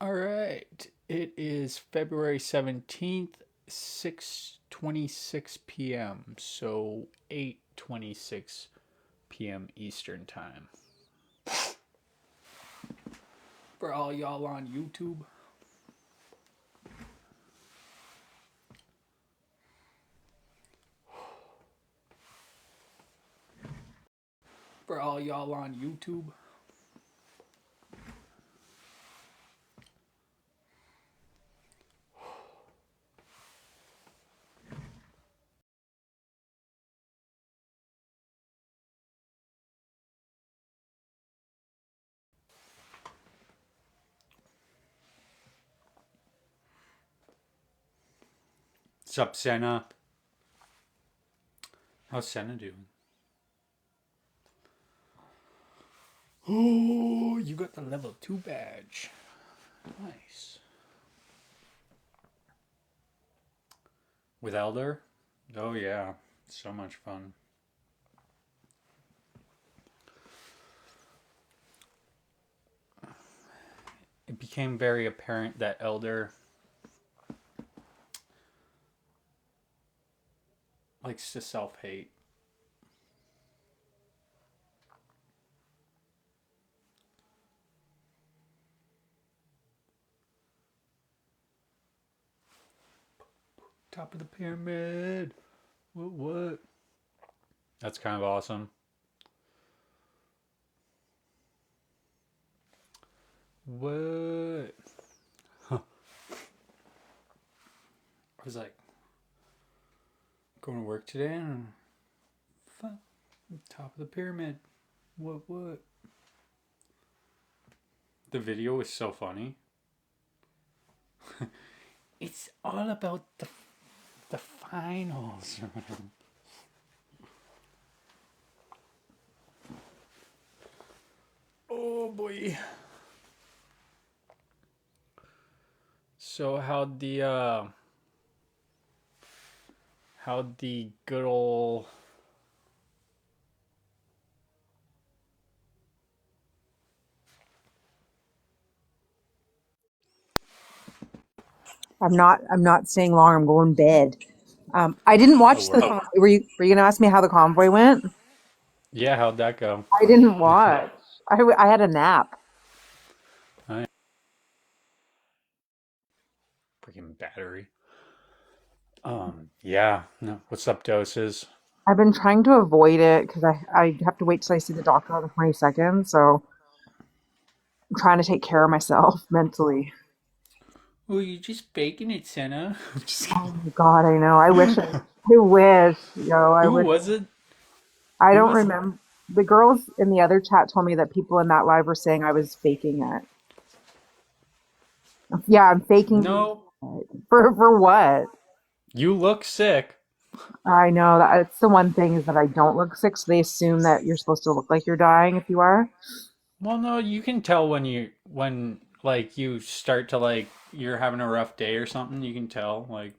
All right. It is February 17th, 6:26 p.m. So 8:26 p.m. Eastern Time. For all y'all on YouTube. For all y'all on YouTube. What's up, Senna? How's Senna doing? Oh, you got the level 2 badge. Nice. With Elder? Oh, yeah. So much fun. It became very apparent that Elder likes to self hate. Top of the pyramid. What? That's kind of awesome. What? Huh. I was like, going to work today and top of the pyramid. What? The video was so funny. It's all about the finals. Oh boy. So how'd the good old I'm not staying long. I'm going to bed. I didn't oh watch the word. convoy. Were you gonna ask me how the convoy went? Yeah, how'd that go? I didn't watch. I had a nap. I freaking battery. Yeah. No. What's up, doses? I've been trying to avoid it because I have to wait till I see the doctor on the 22nd. So I'm trying to take care of myself mentally. Oh, you're just faking it, Senna. I'm just Oh kidding. my God, I know. I wish, I Who wish. was it? I Who don't was it? remember. The girls in the other chat told me that people in that live were saying I was faking it. Yeah, I'm faking being No, sick. For what? you look sick. I know that it's the one thing is that I don't look sick, so they assume that you're supposed to look like you're dying if you are. Well, no, you can tell when like you start to like you're having a rough day or something. You can tell like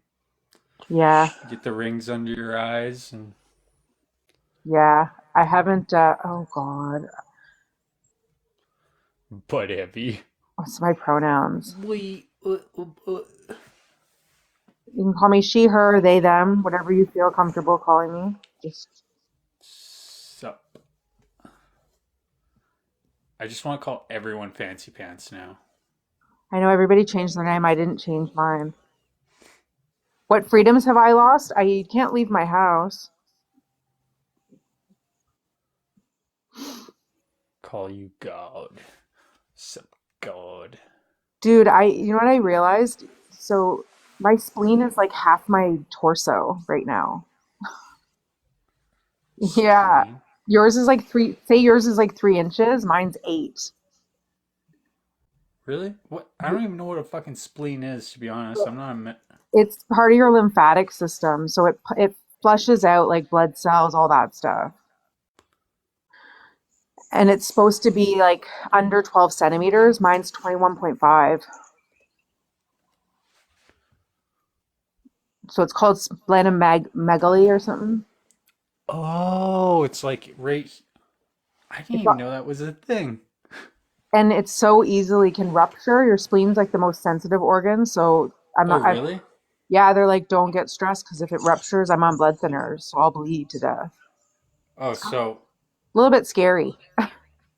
Yeah, get the rings under your eyes and yeah. I haven't. Oh God, butt heavy. what's my pronouns? Wait, You can call me she, her, they, them, whatever you feel comfortable calling me. Just sup? I just want to call everyone Fancy Pants now. I know everybody changed their name. I didn't change mine. What freedoms have I lost? I can't leave my house. Call you God. Sup, God. Dude, you know what I realized? So my spleen is like half my torso right now. Yeah. Spleen. Yours is like say yours is like 3 inches, mine's 8. Really? What? I don't even know what a fucking spleen is, to be honest. I'm not a. It's part of your lymphatic system, so it flushes out like blood cells, all that stuff. And it's supposed to be like under 12 centimeters. Mine's 21.5. So it's called splenomegaly or something. Oh, it's like right. I didn't It's even know that was a thing. and it so easily can rupture. Your spleen's like the most sensitive organ, so I'm Oh, not. really? Yeah, they're like, don't get stressed because if it ruptures, I'm on blood thinners, so I'll bleed to death. Oh, so A little bit scary.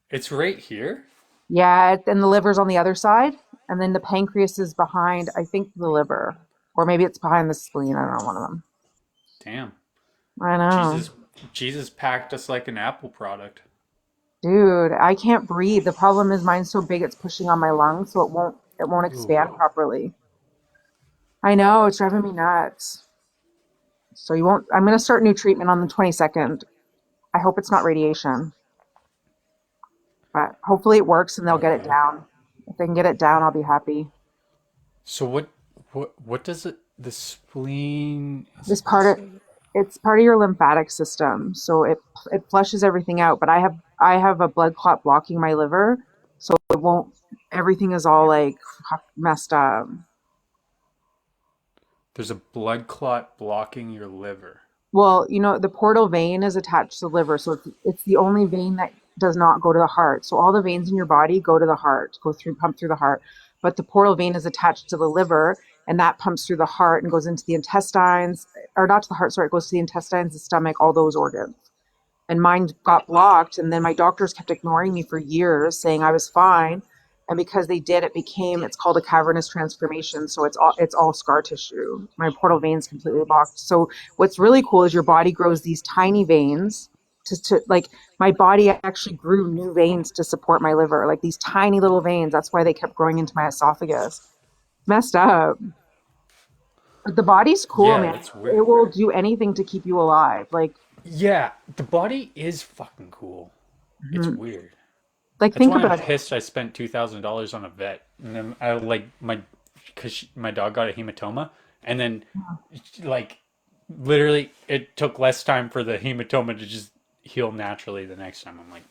it's right here? Yeah, and the liver's on the other side, and then the pancreas is behind, I think, the liver, or maybe it's behind the spleen. I don't know, one of them. Damn. I know. Jesus Jesus packed us like an Apple product. Dude, I can't breathe. The problem is mine's so big it's pushing on my lungs, so it won't Ooh. expand properly. I know, it's driving me nuts. So you won't I'm gonna start new treatment on the 22nd. I hope it's not radiation, but hopefully it works and they'll get it Okay. down. If they can get it down, I'll be happy. So what does it the spleen is This it this part of thing? it's part of your lymphatic system, so it flushes everything out. But I have a blood clot blocking my liver, so it won't. Everything is all like messed up. There's a blood clot blocking your liver. Well, the portal vein is attached to the liver, so it's the only vein that does not go to the heart. So all the veins in your body go to the heart, pump through the heart. But the portal vein is attached to the liver, and that pumps through the heart and goes into the intestines, or not to the heart, sorry, it goes to the intestines, the stomach, all those organs. And mine got blocked, and then my doctors kept ignoring me for years, saying I was fine. And because they did, it's called a cavernous transformation, so it's all scar tissue. My portal veins completely blocked. So what's really cool is your body grows these tiny veins to like, my body actually grew new veins to support my liver, like these tiny little veins. That's why they kept growing into my esophagus. Messed up. But the body's cool, Yeah, man. that's It weird. will do anything to keep you alive. Yeah, the body is fucking cool. It's Mhm. weird. Like, That's think why I'm about it. pissed I spent $2,000 on a vet. And then I like because my dog got a hematoma. And then, like, literally, it took less time for the hematoma to just heal naturally the next time. I'm like,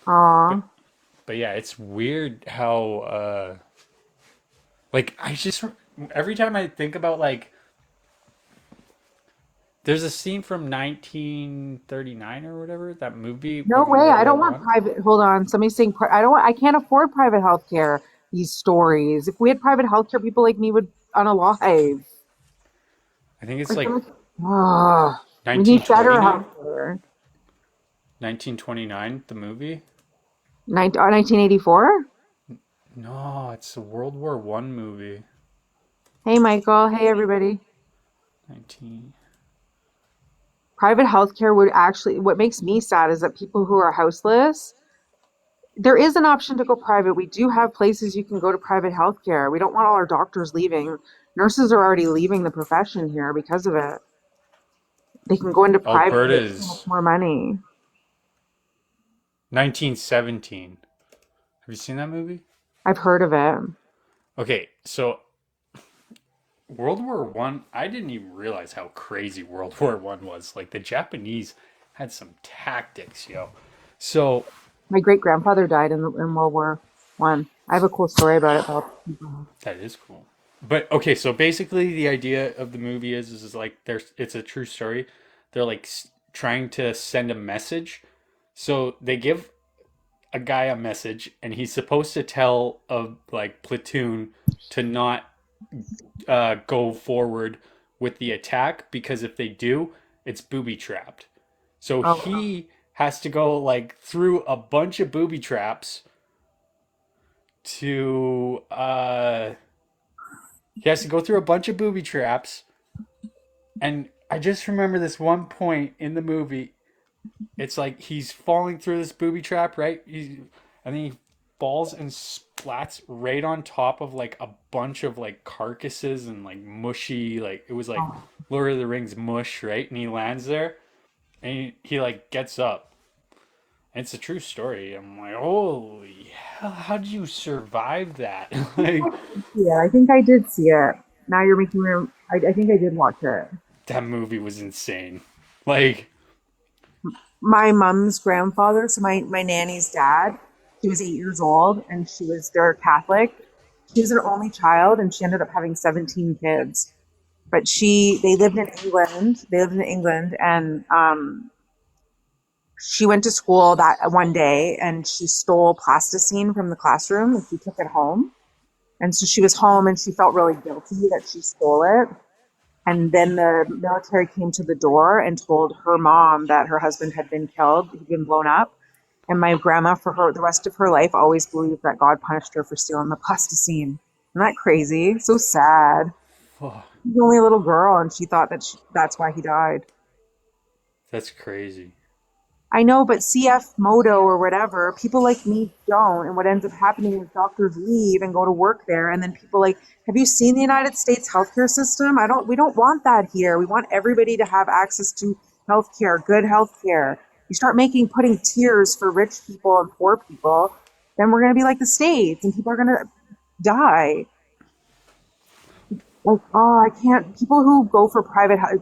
Aw. but, but yeah, it's weird how, like, every time I think about, like, there's a scene from 1939 or whatever, that movie No of way. World I War don't want One. private. Hold on. Somebody's saying I don't want, I can't afford private health care. These stories. If we had private health care, people like me would unalive. I think it's Like, like we need better 1929. health care. 1929, the movie. 1984? No, it's a World War One movie. Hey, Michael. Hey, everybody. 19. Private health care would actually, what makes me sad is that people who are houseless, there is an option to go private. We do have places you can go to private health care. We don't want all our doctors leaving. Nurses are already leaving the profession here because of it. They can go into private and Alberta get so much is more money. 1917. Have you seen that movie? I've heard of it. Okay, so World War One. I didn't even realize how crazy World War One was. Like the Japanese had some tactics, yo. So My great grandfather died in World War One. I have a cool story about it. that is cool. But okay, so basically the idea of the movie is like there's it's a true story. They're like trying to send a message. So they give a guy a message and he's supposed to tell a like platoon to not go forward with the attack because if they do, it's booby trapped. So Oh, he has to go like through a bunch of booby traps to he has to go through a bunch of booby traps, and I just remember this one point in the movie. It's like he's falling through this booby trap, right? And then he falls and splats right on top of like a bunch of like carcasses and like mushy, like it was like oh. Lord of the Rings mush, right? And he lands there and he like gets up. And it's a true story. I'm like, holy hell, how did you survive that? Like, Yeah, I think I did see it. Now you're making me. I think I did watch it. that movie was insane. Like, My mom's grandfather, so my nanny's dad, he was 8 years old, and they're Catholic. She was an only child, and she ended up having 17 kids. But they lived in England. They lived in England, and She went to school that one day and she stole plasticine from the classroom and she took it home. And so she was home and she felt really guilty that she stole it. And then the military came to the door and told her mom that her husband had been killed, he'd been blown up. And my grandma, for her the rest of her life, always believed that God punished her for stealing the plasticine. Isn't that crazy? So sad. Oh, She's only a little girl, and she thought that that's why he died. that's crazy. I know, but CF Moto or whatever, people like me don't. And what ends up happening is doctors leave and go to work there. And then people like, have you seen the United States healthcare system? We don't want that here. We want everybody to have access to healthcare, good healthcare. You start putting tiers for rich people and poor people, then we're going to be like the States and people are going to die. Like, oh, I can't. People who go for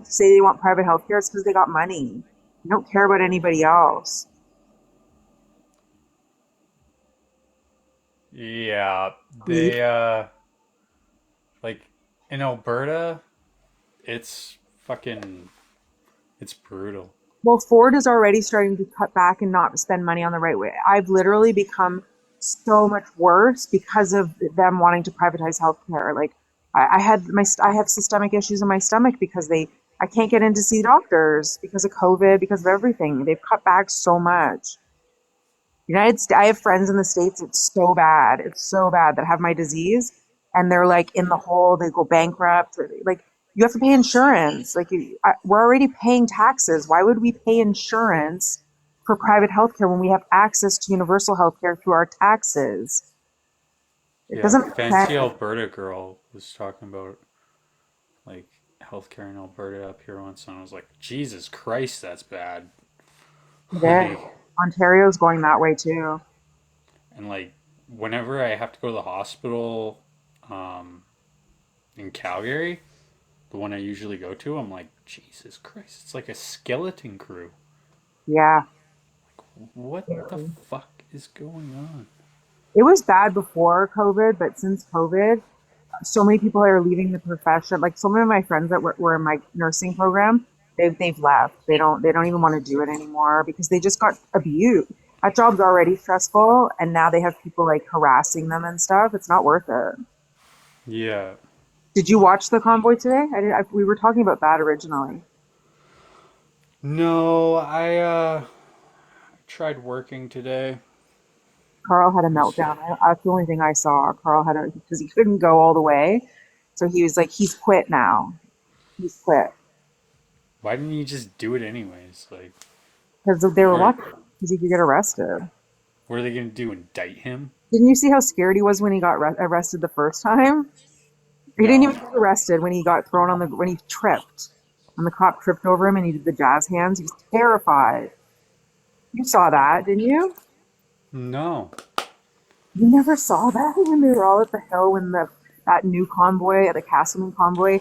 say they want private healthcare, it's because they got money. They don't care about anybody else. Yeah, they like in Alberta, it's fucking it's brutal. Well, Ford is already starting to cut back and not spend money on the right way. I've literally become so much worse because of them wanting to privatize healthcare. Like, I have systemic issues in my stomach because I can't get in to see doctors because of COVID, because of everything. They've cut back so much. I have friends in the States. It's so bad. It's so bad that have my disease and they're like in the hole. They go bankrupt. Like you have to pay insurance. We're already paying taxes. Why would we pay insurance for private healthcare when we have access to universal healthcare through our taxes? It Yeah, doesn't make fancy sense. Alberta girl was talking about like healthcare in Alberta up here once, and I was like, Jesus Christ, that's bad. Yeah. Like, Ontario's going that way too. and like whenever I have to go to the hospital, um, in Calgary, the one I usually go to, I'm like, Jesus Christ, it's like a skeleton crew. Yeah. What the fuck is going on? It was bad before COVID, but since COVID, so many people are leaving the profession. Like so many of my friends that were in my nursing program, they've left. They don't even want to do it anymore because they just got abused. That job's already stressful, and now they have people like harassing them and stuff. It's not worth it. Yeah. Did you watch the convoy today? We were talking about that originally. No, I tried working today. Carl had a Was meltdown. That's the only thing I saw. Carl had a because he couldn't go all the way, so he was like, he's quit now. He's quit why didn't you just do it anyways? Like, because they were were watching because he could get arrested. what are they gonna do? Indict him? Didn't you see how scared he was when he got arrested the first time? He didn't even No. get arrested when he got thrown on the when he tripped. When the cop tripped over him and he did the jazz hands, he was terrified. You saw that, didn't you? No. You never saw that when they were all at the hill when the that new convoy, the Castleman convoy,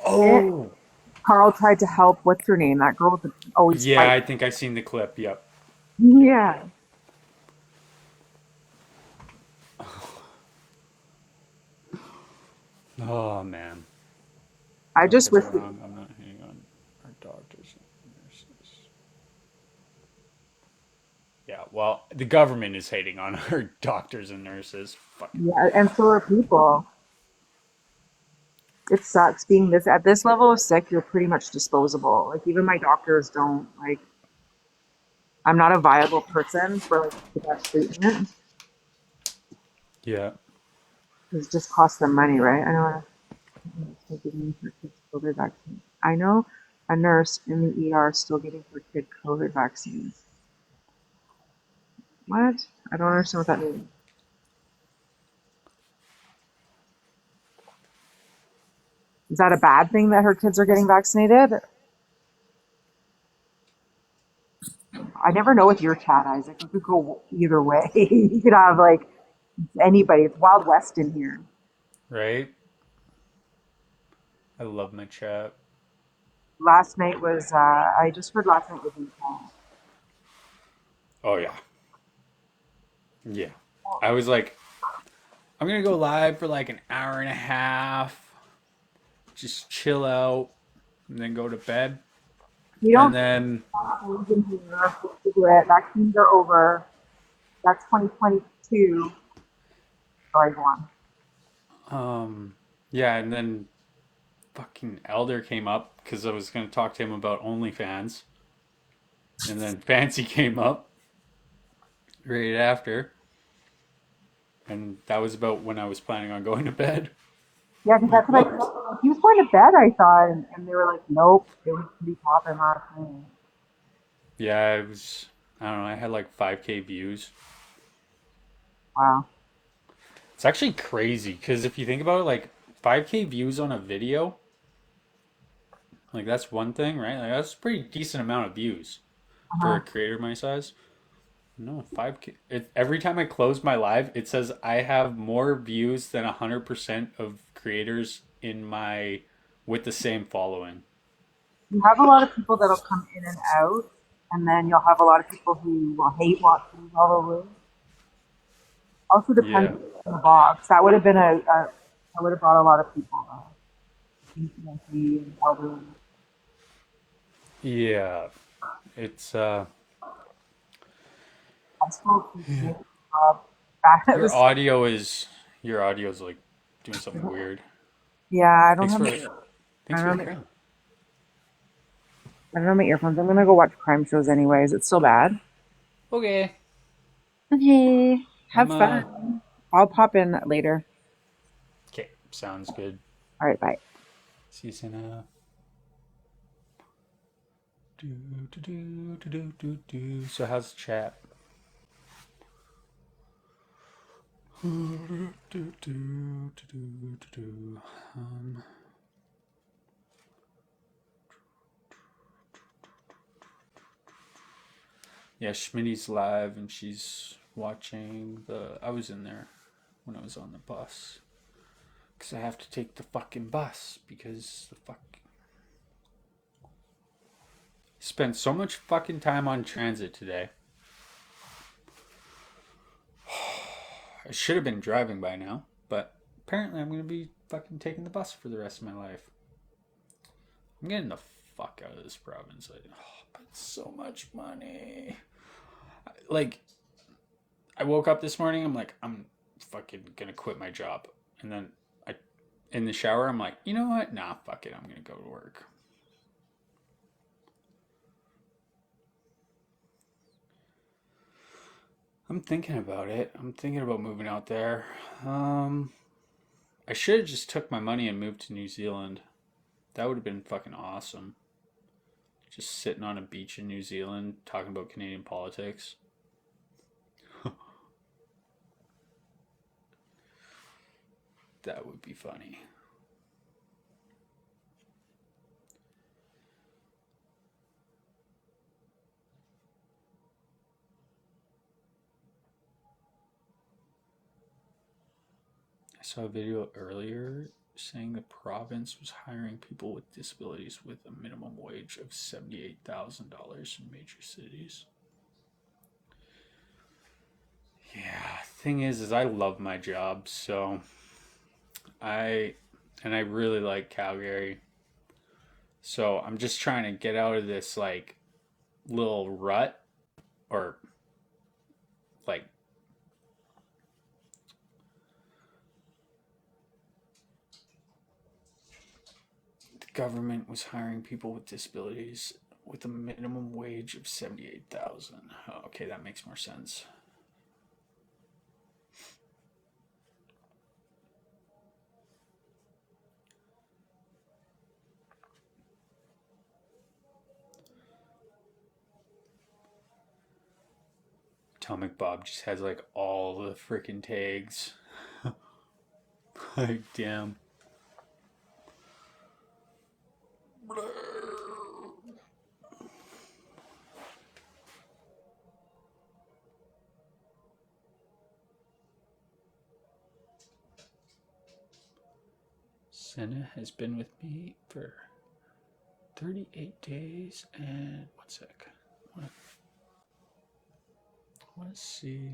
hit. Oh. Carl tried to help. What's her name? That girl with always Yeah, fight. I think I seen the clip. Yep. Yeah, Oh man. I Don't just get me wish. wrong. I'm not hating on our doctors and nurses. Yeah. Well, the government is hating on our doctors and nurses. Fucking. Yeah, and so are people. It sucks being this at this level of sick. You're pretty much disposable. Like even my doctors don't like. I'm not a viable person for like the best treatment. Yeah. It just costs them money, right? I know. Still giving her kids COVID vaccines. I know a nurse in the ER still getting her kid COVID vaccines. What? I don't understand what that means. Is that a bad thing that her kids are getting vaccinated? I never know with your chat, Isaac. You could go either way. You could have like anybody. It's Wild West in here. Right. I love my chat. Last night was. I just heard last night was in Oh yeah. Yeah. I was like, I'm gonna go live for like an hour and a half, just chill out, and then go to bed. You And don't then believe in here. To do it. Vaccines are over. That's 2022. Sorry, go on. yeah, and then fucking Elder came up because I was gonna talk to him about OnlyFans, and then Fancy came up right after, and that was about when I was planning on going to bed. Yeah, because I'm that's like, what I whoops. thought. He was going to bed, I thought, and they were like, nope, it was pretty popping last night. Yeah, it was. I don't know. I had like 5K views. Wow. It's actually crazy because if you think about it, like 5K views on a video, like that's one thing, right? Like that's a pretty decent amount of views for Uh-huh. a creator my size. No, 5K. Every time I close my live, it says I have more views than 100% of creators in my with the same following. You have a lot of people that'll come in and out, and then you'll have a lot of people who will hate watching probably. Also depends Yeah. on the box. That would have been that would have brought a lot of people. And elderly. Yeah. It's I spoke to Nick back at your this. audio is your audio is like doing something weird. Yeah, I don't Thanks have for my. I thanks don't for know the my, crown. I don't know my earphones. I'm gonna go watch crime shows anyways. It's so bad. Okay. Okay, I'm have fun. I'll pop in later. okay, sounds good. All right, bye. See you soon. Do, do, do, do, do, do, do. So how's the chat? Do, do, do, do, do, do. Um, yeah, Schmitty's live and she's watching the. I was in there when I was on the bus because I have to take the fucking bus because the fuck spent so much fucking time on transit today. I should have been driving by now, but apparently I'm gonna be fucking taking the bus for the rest of my life. I'm getting the fuck out of this province. But so much money. Like, I woke up this morning. I'm like, I'm fucking gonna quit my job, and then I, in the shower, I'm like, you know what? Nah, fuck it. I'm gonna go to work. I'm thinking about it. I'm thinking about moving out there. I should have just took my money and moved to New Zealand. That would have been fucking awesome. Just sitting on a beach in New Zealand talking about Canadian politics. That would be funny. I saw a video earlier saying the province was hiring people with disabilities with a minimum wage of $78,000 in major cities. Yeah, thing is I love my job, so I I really like Calgary. So I'm just trying to get out of this like little rut or like the government was hiring people with disabilities with a minimum wage of 78,000. Oh, okay, that makes more sense. Atomic Bob just has like all the freaking tags. Like, damn. Senna has been with me for 38 days and one sec. I want to see.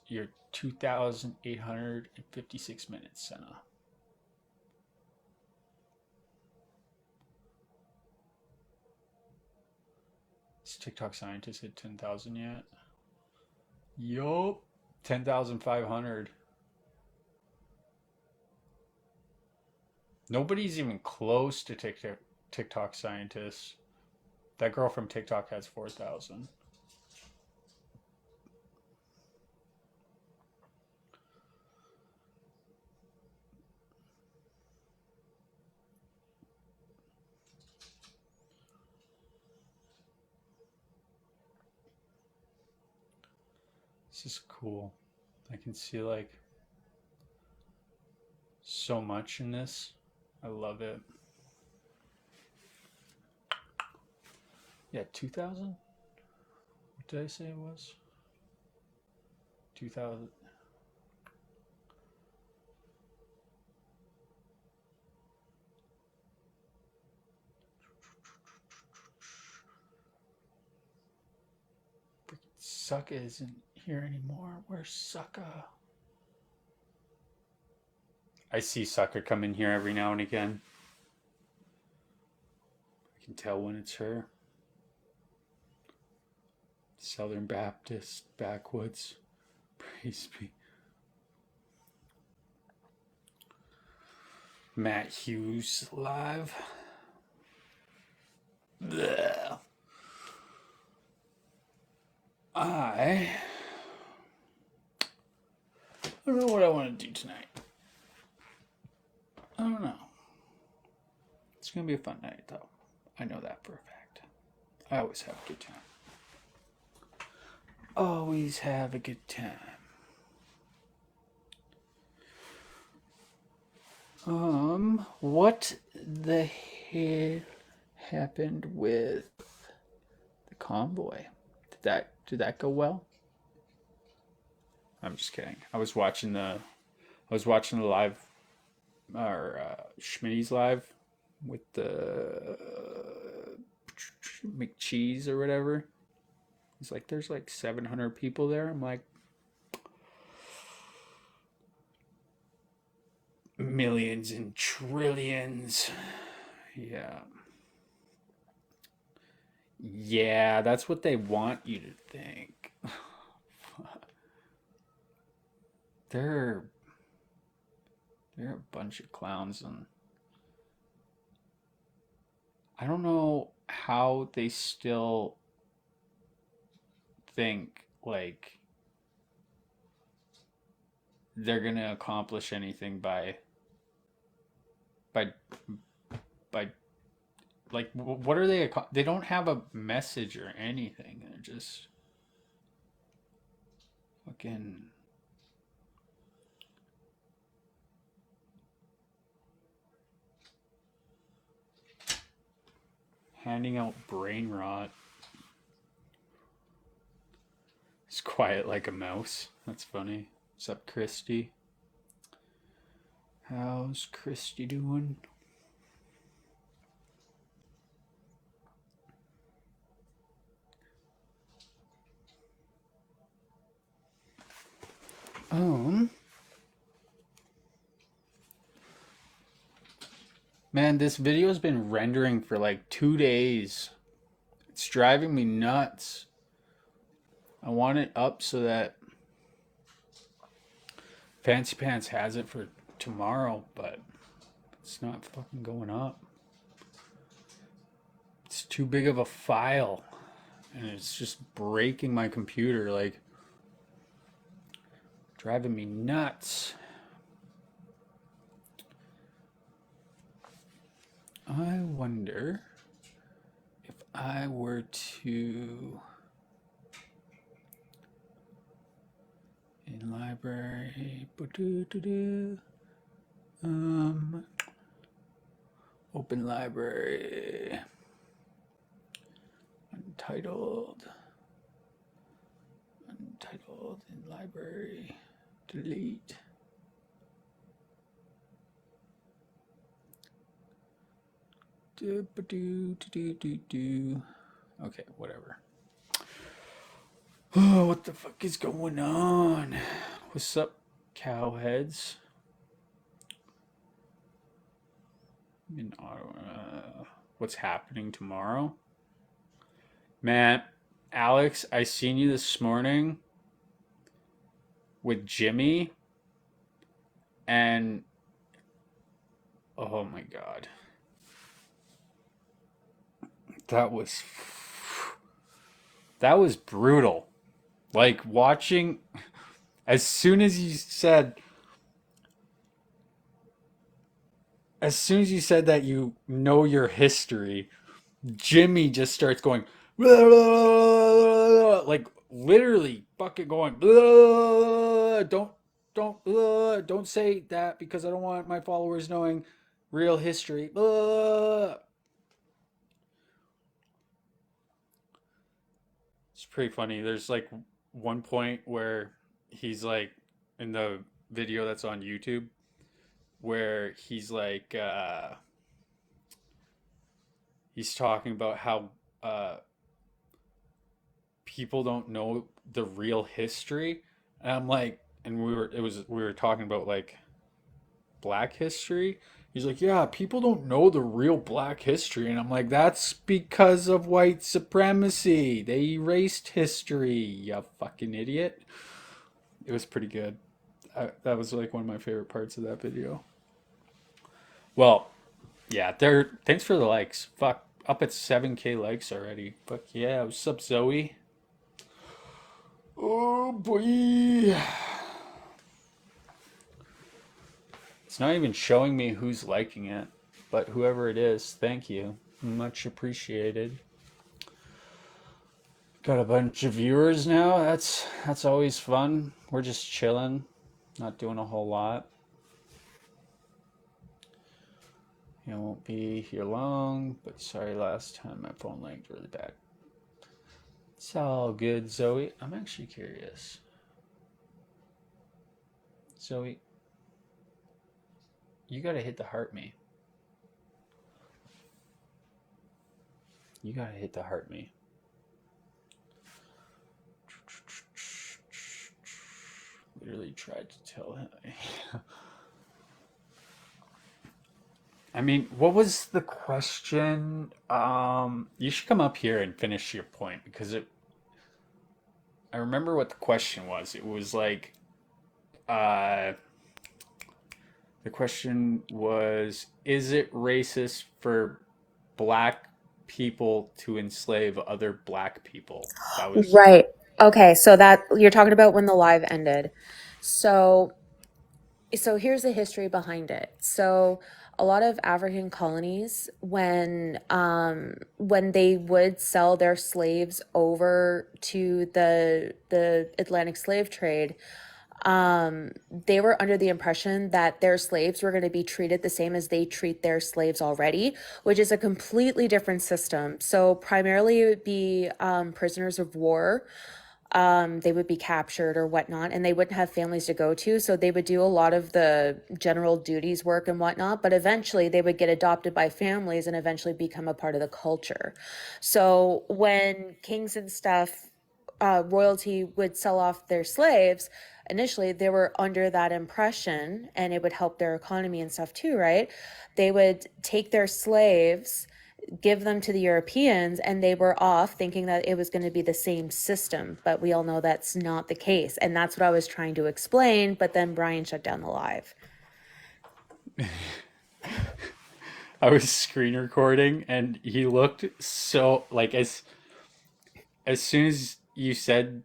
You're 2,856 minutes, Senna. TikTok scientist hit 10,000 yet? Yup. 10,500. Nobody's even close to TikTok scientists. That girl from TikTok has 4,000. This is cool. I can see like so much in this. I love it. Yeah, 2,000? What did I say it was? 2,000. Sucka isn't here anymore. Where's Sucka? I see Sucka come in here every now and again. I can tell when it's her. Southern Baptist Backwoods. Praise be. Matt Hughes live. Blech. I don't know what I want to do tonight. I don't know. It's going to be a fun night, though. I know that for a fact. I always have a good time. Always have a good time. What the hell happened with the convoy? Did that go well? I'm just kidding. I was watching the live, or Schmitty's live with the McCheese or whatever. He's like, there's like 700 people there. I'm like, millions and trillions. Yeah. Yeah, that's what they want you to think. They're a bunch of clowns, and I don't know how they still think like they're gonna accomplish anything by by like, what are they? They don't have a message or anything. They're just fucking. Handing out brain rot. It's quiet like a mouse. That's funny. What's up, Christy? How's Christy doing? Man, this video's been rendering for like 2 days. It's driving me nuts. I want it up so that Fancy Pants has it for tomorrow, but it's not fucking going up. It's too big of a file, and it's just breaking my computer, like driving me nuts. I wonder if I were to in library, open library, untitled in library, delete. Okay, whatever. Oh, what the fuck is going on? What's up, cowheads? What's happening tomorrow? Man, Alex, I seen you this morning with Jimmy, and oh my god, that was that was brutal. Like watching as soon as you said as soon as you said that you know your history, Jimmy just starts going like literally fucking going don't say that because I don't want my followers knowing real history. It's pretty funny. There's like one point where he's like in the video that's on YouTube where he's talking about how uh people don't know the real history. And I'm like, and we were talking about like black history. He's like, yeah, people don't know the real black history. And I'm like, that's because of white supremacy. They erased history, you fucking idiot. It was pretty good. That was like one of my favorite parts of that video. Well, yeah, there. Thanks for the likes. Fuck, up at 7K likes already. Fuck yeah, what's up, Zoe? Oh boy. It's not even showing me who's liking it, but whoever it is, thank you. Much appreciated. Got a bunch of viewers now. That's always fun. We're just chilling, not doing a whole lot. I won't be here long, but sorry last time my phone lagged really bad. It's all good, Zoe. I'm actually curious. Zoe, you gotta hit the heart me. You gotta hit the heart me. Literally tried to tell him. I mean, what was the question? You should come up here and finish your point because it. I remember what the question was. It was like, uh, the question was, is it racist for black people to enslave other black people? That was, Right. Okay, so that you're talking about when the live ended. So so here's the history behind it. So a lot of African colonies, when they would sell their slaves over to the Atlantic slave trade, they were under the impression that their slaves were going to be treated the same as they treat their slaves already, which is a completely different system. So primarily it would be prisoners of war. They would be captured or whatnot, and they wouldn't have families to go to. So they would do a lot of the general duties work and whatnot, but eventually they would get adopted by families and eventually become a part of the culture. So when kings and stuff, royalty would sell off their slaves, initially they were under that impression, and it would help their economy and stuff too, right? They would take their slaves, give them to the Europeans, and they were off thinking that it was going to be the same system. But we all know that's not the case. And that's what I was trying to explain. But then Brian shut down the live. I was screen recording and he looked so like as soon as you said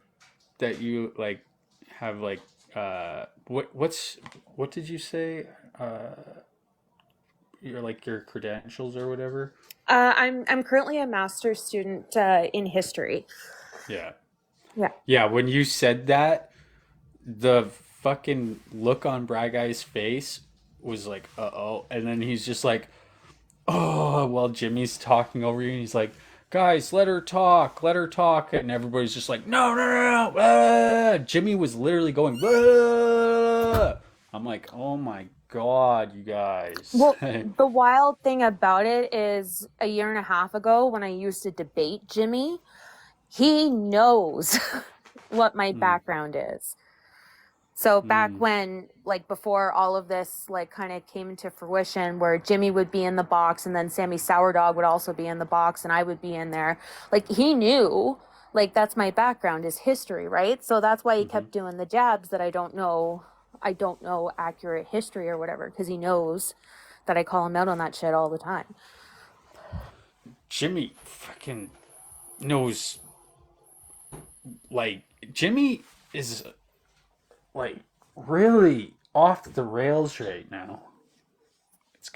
that you like have like what did you say your like your credentials or whatever. I'm currently a master's student in history. Yeah, Yeah. yeah, when you said that the fucking look on Bry Guy's face was like uh-oh, and then he's just like oh while Jimmy's talking over you and he's like guys let her talk and everybody's just like no no no no Jimmy was literally going ah! I'm like oh my god you guys. Well, the wild thing about it is a year and a half ago when I used to debate Jimmy, he knows what my Mm, background is. So back mm. when, like before all of this, like kind of came into fruition, where Jimmy would be in the box and then Sammy Sourdog would also be in the box and I would be in there, like he knew Like that's my background is history, right? So that's why he Hmm. kept doing the jabs that I don't know accurate history or whatever, because he knows that I call him out on that shit all the time. Jimmy fucking knows, like, Jimmy is like really off the rails right now. It's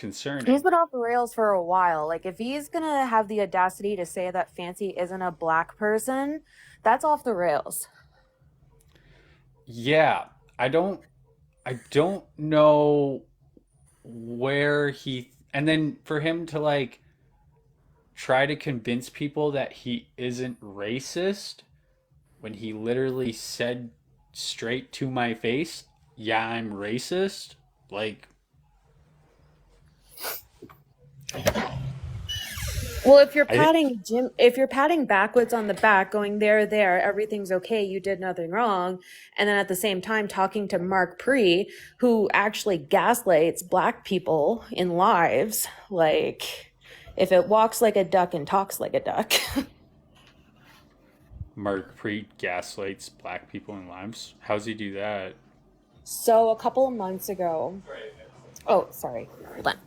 He's concerning. been off the rails for a while. Like if he's gonna have the audacity to say that Fancy isn't a black person, that's off the rails. Yeah, I don't I don't know where he, and then for him to like try to convince people that he isn't racist when he literally said straight to my face, "Yeah, I'm racist." Like, Well, I if you're patting backwards on the back, going there, everything's okay, you did nothing wrong, and then at the same time talking to Mark Pre, who actually gaslights black people in lives, like if it walks like a duck and talks like a duck. Mark Pre gaslights black people in lives. How's he do that? So a couple of months ago, oh, sorry, hold on.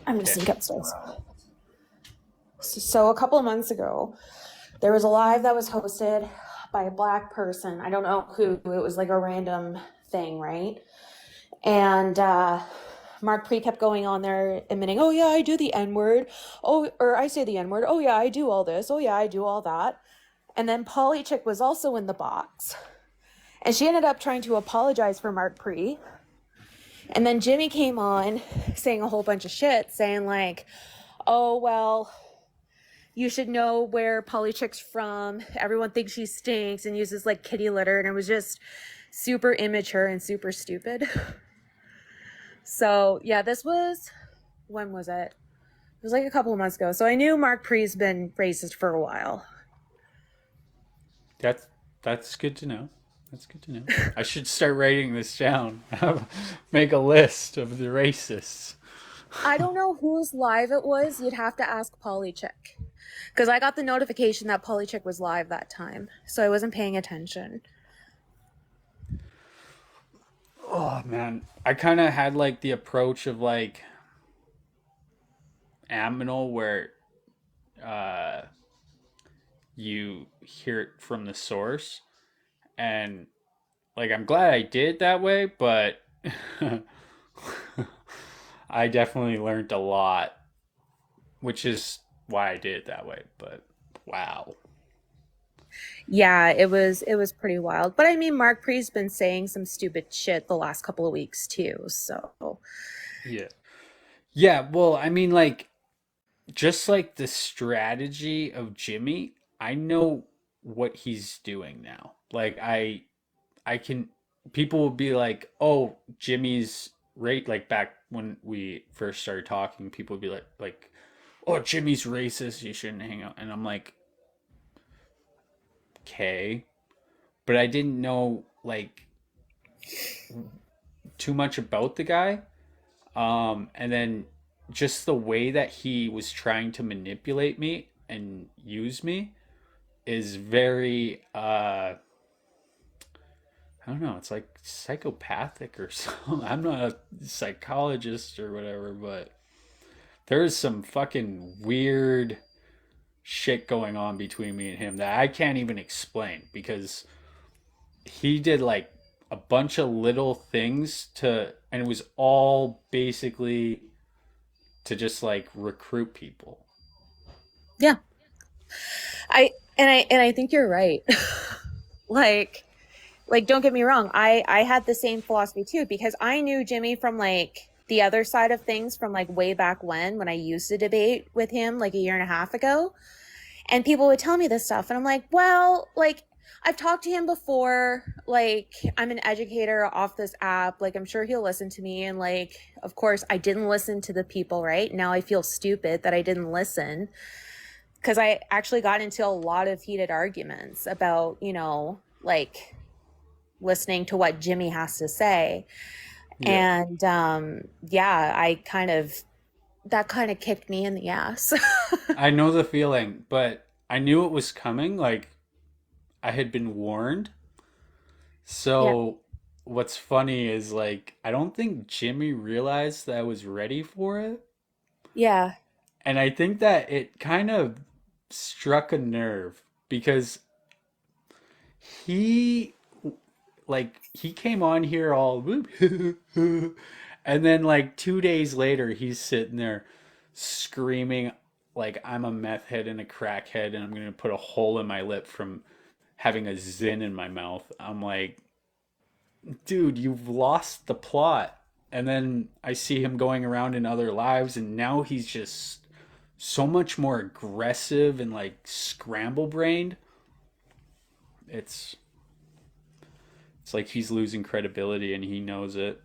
I'm just Okay. sneak upstairs. So a couple of months ago, there was a live that was hosted by a black person. I don't know who. It was like a random thing, right? And Mark Pre kept going on there admitting, "Oh yeah, I do the N word. Oh, or I say the N word. Oh yeah, I do all this. Oh yeah, I do all that." And then Polly Chick was also in the box, and she ended up trying to apologize for Mark Pre. And then Jimmy came on saying a whole bunch of shit, saying like, "Oh well, you should know where Polly Chick's from. Everyone thinks she stinks," and uses like kitty litter. And it was just super immature and super stupid. So, yeah, this was, when was it? It was like a couple of months ago. So I knew Mark Pre's been racist for a while. That's that's good to know. That's good to know. I should start writing this down. Make a list of the racists. I don't know whose live it was. You'd have to ask Polly Chick. Because I got the notification that Polly Chick was live that time. So I wasn't paying attention. Oh man, I kind of had like the approach of like Aminal, where uh, you hear it from the source, and like I'm glad I did it that way, but I definitely learned a lot, which is why I did it that way. But wow, Yeah, it was pretty wild. But I mean Mark Pre's been saying some stupid shit the last couple of weeks too. So yeah, yeah. Well, I mean, like, just like the strategy of Jimmy, I know what he's doing now. Like, I can, people will be like, "Oh, Jimmy's rate." Like back when we first started talking, people would be like, "Oh, Jimmy's racist. You shouldn't hang out." And I'm like, "Okay," but I didn't know like too much about the guy. And then just the way that he was trying to manipulate me and use me is very I don't know, it's like psychopathic or something. I'm not a psychologist or whatever, but there's some fucking weird shit going on between me and him that I can't even explain, because he did like a bunch of little things to, and it was all basically to just like recruit people. yeah. I think you're right. like don't get me wrong, I had the same philosophy too, because I knew Jimmy from like the other side of things from like way back when I used to debate with him like a year and a half ago, and people would tell me this stuff and I'm like, well, like I've talked to him before, like I'm an educator off this app, like I'm sure he'll listen to me. And like of course I didn't listen to the people, right? Now I feel stupid that I didn't listen, because I actually got into a lot of heated arguments about, like listening to what Jimmy has to say. Yeah. And yeah, that kind of kicked me in the ass. I know the feeling, but I knew it was coming. Like, I had been warned. Yeah. So what's funny is like I don't think Jimmy realized that I was ready for it. Yeah. And I think that it kind of struck a nerve because he he came on here all and then like 2 days later he's sitting there screaming like I'm a meth head and a crackhead and I'm gonna put a hole in my lip from having a zin in my mouth. I'm like, dude, you've lost the plot. And then I see him going around in other lives, and now he's just so much more aggressive and like scramble brained. It's it's like he's losing credibility and he knows it.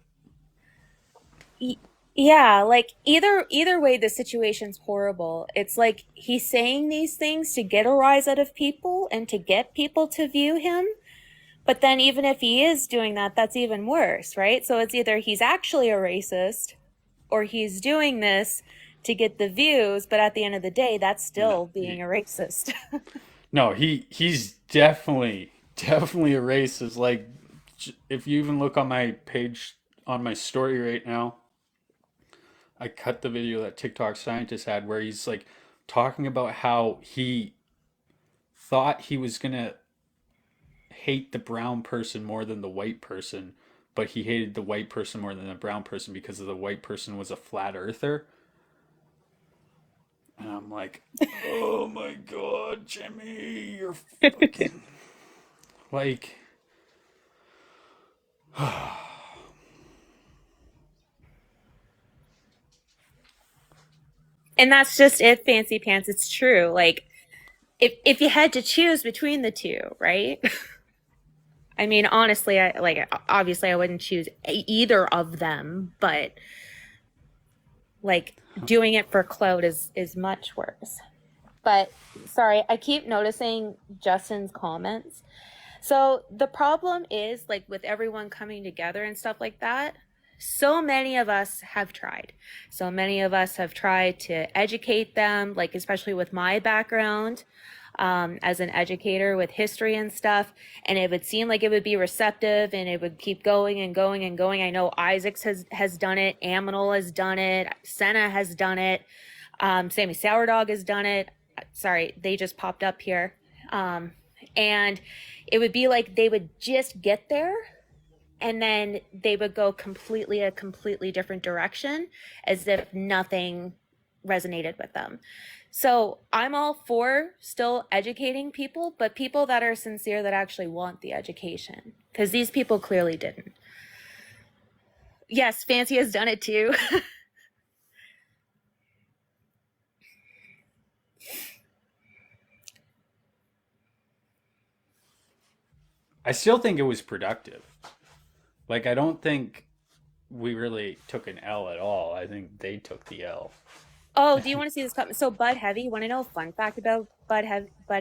Y- Yeah, like either way the situation's horrible. It's like he's saying these things to get a rise out of people and to get people to view him. But then even if he is doing that, that's even worse, right? So it's either he's actually a racist or he's doing this to get the views, but at the end of the day, that's No, still being a racist. no, he's definitely a racist. Like if you even look on my page on my story right now, I cut the video that TikTok scientist had where he's like talking about how he thought he was gonna hate the brown person more than the white person, but he hated the white person more than the brown person because of the white person was a flat earther. And I'm like, oh my god, Jimmy, you're fucking like, And that's just it, fancy pants. It's true. Like if you had to choose between the two, right? I mean, honestly, I like obviously I wouldn't choose either of them, but like doing it for clout is much worse. But sorry, I keep noticing Justin's comments. So the problem is like with everyone coming together and stuff like that, so many of us have tried. So many of us have tried to educate them, like especially with my background as an educator with history and stuff. And it would seem like it would be receptive and it would keep going and going and going. I know Isaacs has done it, Aminal has done it, Senna has done it, Sammy Sourdog has done it. Sorry, they just popped up here. And it would be like they would just get there and then they would go a completely different direction as if nothing resonated with them. So I'm all for still educating people, but people that are sincere that actually want the education, because these people clearly didn't. Yes, Fancy has done it too. I still think it was productive. Like, I don't think we really took an L at all. I think they took the L. Oh, do you want to see this comment? So Bud Heavy, you want to know a fun fact about Bud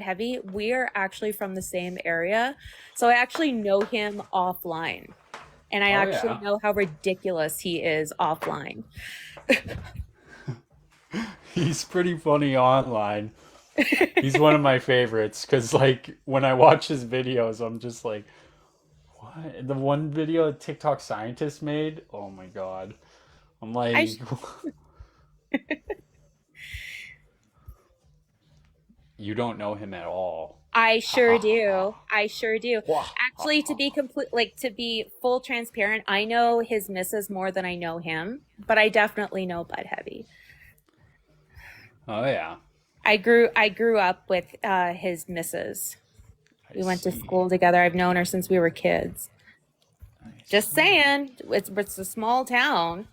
Heavy? We're actually from the same area. So I actually know him offline. And I Oh, actually yeah. know how ridiculous he is offline. He's pretty funny online. He's one of my favorites because, like, when I watch his videos, I'm just like, what? The one video a TikTok scientist made, oh my god. I'm I like, sh- you don't know him at all. I Ha ha sure ha ha. do. I sure do. Wah, ha, Actually, to ha, be ha. complete, like to be full transparent, I know his missus more than I know him, but I definitely know Bud Heavy. Oh, yeah. I grew up with his missus. I We went to see. school together. I've known her since we were kids. I Just see. saying, it's a small town.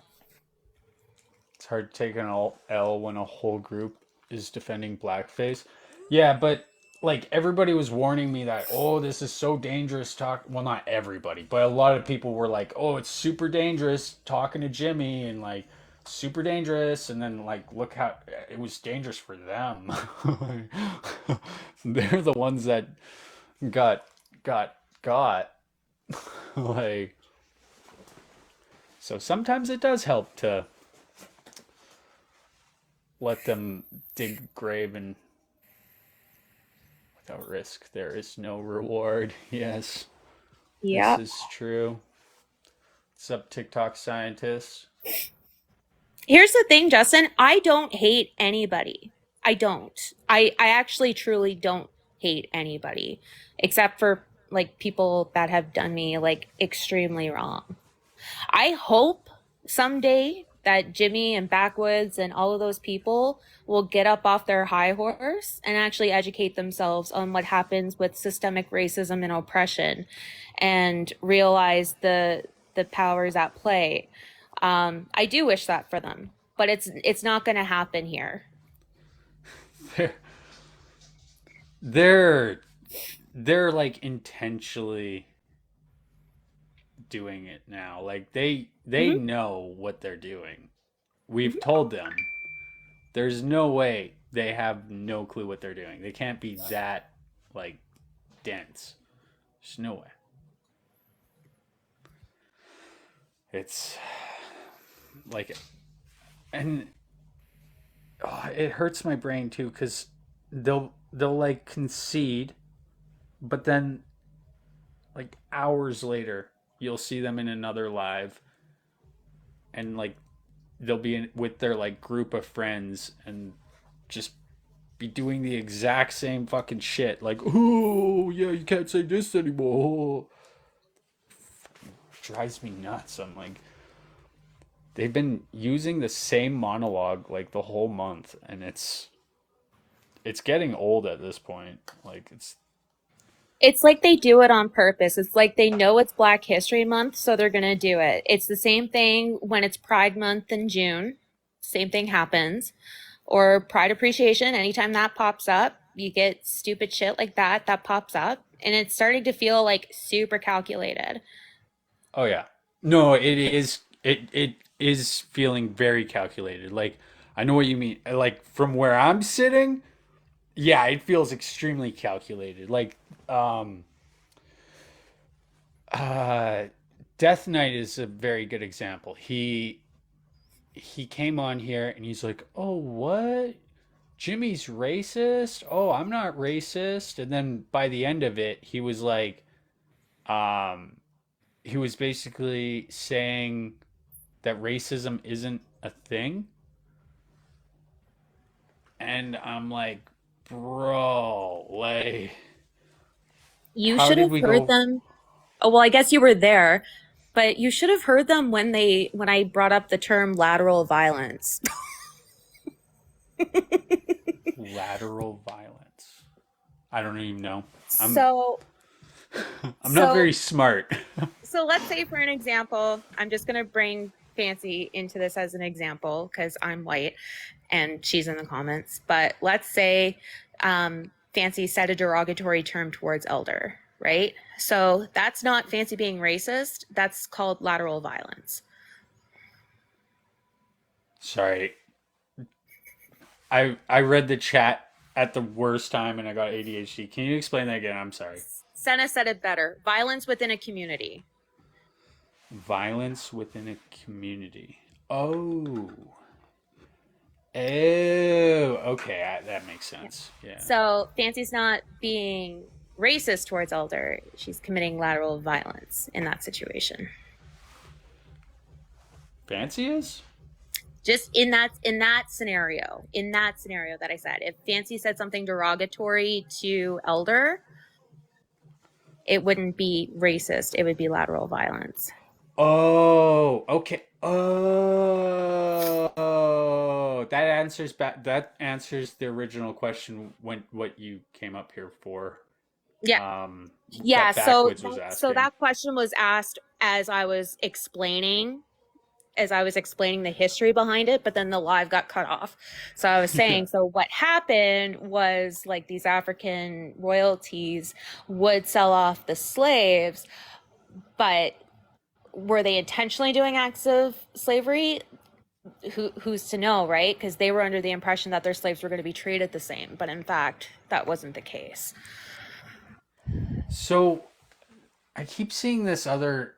It's hard to take an L when a whole group is defending blackface. Yeah, but like everybody was warning me that, oh, this is so dangerous talk. Well, not everybody, but a lot of people were like, oh, it's super dangerous talking to Jimmy and like super dangerous. And then like look how it was dangerous for them. They're the ones that got got like. So sometimes it does help to let them dig grave and Without risk, there is no reward. Yes, this Yeah. is true. What's up, TikTok scientists? Here's the thing, Justin. I don't hate anybody. I don't. I actually truly don't hate anybody except for like people that have done me like extremely wrong. I hope someday that Jimmy and Backwoods and all of those people will get up off their high horse and actually educate themselves on what happens with systemic racism and oppression and realize the powers at play. I do wish that for them, but it's not going to happen here. They're they're they're like intentionally doing it now. Like they Hmm. know what they're doing. We've told them. There's no way they have no clue what they're doing. They can't be that like dense. There's no way. It's like, and it hurts my brain too because they'll like concede, but then like hours later you'll see them in another live, and like they'll be with their like group of friends and just be doing the exact same fucking shit. Like, oh yeah, you can't say this anymore. Drives me nuts. I'm like, they've been using the same monologue like the whole month, and it's getting old at this point. Like It's like they do it on purpose. It's like they know it's Black History Month, so they're going to do it. It's the same thing when it's Pride Month in June. Same thing happens. Or Pride Appreciation, anytime that pops up, you get stupid shit like that pops up. And it's starting to feel like super calculated. oh yeah, no, it is feeling very calculated. Like I know what you mean. Like from where I'm sitting, yeah, it feels extremely calculated. Like um uh Death Knight is a very good example. He came on here and he's like, "Oh, what? Jimmy's racist? Oh, I'm not racist." And then by the end of it, he was like, um, he was basically saying that racism isn't a thing. And I'm like, bro, like, You how should did have we heard go? them. Oh, well, I guess you were there, but you should have heard them when I brought up the term lateral violence. Lateral violence. I don't even know. I'm So, I'm not so very smart. So let's say, for an example, I'm just going to bring Fancy into this as an example because I'm white and she's in the comments. But let's say Fancy said a derogatory term towards Elder, right? So that's not Fancy being racist. That's called lateral violence. Sorry. I read the chat at the worst time and I got ADHD. Can you explain that again? I'm sorry. Senna said it better: violence within a community. Violence within a community. Oh. Oh, okay, that makes Yeah. sense. Yeah. So Fancy's not being racist towards Elder. She's committing lateral violence in that situation. Fancy is? Just in that scenario that I said, if Fancy said something derogatory to Elder, it wouldn't be racist, it would be lateral violence. Oh, okay. Oh, that answers the original question when what you came up here for. Yeah. Um Yeah, that Backwoods was so asking. that question was asked as I was explaining the history behind it, but then the live got cut off. So I was Yeah. saying, so what happened was like these African royalties would sell off the slaves, but were they intentionally doing acts of slavery? Who's to know, right? Because they were under the impression that their slaves were going to be treated the same, but in fact, that wasn't the case. So I keep seeing this other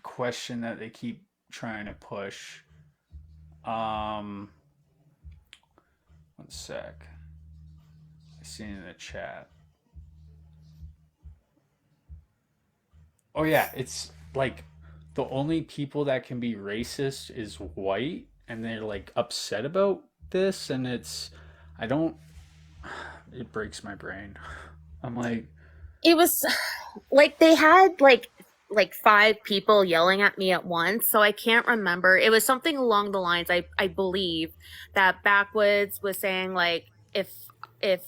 question that they keep trying to push. Um, one sec. I see it in the chat. Oh yeah, it's like the only people that can be racist is white, and they're like upset about this, and it's I don't. It breaks my brain. I'm like, It was like they had like five people yelling at me at once, so I can't remember. It was something along the lines, I believe, that Backwoods was saying like if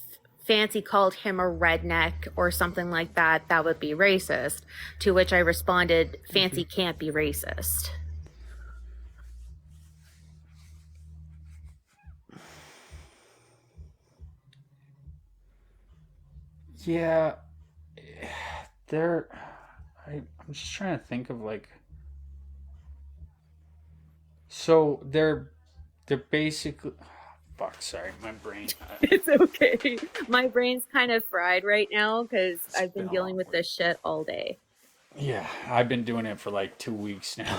Fancy called him a redneck or something like that, that would be racist. To which I responded, Fancy can't be racist. yeah, they're. I'm just trying to think of like. So they're basically. Fuck, sorry, my brain. It's okay. My brain's kind of fried right now because It's I've been been a dealing long with week. this shit all day. Yeah, I've been doing it for like 2 weeks now.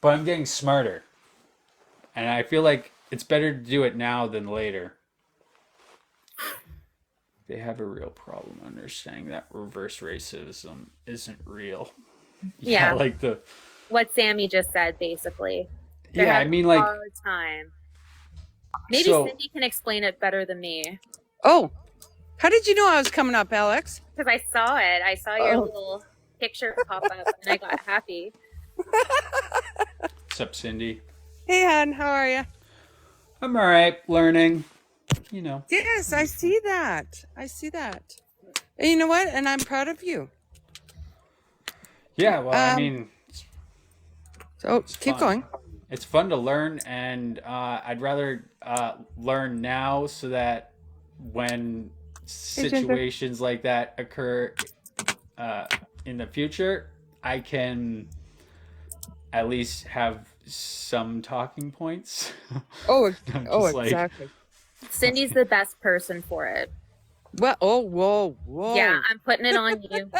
But I'm getting smarter. And I feel like it's better to do it now than later. They have a real problem understanding that reverse racism isn't real. Yeah, Yeah, like the. what Sammy just said, basically. They're Yeah, I having mean, a like. hard time. Maybe So, Cindy can explain it better than me. Oh, how did you know I was coming up, Alex? Because I saw it. I saw your Oh, little picture pop up and I got happy. what's up, Cindy? hey, hon, how are you? I'm alright, learning. You know. Yes, I see that. I see that. And you know what? And I'm proud of you. Yeah, well, I Um, mean, so it's keep fun. going. It's fun to learn, and I'd rather learn now so that when Hey, Ginger. situations like that occur uh, in the future, I can at least have some talking points. Oh, Not oh, just like, exactly. Cindy's the best person for it. Well, oh, whoa, Yeah, whoa. I'm putting it on you.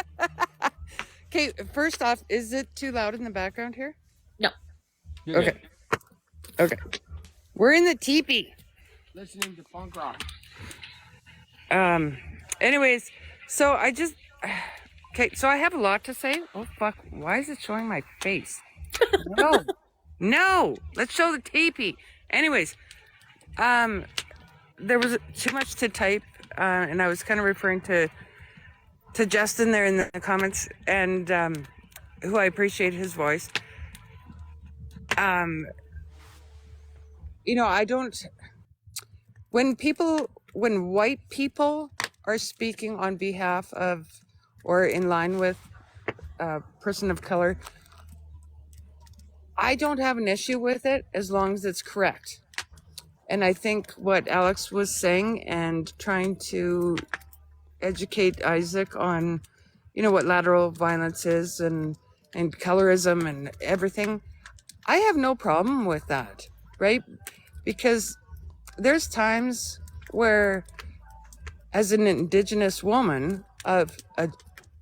Okay, first off, is it too loud in the background here? No. you're Okay, good. okay. We're in the teepee. listening to punk rock. Um, anyways, so I just, okay, so I have a lot to say. Oh, fuck. Why is it showing my face? No, no, let's show the teepee. Anyways, um, there was too much to type, and I was kind of referring to Justin there in the comments, and who I appreciate his voice. Um, you know, I don't. When white people are speaking on behalf of or in line with a person of color, I don't have an issue with it as long as it's correct. And I think what Alex was saying and trying to educate Isaac on, you know, what lateral violence is and colorism and everything, I have no problem with that, right? Because there's times where, as an Indigenous woman, of a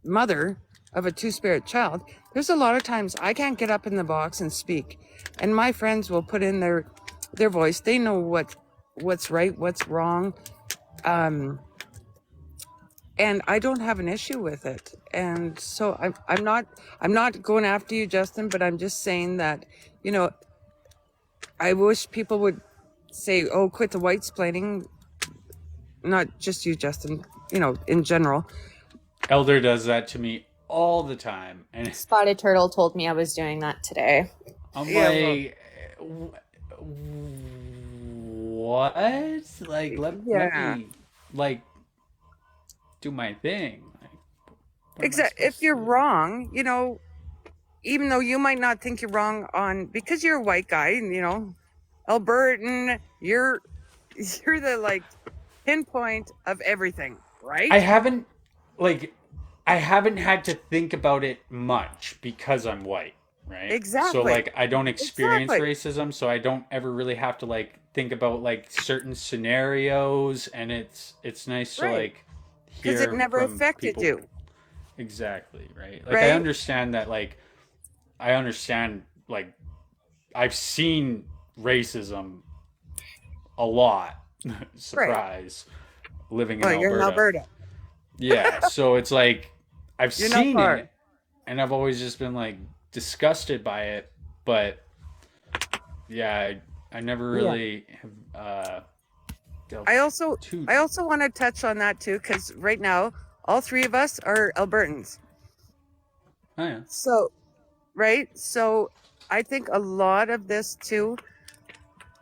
mother of a two-spirit child, there's a lot of times I can't get up in the box and speak, and my friends will put in their voice. They know what's right, what's wrong, um, and I don't have an issue with it. And so I'm not going after you, Justin, but I'm just saying that, you know, I wish people would say, "Oh, quit the white splaining." Not just you, Justin. You know, in general. Elder does that to me all the time, and Spotted Turtle told me I was doing that today. I'm Yeah. Well. like, what? Like, let Yeah. me like do my thing. Like, what am I Exactly. If supposed to you're do? wrong, you know, even though you might not think you're wrong on because you're a white guy, and you know, Albertan, you're the like pinpoint of everything, right? I haven't like I haven't had to think about it much because I'm white, right? So Exactly. like I don't experience Exactly. racism, so I don't ever really have to like think about like certain scenarios, and it's nice to Right. like Because it hear never from affected people. you, Exactly, right? Like I right? understand that I understand like I've seen racism a lot. Right. Surprise, living in Well, you're in Alberta. Alberta. Yeah, so it's like I've You're not seen far. it, and I've always just been like disgusted by it. But yeah, I never Yeah. really have delved I also too. I also want to touch on that too, because right now all three of us are Albertans. Oh yeah. So, right? So I think a lot of this too,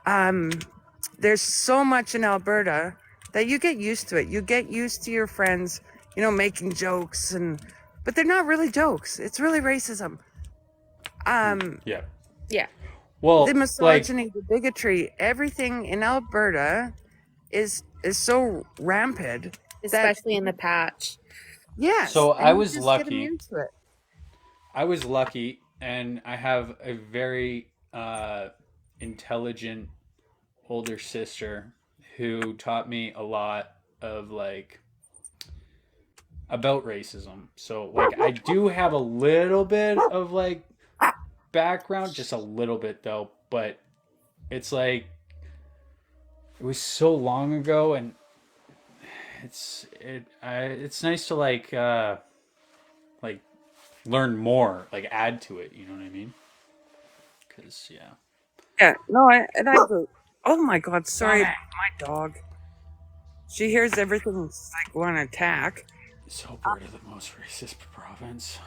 um, there's so much in Alberta that you get used to it. You get used to your friends, making jokes but they're not really jokes. It's really racism. Yeah. Yeah. The Well, like misogyny, the bigotry, everything in Alberta is so rampant that Especially in the patch. yes, so and I you was just get lucky. immune to it. I was lucky, and I have a very intelligent older sister who taught me a lot of like about racism. So like I do have a little bit of like background, just a little bit though, but it's like it was so long ago, and it's nice to like learn more, like add to it, you know what I mean? Cuz yeah. Yeah, no, and I do. Oh my God, sorry, my dog. She hears everything's like want to attack. Is Alberta the most racist province?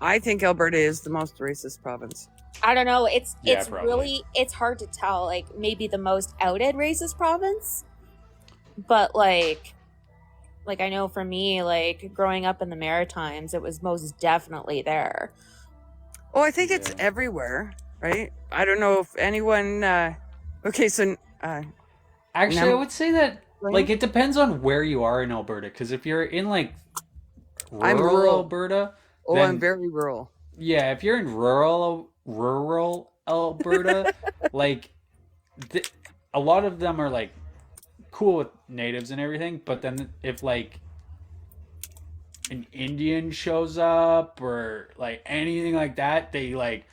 I think Alberta is the most racist province. I don't know. It's Yeah, it's probably. really it's hard to tell. Like maybe the most outed racist province, but like I know for me, like growing up in the Maritimes, it was most definitely there. Oh, I think it's Yeah. everywhere, right? I don't know if anyone. Okay, so Actually, I Num- would say that Right? like it depends on where you are in Alberta. Because if you're in like I'm rural rural. Alberta, Oh, then I'm very rural. yeah, if you're in rural Alberta, like a lot of them are like cool with natives and everything. But then if like an Indian shows up or like anything like that, they like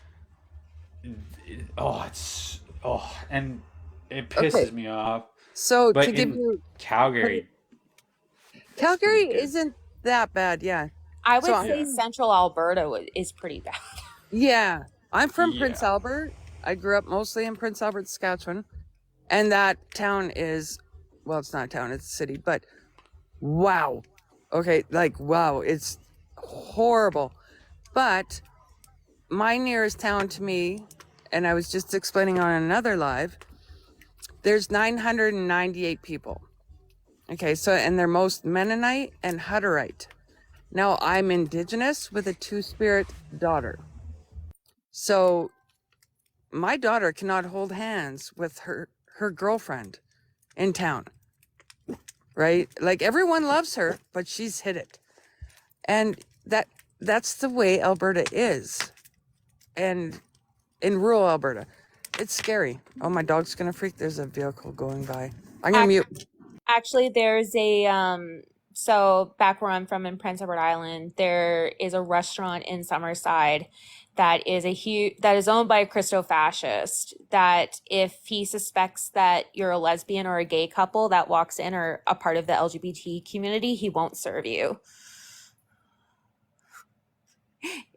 and it Okay, pisses me off. so to But give in you Calgary, it's Calgary pretty good. isn't that bad, yeah. I So would I'm, say Yeah. Central Alberta is pretty bad. yeah, I'm from Prince Yeah. Albert. I grew up mostly in Prince Albert, Saskatchewan, and that town is, well, it's not a town, it's a city, but wow. Okay, like wow, it's horrible. But my nearest town to me, and I was just explaining on another live, there's 998 people. Okay, so and they're most Mennonite and Hutterite. Now I'm Indigenous with a two-spirit daughter. So my daughter cannot hold hands with her girlfriend in town, right? Like everyone loves her, but she's hid it. And that's the way Alberta is. And in rural Alberta, it's scary. Oh, my dog's gonna freak. There's a vehicle going by. I'm gonna mute. Actually, there's a so back where I'm from in Prince Edward Island, there is a restaurant in Summerside that is owned by a Christo-fascist, that if he suspects that you're a lesbian or a gay couple that walks in or a part of the LGBT community, he won't serve you.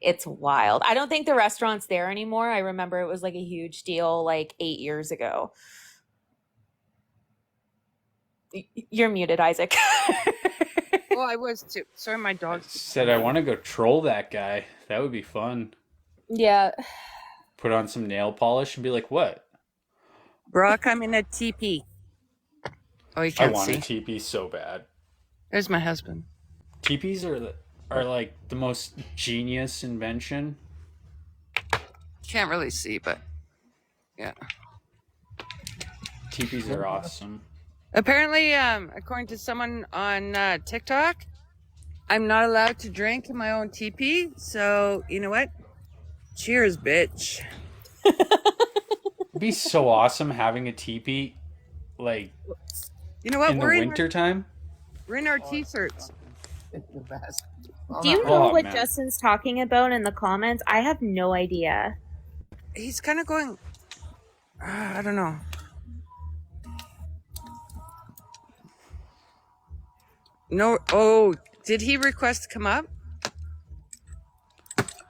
It's wild. I don't think the restaurant's there anymore. I remember it was like a huge deal like 8 years ago. You're muted, Isaac. Well, I was too. Sorry, my I dog's. said I want to go troll that guy. That would be fun. Yeah. Put on some nail polish and be like, "What? Brock, I'm in a teepee. Oh, you I can't want a see. teepee so bad." There's my husband. Teepees are like the most genius invention. Can't really see, but yeah. Teepees are awesome. Apparently, according to someone on TikTok, I'm not allowed to drink in my own teepee. So you know what? Cheers, bitch. It'd be so awesome having a teepee like You know what? in the We're wintertime. in our t-shirts. It's the best. Do you know Oh, what man. Justin's talking about in the comments? I have no idea. He's kind of going. I don't know. No. Oh, Did he request to come up?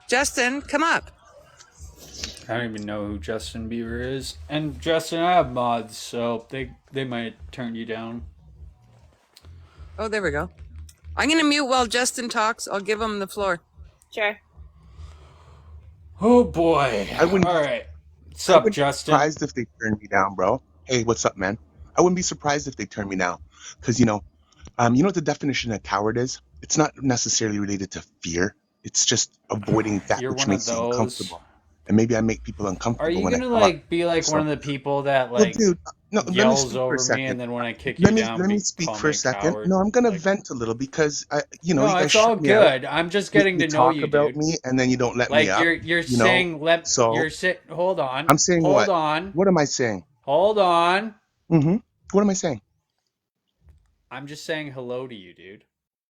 Justin, come up. I don't even know who Justin Bieber is. And Justin, I have mods, so they might turn you down. Oh, there we go. I'm going to mute while Justin talks. I'll give him the floor. Sure. Oh boy. I wouldn't. All right. What's I up, wouldn't be Justin? surprised if they turned me down, bro. Hey, what's up, man? I wouldn't be surprised if they turned me down, because you know what the definition of coward is? It's not necessarily related to fear. It's just avoiding that You're which one of makes you those. uncomfortable. And maybe I make people Are uncomfortable you when I gonna come up. like be like So, one of the people that well, like dude, no, let me yells speak for over a me, second. and then when I kick you down, Let me speak call for me a a second. coward? No, I'm gonna Like, vent a little because you no, guys it's all shut me out. good. I'm just You, getting you to know talk you, about dude. me and then you don't let me Like up. you're You know, saying so you're sit. Hold on. I'm saying Hold what? on. What am I saying? Hold on. Mm-hmm. What am I saying? I'm just saying hello to you, dude.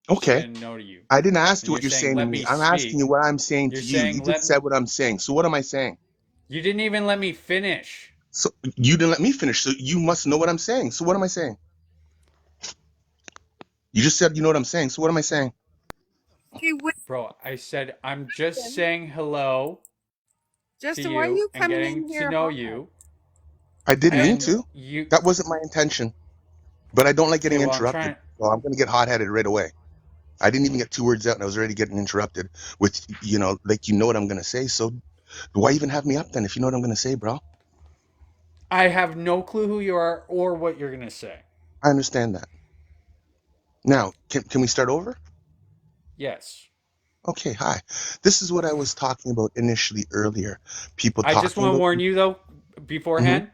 Just Okay. saying no to you. I didn't ask And you what you're you're saying saying to let me. me I'm asking speak. you what I'm saying You're to you. saying You just said what I'm saying. So what am I saying? You didn't even let me finish. So you didn't let me finish. So you must know what I'm saying. So what am I saying? You just said you know what I'm saying. So what am I saying? Okay, wait, Bro, I said I'm just saying hello to Justin, why are you you and coming getting in to here know hot? you. I didn't mean And to. you That wasn't my intention. But I don't like okay, getting well I'm interrupted. trying So I'm going to get hot-headed right away. I didn't even get 2 words out and I was already getting interrupted with, like you know what I'm going to say. So why even have me up then if you know what I'm going to say, bro? I have no clue who you are or what you're gonna say. I understand that. Now, can we start over? Yes. Okay, hi. This is what I was talking about initially earlier. People I just talking want to about. warn you though, Hmm. beforehand.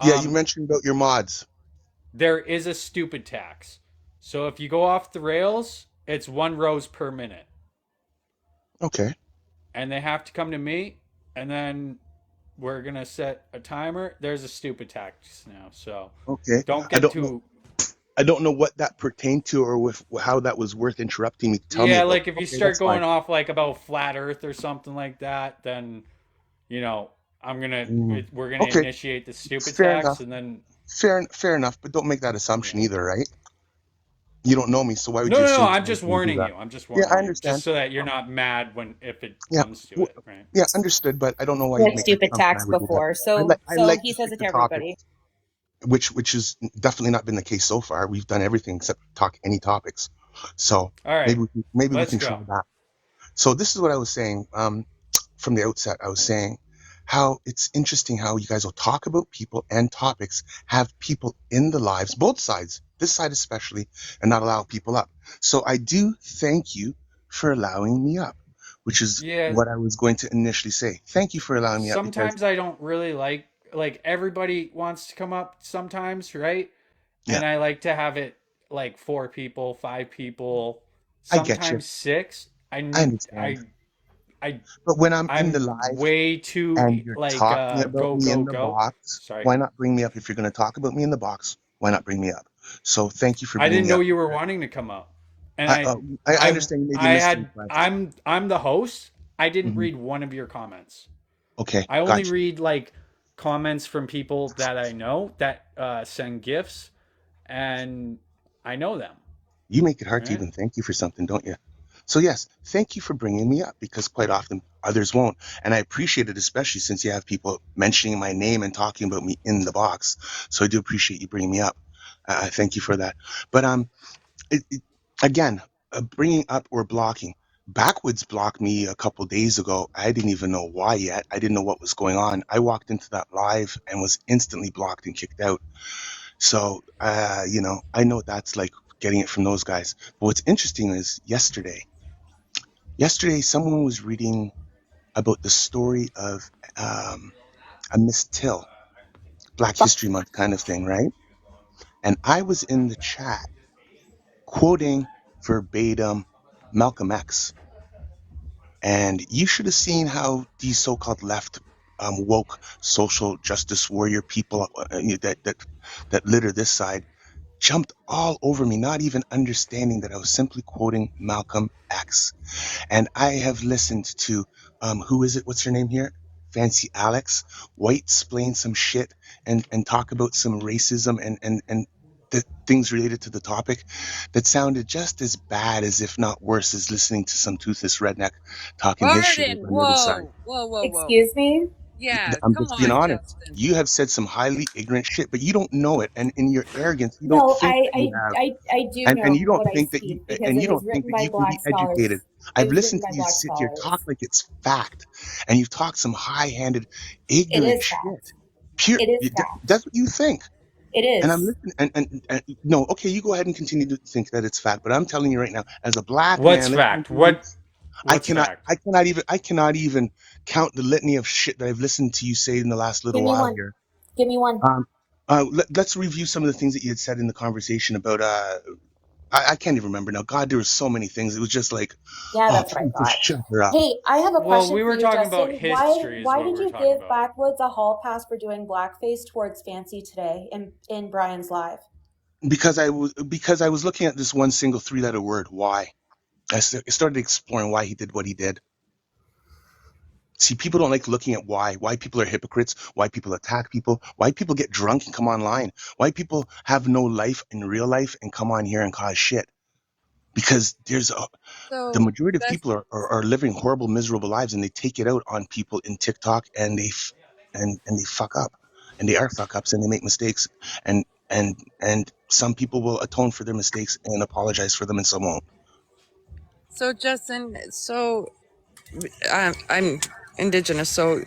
Yeah, you Um, mentioned about your mods. there is a stupid tax. So if you go off the rails, it's 1 rose per minute. Okay. And they have to come to me, and then we're gonna set a timer. There's a stupid tax now, so Okay. don't I get don't know. too. I don't know what that pertained to or with how that was worth interrupting me to tell me Yeah, about. like if you Okay, start that's fine. going off like about flat Earth or something like that, then you know Mm. we're gonna Okay, initiate the stupid fair tax, enough. and then Fair enough. But don't make that assumption yeah. either, right? You don't know me, so why would No, you no, no. assume that I'm I was just going to do warning that? you. I'm just Yeah, I warning you, just understand. so that you're not mad when if it Yeah, comes to it, right? yeah, understood. But I don't know why you'd Like make an stupid assumption I tax would do that. before. I So like I so like he to says stick it to to everybody. topics, which has definitely not been the case so far. We've done everything except talk any topics. So All right, maybe we can let's try go. that. So this is what I was saying from the outset. I was saying how it's interesting how you guys will talk about people and topics, have people in the lives, both sides, this side especially, and not allow people up. So I do thank you for allowing me up, which is Yeah, what I was going to initially say. Thank you for allowing me up because, sometimes I don't really like everybody wants to come up sometimes, right? yeah, And I like to have it like 4 people, 5 people, I get you. sometimes six. I understand. I But when I'm in the I'm live way too and you're like talking about go me go in the go. box, Sorry. why not bring me up? If you're going to talk about me in the box, why not bring me up? So thank you for I bringing didn't me know up. you were wanting to come up. And I, uh, I understand you made the mystery request. I'm the host. I didn't Hmm. read one of your comments. Okay, I only gotcha. read like comments from people that I know that send gifts, and I know them. You make it hard to Right? even thank you for something, don't you? So yes, thank you for bringing me up because quite often others won't, and I appreciate it, especially since you have people mentioning my name and talking about me in the box. So I do appreciate you bringing me up. I thank you for that. But it, it, again, bringing up or blocking. Backwoods blocked me a couple days ago. I didn't even know why yet. I didn't know what was going on. I walked into that live and was instantly blocked and kicked out. So, I know that's like getting it from those guys. But what's interesting is yesterday, someone was reading about the story of um, a Miss Till, Black History Month kind of thing, right? And I was in the chat quoting verbatim Malcolm X. And you should have seen how these so-called left woke social justice warrior people that litter this side jumped all over me, not even understanding that I was simply quoting Malcolm X. And I have listened to who is it? What's her name here? Fancy Alex White explain some shit and talk about some racism and the things related to the topic that sounded just as bad as, if not worse, as listening to some toothless redneck talking his shit Arden, on the other side. whoa. Excuse me? Yeah, I'm come just being on, honest. Justin. You have said some highly ignorant shit, but you don't know it, and in your arrogance, you don't No, think that you have, I do and know you don't what I think that you speak because and it you was don't think written that by you can be black educated. scholars. It I've was written listened by to you black sit here talk scholars. like it's fact, and you've talked some high-handed, It ignorant is shit. fact. Pure, It is fact. that's what you think. It And I'm is. listening, and no, okay, you go ahead and continue to think that it's fact, but I'm telling you right now, as a black What's man listening fact? to you, What's fact? I cannot even count the litany of shit that I've listened to you say in the last little Give me while one. here. Give me one. Let's review some of the things that you had said in the conversation about I can't even remember now. God, there were so many things. It was just like, Yeah, oh, that's what I please just thought. shut her up. Hey, I have a Well, question we for were you, talking about Justin. Why history is why what we did were you talking give about. Backwoods a hall pass for doing blackface towards Fancy today in Brian's live? Because I was looking at this one single 3-letter word, why. I started exploring why he did what he did. See, people don't like looking at why people are hypocrites, why people attack people, why people get drunk and come online, why people have no life in real life and come on here and cause shit. Because the So majority of that's people are living horrible, miserable lives, and they take it out on people in TikTok, and and they fuck up, and they are fuck ups, and they make mistakes, and some people will atone for their mistakes and apologize for them, and some won't. so Justin. So I'm indigenous. So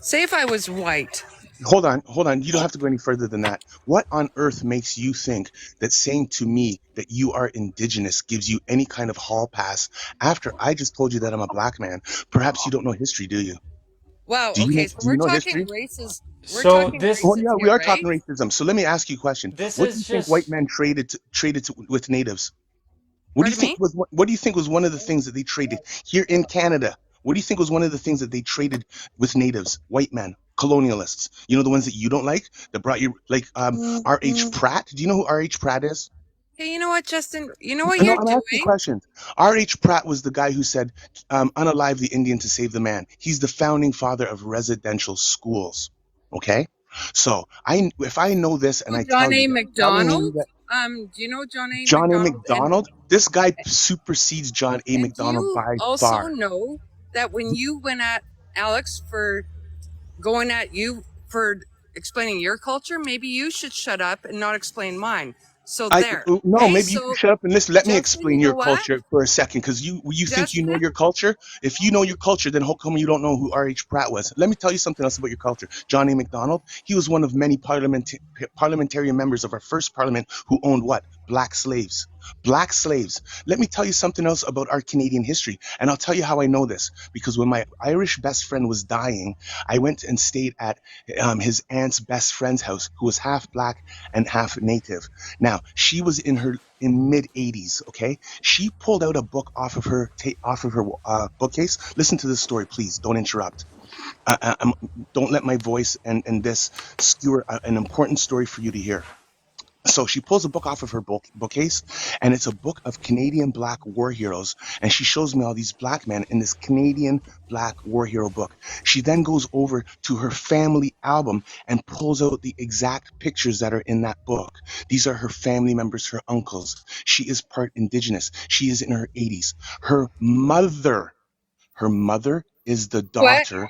say if I was white. Hold on. You don't have to go any further than that. What on earth makes you think that saying to me that you are indigenous gives you any kind of hall pass after I just told you that I'm a black man? Perhaps you don't know history, do you? Wow. Do you Okay. know, So do you we're know talking history? races. We're So talking this Oh races yeah, we here, are right? talking racism. So let me ask you a question. this What do is you think white just men traded with natives? Pardon me. What do you think was one of the things that they traded here in Canada? What do you think was one of the things that they traded with natives, white men, colonialists? You know, the ones that you don't like, that brought you, like R.H. Pratt. Do you know who R.H. Pratt is? Hey, you know what, Justin? You know what No, you're I'm asking doing? questions. R.H. Pratt was the guy who said, unalive the Indian to save the man. He's the founding father of residential schools. Okay? So if I know this and Oh, I John tell you A. that, telling you McDonald. that Do you know John A. John A. McDonald? McDonald, this guy supersedes John A. And do McDonald you by also far. know that when you went at Alex for going at you for explaining your culture, maybe you should shut up and not explain mine. So there. No, Okay, maybe you can so shut up and let me Justin, you explain know your what? culture for a second, because you think you know Justin, your culture. If you know your culture, then how come you don't know who R.H. Pratt was? Let me tell you something else about your culture. John A. McDonald, he was one of many parliamentary members of our first parliament who owned what? Black slaves. Black slaves. Let me tell you something else about our Canadian history, and I'll tell you how I know this. Because when my Irish best friend was dying, I went and stayed at his aunt's best friend's house, who was half black and half native. Now, she was in mid 80s, okay? She pulled out a book off of her bookcase. Listen to this story, please. Don't interrupt. Don't let my voice and this skewer an important story for you to hear. So she pulls a book off of her bookcase, and it's a book of Canadian Black war heroes. And she shows me all these black men in this Canadian Black war hero book. She then goes over to her family album and pulls out the exact pictures that are in that book. These are her family members, her uncles. She is part Indigenous. She is in her 80s. Her mother is the what? daughter.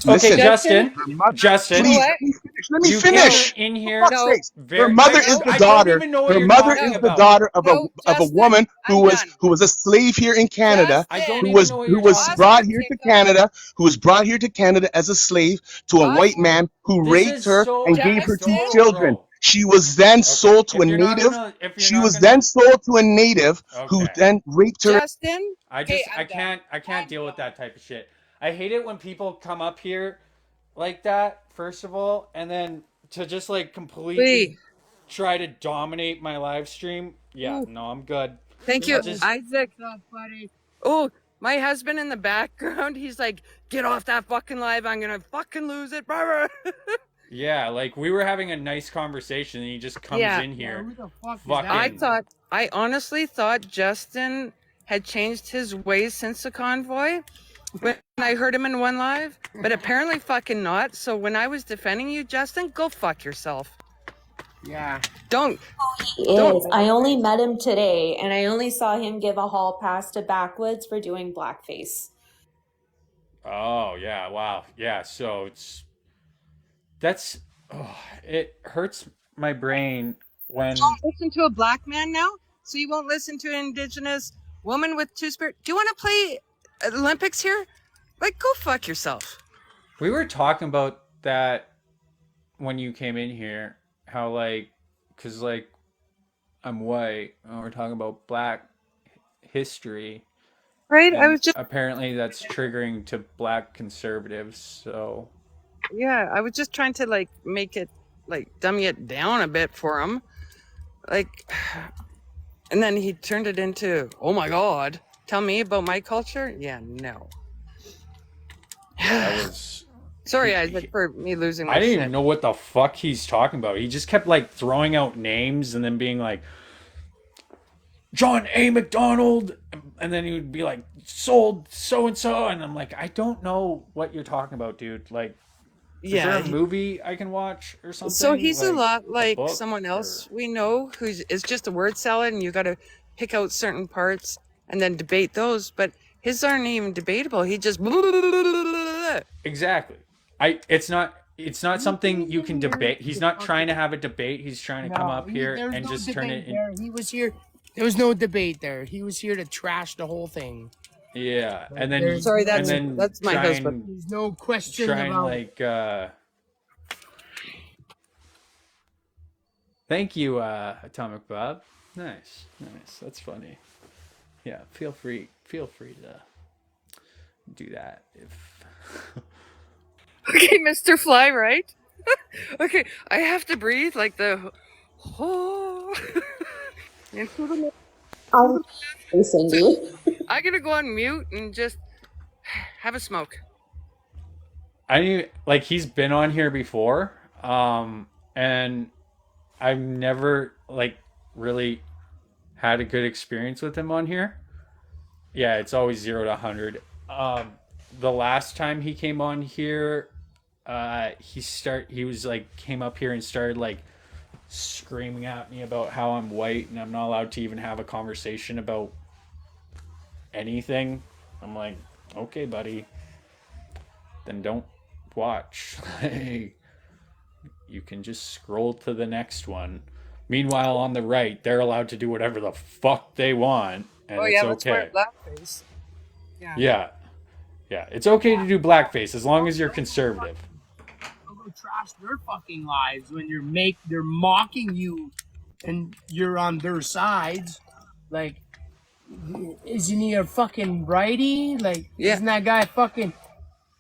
okay, Listen, Justin, Justin. her mother, you know Justin, please what? let me finish. Let me you came finish. in For here fuck's No, sakes. Her very. mother is the I don't daughter. even know what Her you're mother is talking no, the about. daughter no, of a Justin, woman I'm done. who was a slave here in Canada, I don't Justin, even know what who you're was talking brought about. here to Oscar, Canada, as a slave to a white Oscar, man who This raped is her so and gave her two Justin. children. anecdotal. She was then Okay, sold to a native. if you're She not was then gonna, sold to a native who okay. then raped her. Justin. Okay, I I'm done. can't I'm deal with done. that type of shit. I hate it when people come up here like that, first of all, and then to just like completely Lee. try to dominate my live stream. Yeah, Ooh, no, I'm good. thank I'll you, just Isaac. Oh, my husband in the background, he's like, get off that fucking live. I'm gonna fucking lose it. yeah, like we were having a nice conversation and he just comes Yeah, in Yeah, here who the fuck is that? fucking I honestly thought Justin had changed his ways since the convoy when I heard him in one live, but apparently fucking not. So when I was defending you, Justin, go fuck yourself. Yeah. Don't. He is. I only met him today, and I only saw him give a hall pass to Backwoods for doing blackface. Oh yeah, wow, yeah. So that's it hurts my brain when Listen to a black man now, so you won't listen to an Indigenous woman with two-spirit. Do you want to play Olympics here? Like, go fuck yourself. we were talking about that when you came in here, how like, cause like I'm white, and we're talking about black history, Right? I and was just, apparently that's triggering to black conservatives. So yeah, I was just trying to like make it, like, dummy it down a bit for him. Like, and then he turned it into, oh my God, tell me about my culture? Yeah, no. that was. Sorry, Isaac, for me losing my I didn't shit. even know what the fuck he's talking about. He just kept like throwing out names and then being like, John A. McDonald, and then he would be like, sold so and so, and I'm like, I don't know what you're talking about, dude. Like, is there Yeah. a movie I can watch or something? So he's a Like, lot like book someone else or- we know who is just a word salad, and you got to pick out certain parts and then debate those. But his aren't even debatable. He just Exactly. It's not something you can debate. He's not trying to have a debate. He's trying to come up here there was and no just turn debate it in. there. He was here. There was no debate there. He was here to trash the whole thing. Yeah, and then There's- Sorry, and then that's my try husband. and- There's no question try and about like thank you, Atomic Bob. Nice. That's funny. Yeah, feel free to do that if Okay, Mr. Fly, right? Okay, I have to breathe like the into the. Hey, Cindy. I'm gonna go on mute and just have a smoke. I mean, like he's been on here before, and I've never like really had a good experience with him on here. Yeah, it's always 0 to 100. The last time he came on here, he was like came up here and started like screaming at me about how I'm white and I'm not allowed to even have a conversation about anything. I'm like, okay, buddy, then don't watch. Like, you can just scroll to the next one. Meanwhile, on the right, they're allowed to do whatever the fuck they want, and Oh it's yeah, let's okay. wear blackface. Yeah, it's okay to do blackface as long as you're conservative. go trash their fucking lives when they're mocking you and you're on their sides. Like, isn't he a fucking righty? Like, Yeah. isn't that guy fucking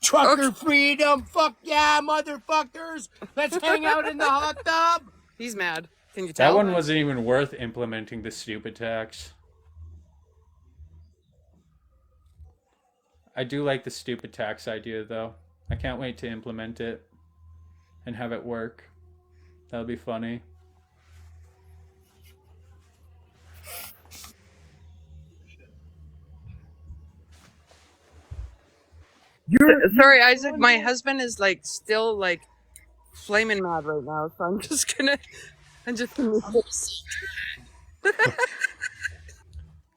trucker freedom? Fuck yeah, motherfuckers! Let's hang out in the hot tub. He's mad. Can you tell? That one wasn't even worth implementing the stupid tax. I do like the stupid tax idea, though. I can't wait to implement it and have it work. That'll be funny. Sorry, Isaac. My husband is like still like flaming mad right now, so I'm just gonna.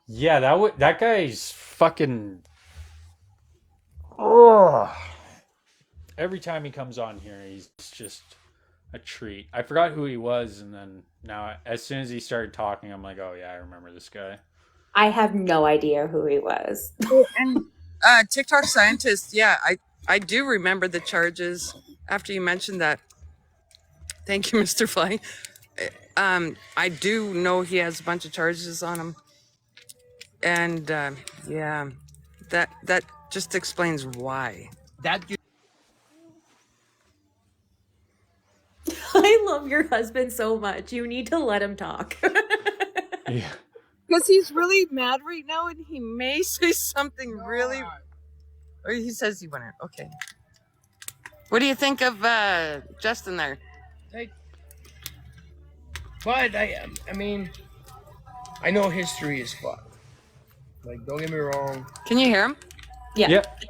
Yeah, that guy's fucking. Oh. Every time he comes on here, he's just a treat. I forgot who he was, and then now, as soon as he started talking, I'm like, oh yeah, I remember this guy. I have no idea who he was. And TikTok scientist, yeah, I do remember the charges after you mentioned that. Thank you, Mr. Fly. I do know he has a bunch of charges on him, and yeah, that just explains why. That dude. I love your husband so much. You need to let him talk. Yeah. Because he's really mad right now, and he may say something really. Or he says he wouldn't. Okay. What do you think of Justin there? But I mean, I know history is fucked. Like, don't get me wrong. Can you hear him? Yeah. Yep.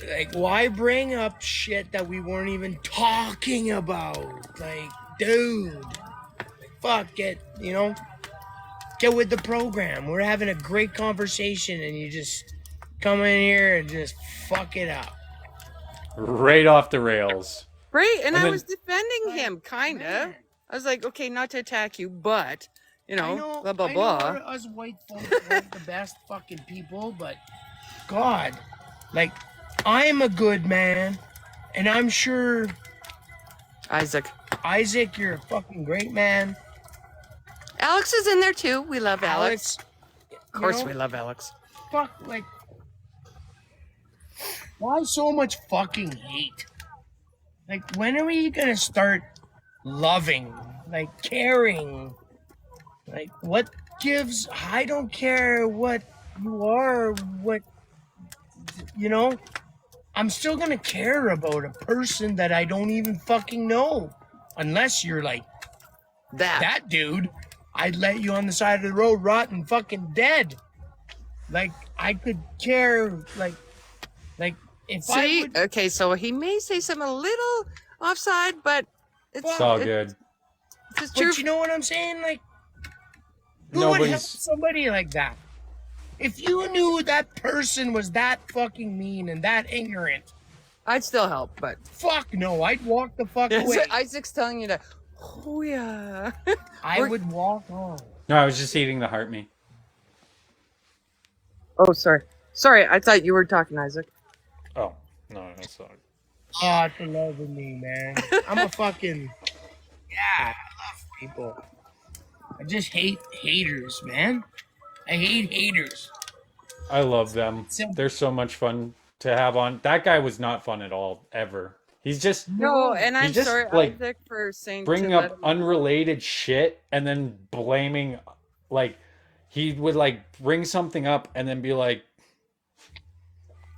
Like, why bring up shit that we weren't even talking about? Like, dude, fuck it, you know? Get with the program. We're having a great conversation and you just come in here and just fuck it up. Right off the rails. Right, and And I then- was defending him, kind of. Man. I was like, okay, not to attack you, but, you know, blah, blah, I blah. know us white folks aren't the best fucking people, but God, like, I'm a good man, and I'm sure, Isaac. Isaac, you're a fucking great man. Alex is in there too. We love Alex. Of course, you know, we love Alex. Fuck, like, why so much fucking hate? Like, when are we gonna start loving, like, caring? Like, what gives? I don't care what you are, what, you know? I'm still gonna care about a person that I don't even fucking know. Unless you're like, that dude, I'd let you on the side of the road rotten fucking dead. Like, I could care, like, if I See, would, okay, so he may say something a little offside, but It's all good. It's true. but you know what I'm saying? Like, who would help Nobody's. somebody like that? If you knew that person was that fucking mean and that ignorant, I'd still help, but fuck no, I'd walk the fuck away. Isaac's telling you to, oh yeah. I would walk on. No, I was just eating the heart meat. Oh, sorry. I thought you were talking, Isaac. Oh, no, that's not. Oh, for loving me, man. I'm a fucking, yeah, I love people. I just hate haters, man. I hate haters. I love them. Simple. They're so much fun to have on. That guy was not fun at all, ever. He's just No, and I'm just, sorry, like, Isaac, for saying bringing to let up him- unrelated shit and then blaming, like, he would, like, bring something up and then be like,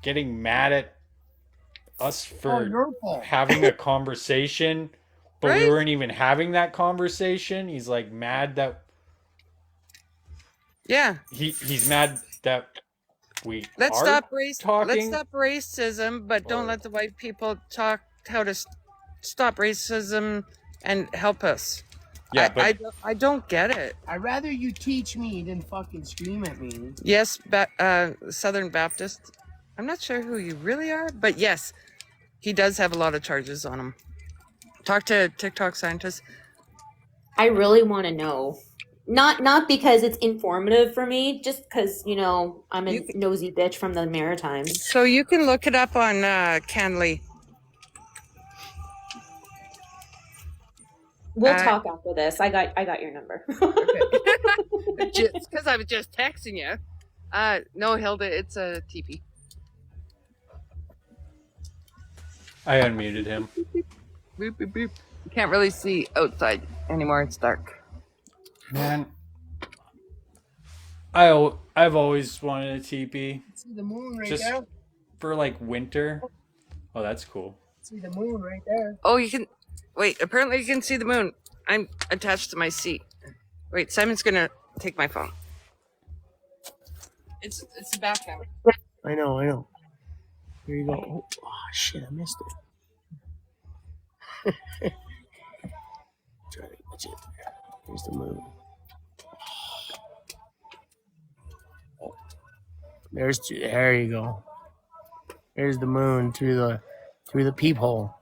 getting mad at us Oh, for your fault. having a conversation, but we Right? weren't even having that conversation. He's like mad that Yeah, he's mad that we let's are stop talking. racism, but don't Or- let the white people talk how to stop racism and help us. Yeah, but I don't get it. I'd rather you teach me than fucking scream at me. Yes, Southern Baptist. I'm not sure who you really are, but yes, he does have a lot of charges on him. Talk to TikTok scientists. I really want to know. Not because it's informative for me, just because, I'm a You can- nosy bitch from the Maritimes. So you can look it up on Canley. We'll Uh, talk after this. I got your number. Just because I was just texting you. No, Hilda, it's a teepee. I unmuted him. Boop, boop, boop. You can't really see outside anymore. It's dark. Man, I've always wanted a teepee See the moon right Just- there? for like winter. Oh, that's cool. See the moon right there? Oh, you can. Wait, apparently you can see the moon. I'm attached to my seat. Wait, Simon's gonna take my phone. It's the back camera. I know. Here you go. Oh, shit, I missed it. Try to catch it. Here's the moon. Oh. There you go. There's the moon through the peephole.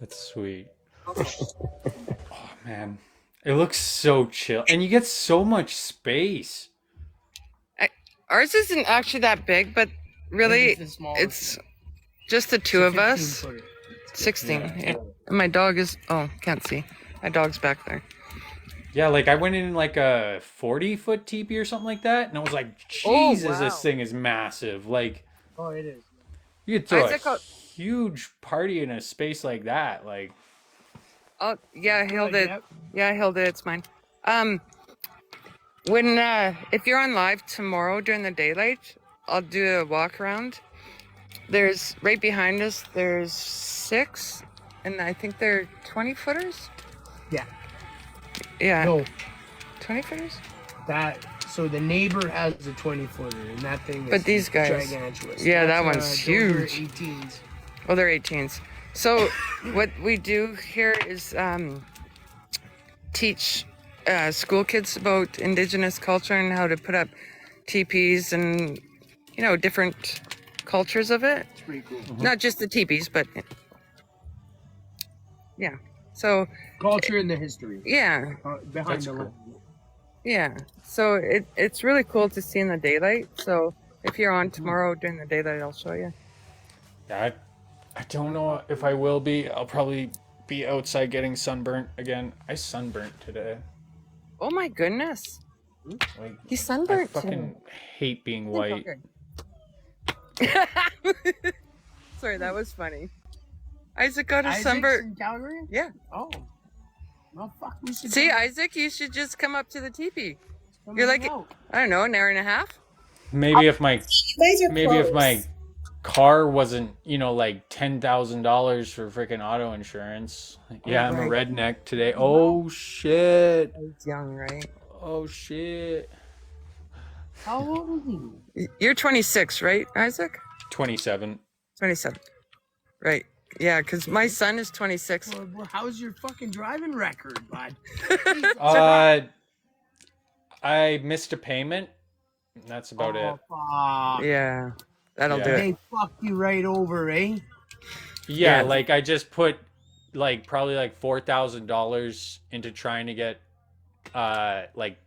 That's sweet. Oh man, it looks so chill, and you get so much space. Ours isn't actually that big, but really, It's the smallest it's just the two of us. 15-footer. 16. Yeah. Yeah. And my dog is. Oh, can't see. My dog's back there. Yeah, like I went in like a 40-foot teepee or something like that, and I was like, Oh, Jesus, wow. this thing is massive. Like Oh, it is. you could throw Isaac, a huge party in a space like that. Like Oh, yeah, Hilda. Yep. Yeah, Hilda, it's mine. When if you're on live tomorrow during the daylight, I'll do a walk around. There's right behind us. There's 6, and I think they're 20-footers. Yeah. Yeah, No, 20-footers. that So the neighbor has a 20-footer, and that thing is But these guys- gigantuous. yeah, that That's, one's those are huge. 18s. Oh, they're 18s. So what we do here is teach school kids about Indigenous culture and how to put up teepees and, you know, different cultures of it. It's pretty cool. Not just the teepees, but yeah. So Culture and the history yeah, behind That's the cool. land. yeah. So it's really cool to see in the daylight. So if you're on tomorrow during the daylight, I'll show you. Yeah, I don't know if I will be. I'll probably be outside getting sunburnt again. I sunburnt today. Oh my goodness, Like, he's I sunburnt. fucking hate being white. Sorry, that was funny. Isaac got a Isaac's sunburn. in Calgary? Yeah. Oh. Well, fuck. We should See, go. Isaac, you should just come up to the teepee. Come You're hang like, out. I don't know, an hour and a half. Maybe if my You guys are maybe if close. my car wasn't, you know, like $10,000 for freaking auto insurance. Yeah, I'm a redneck today. Oh shit. He's young, right? Oh shit. How old are you? You're 26, right, Isaac? 27. 27. Right. Yeah, because my son is 26. Well, how's your fucking driving record, bud? I missed a payment. And that's about it. Fuck. Yeah, that'll Yeah. do it. They fucked you right over, eh? Yeah, Yeah. like I just put like probably like $4,000 into trying to get like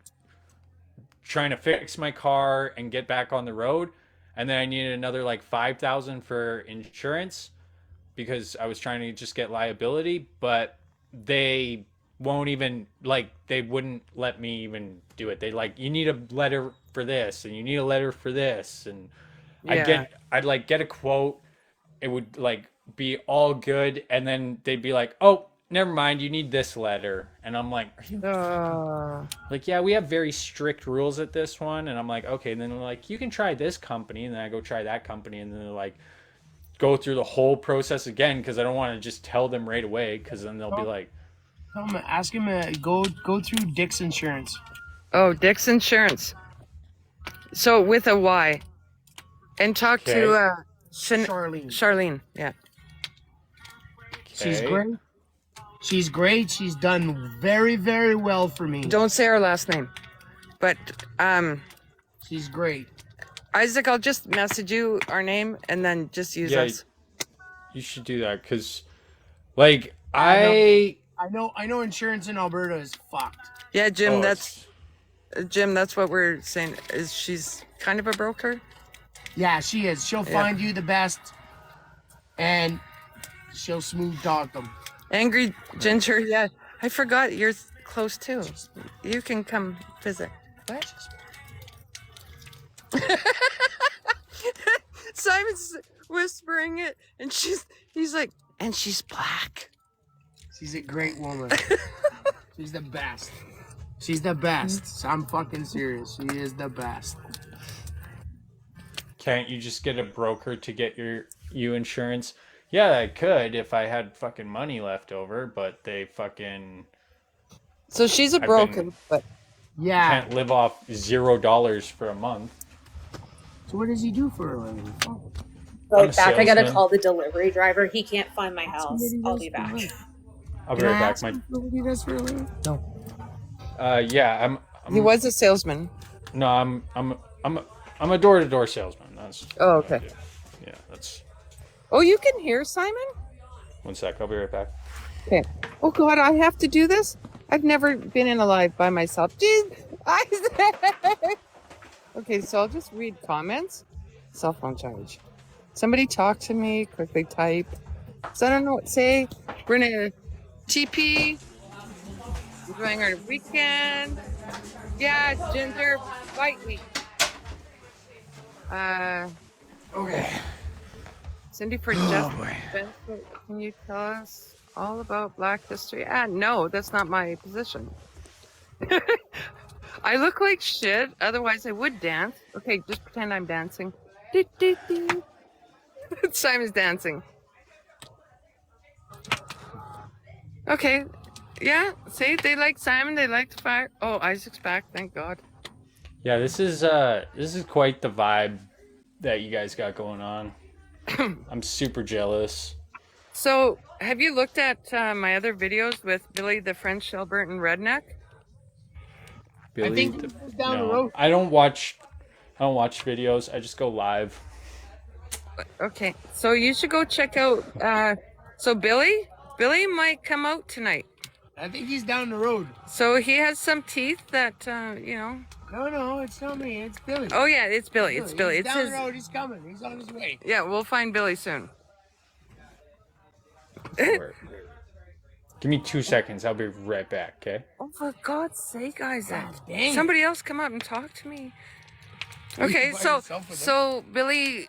trying to fix my car and get back on the road, and then I needed another like 5,000 for insurance because I was trying to just get liability, but they won't even like they wouldn't let me even do it. They like, you need a letter for this and you need a letter for this, and Yeah. I'd like get a quote, it would like be all good, and then they'd be like, oh, never mind, you need this letter. And I'm like, are you like, yeah, we have very strict rules at this one. And I'm like, okay. And then they're like, you can try this company. And then I go try that company. And then they're like, go through the whole process again, because I don't want to just tell them right away, because then they'll be like, Ask him. Go through Dick's Insurance. Oh, Dick's Insurance. So with a Y. And talk to Charlene. Charlene. Yeah. She's "Okay." great. She's great. She's done very, very well for me. Don't say her last name. But She's great. Isaac, I'll just message you our name and then just use Yeah, us. you should do that, because like I know insurance in Alberta is fucked. Yeah, Jim, Oh, that's what we're saying. Is she's kind of a broker? Yeah, she is. She'll find you the best, and she'll smooth talk them. Angry Ginger, yeah. I forgot you're close too. You can come visit. What? Simon's whispering it, and he's like, and she's black. She's a great woman. She's the best. She's the best. I'm fucking serious. She is the best. can't you just get a broker to get you insurance? Yeah, I could if I had fucking money left over, but they fucking So she's a I've broker, been- but Yeah. can't live off $0 for a month. So what does he do for a living? Oh. I'm a Right back. I gotta salesman. call the delivery driver. He can't find my house. what he I'll does be for a back. living. I'll be Can I right back. ask him what he does for a living? Yeah, he was a salesman. No, I'm a door-to-door salesman. That's Oh, what I okay. do. Yeah, that's Oh, you can hear Simon? one sec. I'll be right back. Okay. Oh God, I have to do this? I've never been in a live by myself. Jeez, Isaac. Okay, so I'll just read comments. Cell phone charge. Somebody talk to me, quickly type. So I don't know what to say. We're in a TP. Enjoying our weekend. Yeah, Ginger, bite me. Okay. Cindy for Jeff. Can you tell us all about Black history? No, that's not my position. I look like shit, otherwise I would dance. Okay, just pretend I'm dancing. Do, do, do. Simon's dancing. Okay, yeah, see, they like Simon, they like the fire. Oh, Isaac's back, thank God. Yeah, this is quite the vibe that you guys got going on. I'm super jealous. So, have you looked at my other videos with Billy the French Albertan redneck? Billy, I think he goes down the no, road. I don't watch videos. I just go live. Okay, so you should go check out. So Billy might come out tonight. I think he's down the road. So he has some teeth that No, it's not me. It's Billy. Oh yeah, it's Billy. It's Billy. He's It's down his. the road. He's coming. He's on his way. Yeah, we'll find Billy soon. Word. Give me 2 seconds. I'll be right back. Okay. Oh, for God's sake, Isaac! dang. Somebody else come up and talk to me. Okay, by so yourself with Billy,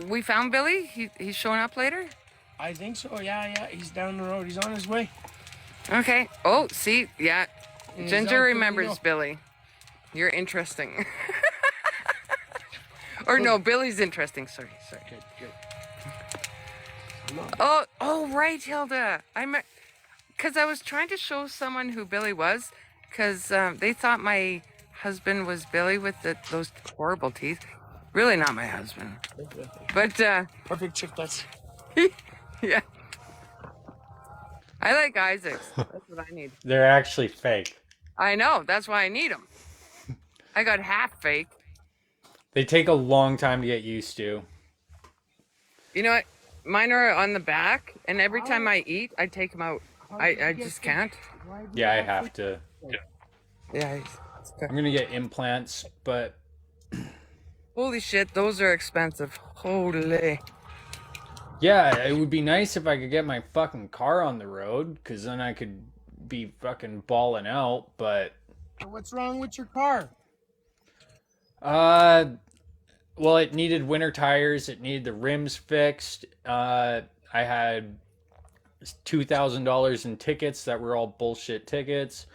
we found Billy. He's showing up later. I think so. Yeah. He's down the road. He's on his way. Okay. Oh, see, yeah. He's Ginger out remembers Toledo. Billy. You're interesting. Or no, Billy's interesting. Sorry. Good. Oh, right, Hilda. Because I was trying to show someone who Billy was, because they thought my husband was Billy with those horrible teeth. Really not my husband. But, Perfect chicklets. yeah. I like Isaac's. That's what I need. They're actually fake. I know. That's why I need them. I got half fake. They take a long time to get used to. You know what? Mine are on the back, and every time I eat, I take them out. I just can't. Yeah, I have to. Yeah. it's good. I'm gonna get implants, but Holy shit, those are expensive. Holy. yeah, it would be nice if I could get my fucking car on the road, because then I could be fucking balling out. But What's wrong with your car? well, it needed winter tires. It needed the rims fixed. I had $2,000 in tickets that were all bullshit tickets.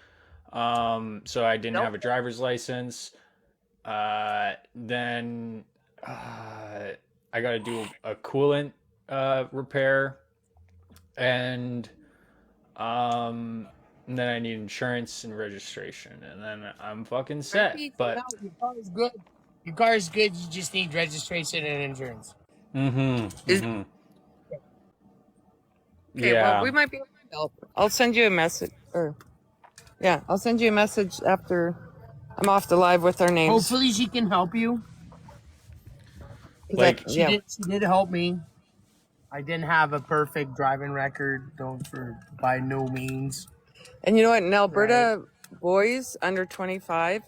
So I didn't have a driver's license. Then I got to do a coolant repair, and then I need insurance and registration, and then I'm fucking set. But your car is good. Your car is good. You just need registration and insurance. Okay, yeah. well, we might be able to help. I'll send you a message. I'll send you a message after I'm off the live with our names. Hopefully, she can help you. Like, She did help me. I didn't have a perfect driving record, by no means. And you know what? In Alberta, boys under 25,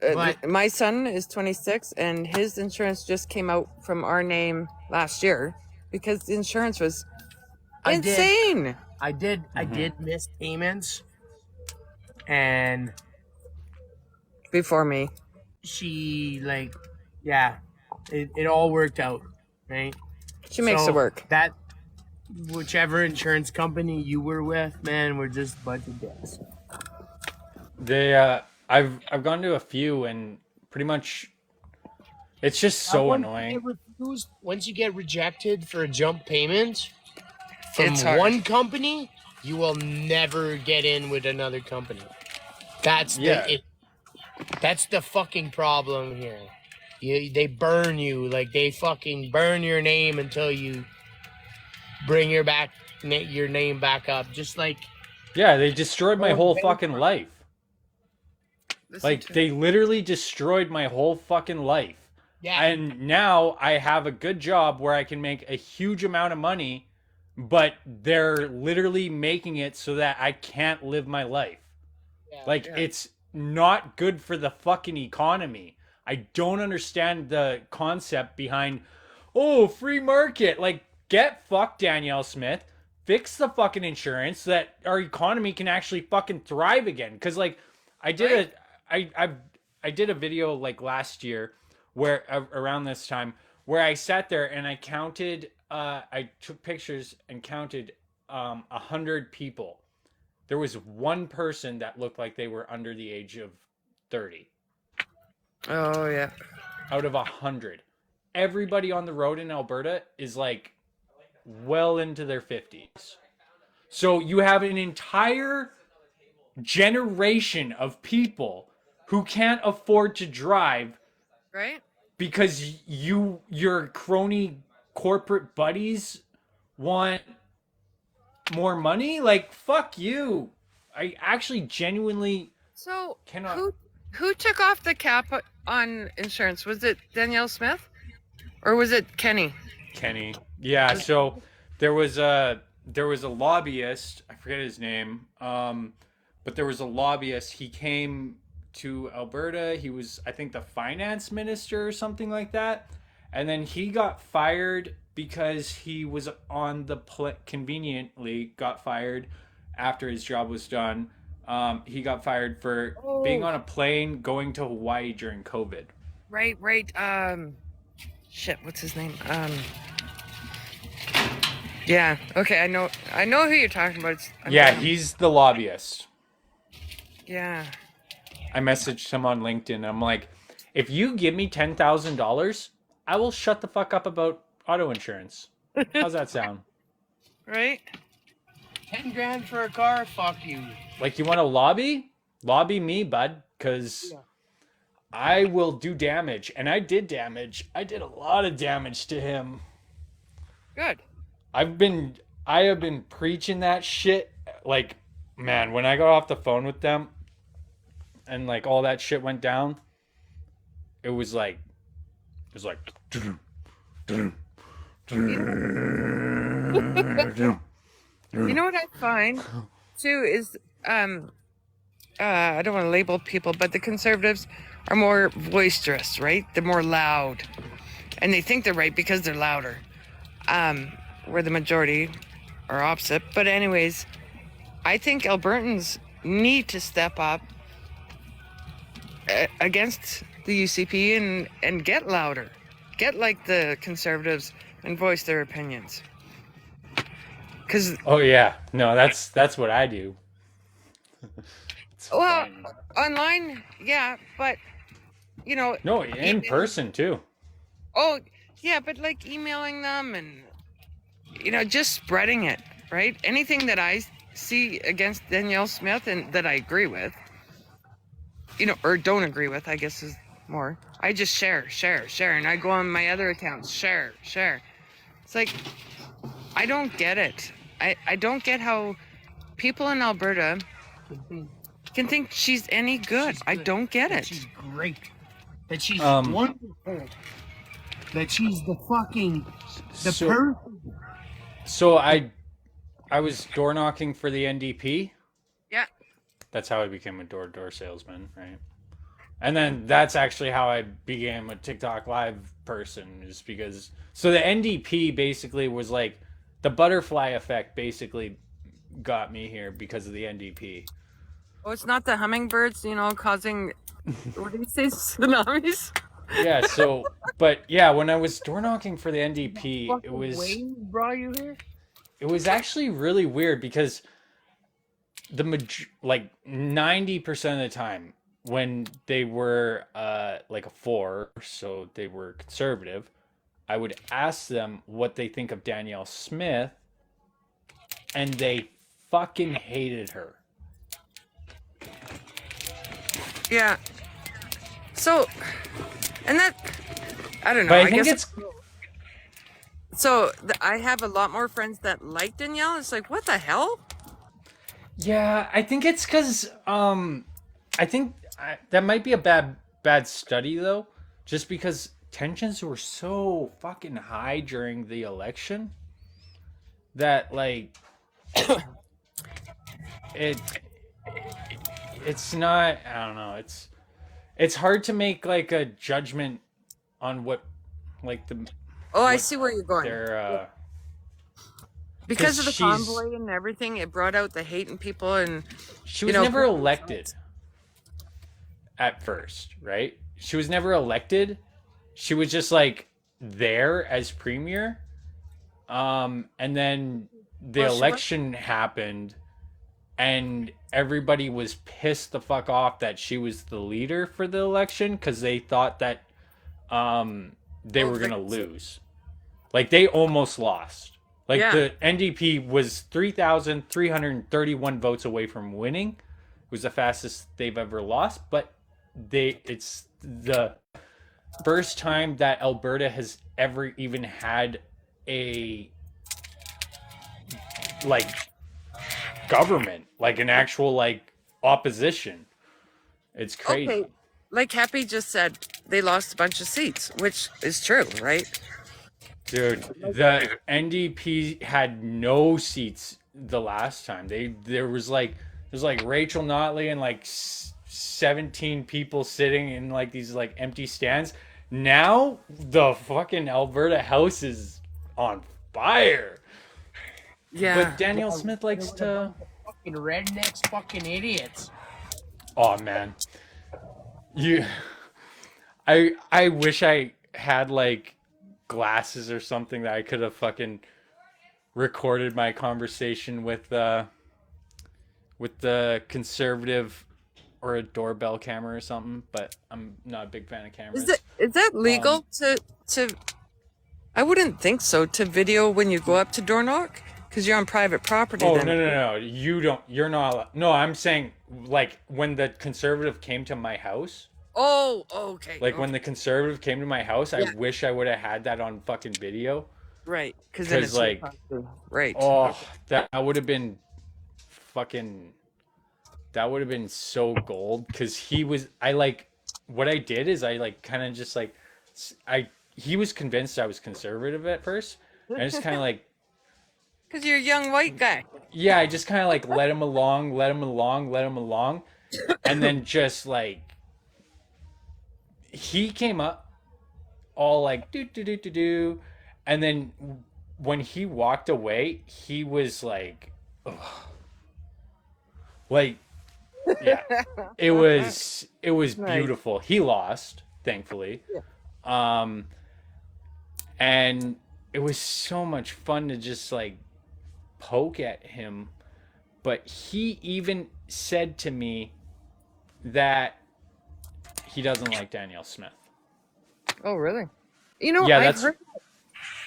But- my son is 26, and his insurance just came out from our name last year because the insurance was I did. insane. I did miss payments, and Before me. she it all worked out, right? She makes So it work. That whichever insurance company you were with, man, we're just a bunch of dicks. I've gone to a few, and pretty much it's just so Once you annoying. get refused- Once you get rejected for a jump payment from It's hard. one company, you will never get in with another company. That's that's the fucking problem here. They burn you, like they fucking burn your name until you bring your name back up. Just like Yeah, they destroyed my Oh, whole okay. fucking life. Like, they literally destroyed my whole fucking life. yeah, And now I have a good job where I can make a huge amount of money, but they're literally making it so that I can't live my life. Like, it's not good for the fucking economy. I don't understand the concept behind, oh, free market. Like, get fucked, Danielle Smith. Fix the fucking insurance so that our economy can actually fucking thrive again. Because, like, I did I did a video like last year where around this time where I sat there and I counted I took pictures and counted 100 people. There was one person that looked like they were under the age of 30 Oh, yeah. out of 100. Everybody on the road in Alberta is like well into their 50s. So you have an entire generation of people who can't afford to drive Right? because your crony corporate buddies want more money? Like, fuck you. I actually genuinely So cannot. who took off the cap on insurance? Was it Danielle Smith or was it Kenny? Kenny. Yeah, so there was a lobbyist, I forget his name. But there was a lobbyist. He came to Alberta. He was, I think, the finance minister or something like that. And then he got fired because he was on the conveniently got fired after his job was done. He got fired for being on a plane going to Hawaii during COVID. Right. Shit, what's his name? Yeah. Okay, I know who you're talking about. He's the lobbyist. Yeah. I messaged him on LinkedIn. I'm like, if you give me $10,000, I will shut the fuck up about auto insurance. How's that sound? Right? 10 grand for a car? Fuck you. Like, you want to lobby? Lobby me, bud, because I will do damage. And I did damage. I did a lot of damage to him. Good. I have been preaching that shit. Like, man, when I got off the phone with them and like all that shit went down, it was like You know what I find too is I don't want to label people, but the conservatives are more boisterous, right? They're more loud. And they think they're right because they're louder. Where the majority are opposite. But anyways, I think Albertans need to step up against the UCP and get louder. Get like the conservatives and voice their opinions. Oh yeah, no, that's what I do. Well, online, yeah, but you know. No, in person too. Oh yeah, but like emailing them and just spreading it, right? Anything that I see against Danielle Smith and that I agree with, or don't agree with, I guess is more. I just share, and I go on my other accounts, share. It's like, I don't get it. I don't get how people in Alberta can think she's any good. I don't get That it. she's great. That she's wonderful. That she's the fucking person. So I was door knocking for the NDP. Yeah. That's how I became a door-to-door salesman, right? And then that's actually how I became a TikTok live person, is because so the NDP basically was like the butterfly effect basically got me here because of the NDP. Oh, it's not the hummingbirds, causing, what do you say, tsunamis? Yeah, so, but yeah, when I was door knocking for the NDP, it was Wayne brought you here? it was actually really weird because like 90% of the time when they were like a 4, so they were conservative, I would ask them what they think of Danielle Smith, and they fucking hated her. Yeah. So, and that, I don't know. But I I think guess so. I have a lot more friends that like Danielle. It's like, what the hell? Yeah, I think it's because I think that might be a bad study though, just because tensions were so fucking high during the election that like it's not, I don't know, it's hard to make like a judgment on what like the Oh, I see where you're going. their Because of the 'cause she's- convoy and everything, it brought out the hate in people, and she was never elected at first, right? She was never elected. She was just like there as premier. And then the election happened and everybody was pissed the fuck off that she was the leader for the election because they thought that they were going to lose. Like they almost lost. Like the NDP was 3,331 votes away from winning. It was the fastest they've ever lost, but it's the first time that Alberta has ever even had a like government, like an actual like opposition. It's crazy. Okay, like Happy just said, they lost a bunch of seats, which is true, right? Dude, the NDP had no seats the last time. There's like Rachel Notley and like 17 people sitting in like these like empty stands. Now the fucking Alberta House is on fire. Yeah. But Danielle Smith likes to. Fucking rednecks, fucking idiots. Oh man, you. I wish I had like glasses or something that I could have fucking recorded my conversation with the conservative, or a doorbell camera or something. But I'm not a big fan of cameras. Is that legal to? I wouldn't think so, to video when you go up to door knock, because you're on private property. Oh then. no! You don't. You're not. No, I'm saying like when the conservative came to my house. Oh, okay. Like okay. when the conservative came to my house, I wish I would have had that on fucking video. Right, because then it's like, right. Oh, that would have been fucking. That would have been so gold, because he was. I like what I did is I like kind of just like he was convinced I was conservative at first, and I just kind of like. Because you're a young white guy. Yeah, I just kind of like let him along, and then just like. He came up all like do, and then when he walked away, he was like, ugh. Like, yeah, it was nice. Beautiful. He lost, thankfully, and it was so much fun to just like poke at him. But he even said to me that he doesn't like Danielle Smith. Oh, really? You know, yeah, I've heard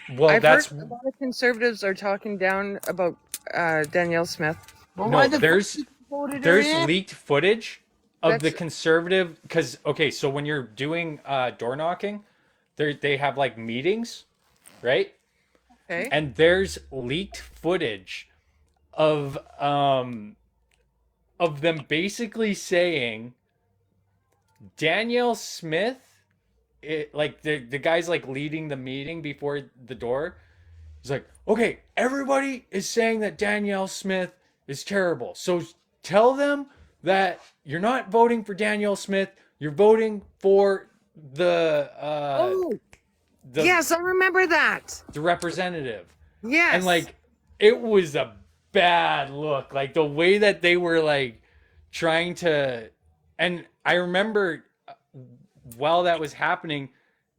a lot of conservatives are talking down about Danielle Smith. Well, no, there's leaked footage of the conservative, because okay, so when you're doing door knocking, they have like meetings, right? Okay. And there's leaked footage of them basically saying Danielle Smith, like the guy's like leading the meeting before the door. He's like, okay, everybody is saying that Danielle Smith is terrible. So tell them that you're not voting for Danielle Smith. You're voting for the yes, I remember that. The representative. Yes. And like it was a bad look. Like the way that they were like trying to, and I remember while that was happening,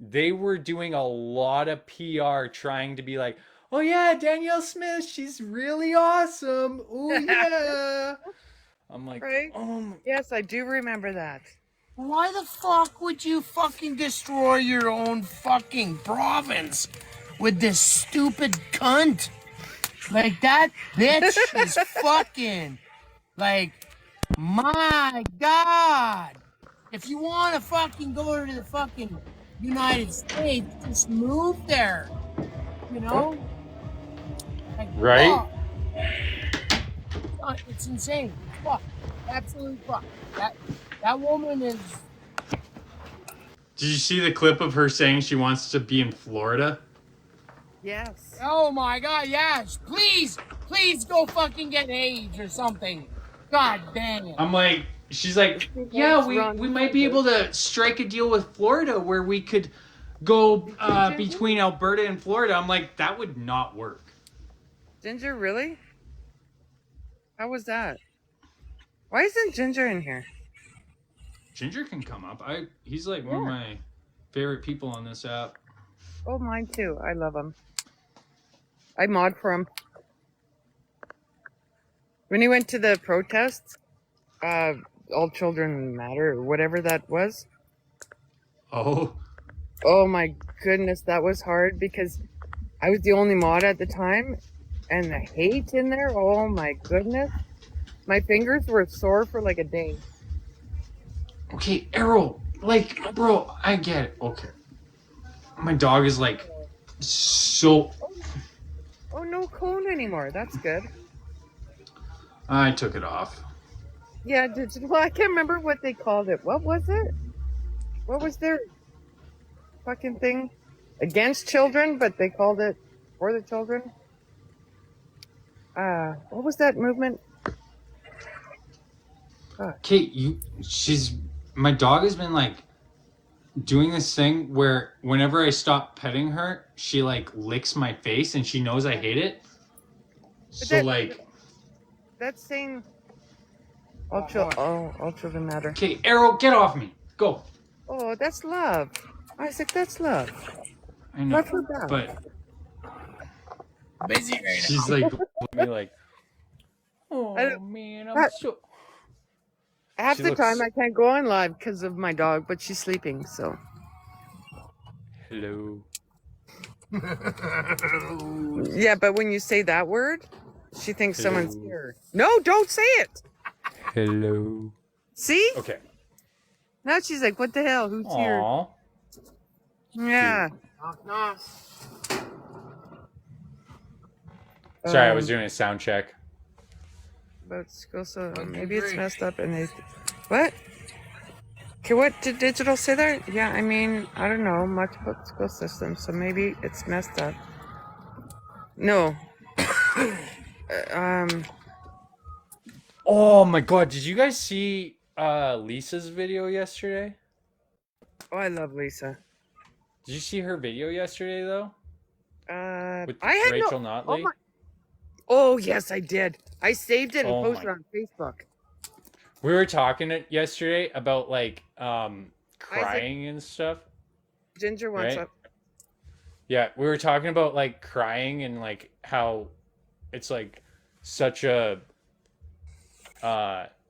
they were doing a lot of PR trying to be like, oh yeah, Danielle Smith, she's really awesome. Oh yeah. I'm like, right? Oh. Yes, I do remember that. Why the fuck would you fucking destroy your own fucking province with this stupid cunt? Like, that bitch is fucking, like, my God. If you want to fucking go to the fucking United States, just move there. You know? Like, right? Fuck. It's insane. Fuck. Absolutely fuck. That woman is... Did you see the clip of her saying she wants to be in Florida? Yes. Oh my God, yes. Please go fucking get AIDS or something. God damn it. I'm like, she's like, yeah, we might be able to strike a deal with Florida where we could go between Alberta and Florida. I'm like, that would not work. Ginger, really? How was that? Why isn't Ginger in here? Ginger can come up. He's like one of my favorite people on this app. Oh, mine too. I love him. I mod for him. When he went to the protests, All Children Matter, or whatever that was. Oh. Oh my goodness, that was hard because I was the only mod at the time, and the hate in there, oh my goodness. My fingers were sore for like a day. Okay, Errol, like, bro, I get it. Okay. My dog is like so. Oh, no cone anymore. That's good. I took it off. Yeah, well, I can't remember what they called it. What was it? What was their fucking thing? Against children, but they called it for the children. What was that movement? Okay, my dog has been like doing this thing where whenever I stop petting her, she like licks my face and she knows I hate it. So that- like, That's saying all children matter. okay, Errol, get off me. Go. Oh, that's love. Isaac, that's love. I know, Love her back. but Busy right she's like me like, I oh don't- man, I'm that- so. Half She the looks- time I can't go on live because of my dog, but she's sleeping, so. Hello. now. Yeah, but when you say that word, she thinks someone's Hello. here. No, don't say it. Hello. See? Okay. Now she's like, what the hell? Who's here? Aw. Yeah. Knock, knock. Sorry, I was doing a sound check. But school, so Okay, maybe it's great. messed up and they. What? Okay, what did Digital say there? Yeah, I mean, I don't know much about the school system, so maybe it's messed up. No. Oh my god, did you guys see Lisa's video yesterday? Oh, I love Lisa. Did you see her video yesterday though? With I had Rachel no. Notley? Oh yes, I did. I saved it and Oh posted my- it on Facebook. We were talking yesterday about like crying and stuff. Ginger wants Right? up. Yeah, we were talking about like crying and like how it's like such a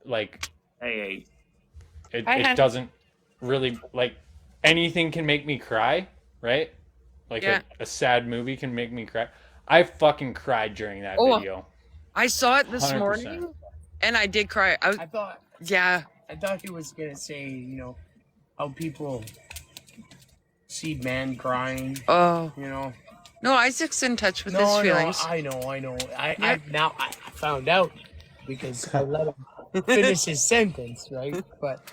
like Hey, it I had- doesn't really like anything can make me cry, right? Like Yeah. a sad movie can make me cry. I fucking cried during that Oh. video. I saw it this 100%. morning, and I did cry. I was, I thought yeah. he was gonna say, how people see men crying. Oh No, Isaac's in touch with his feelings. I know. Yeah. I found out because I let him finish his sentence, right? But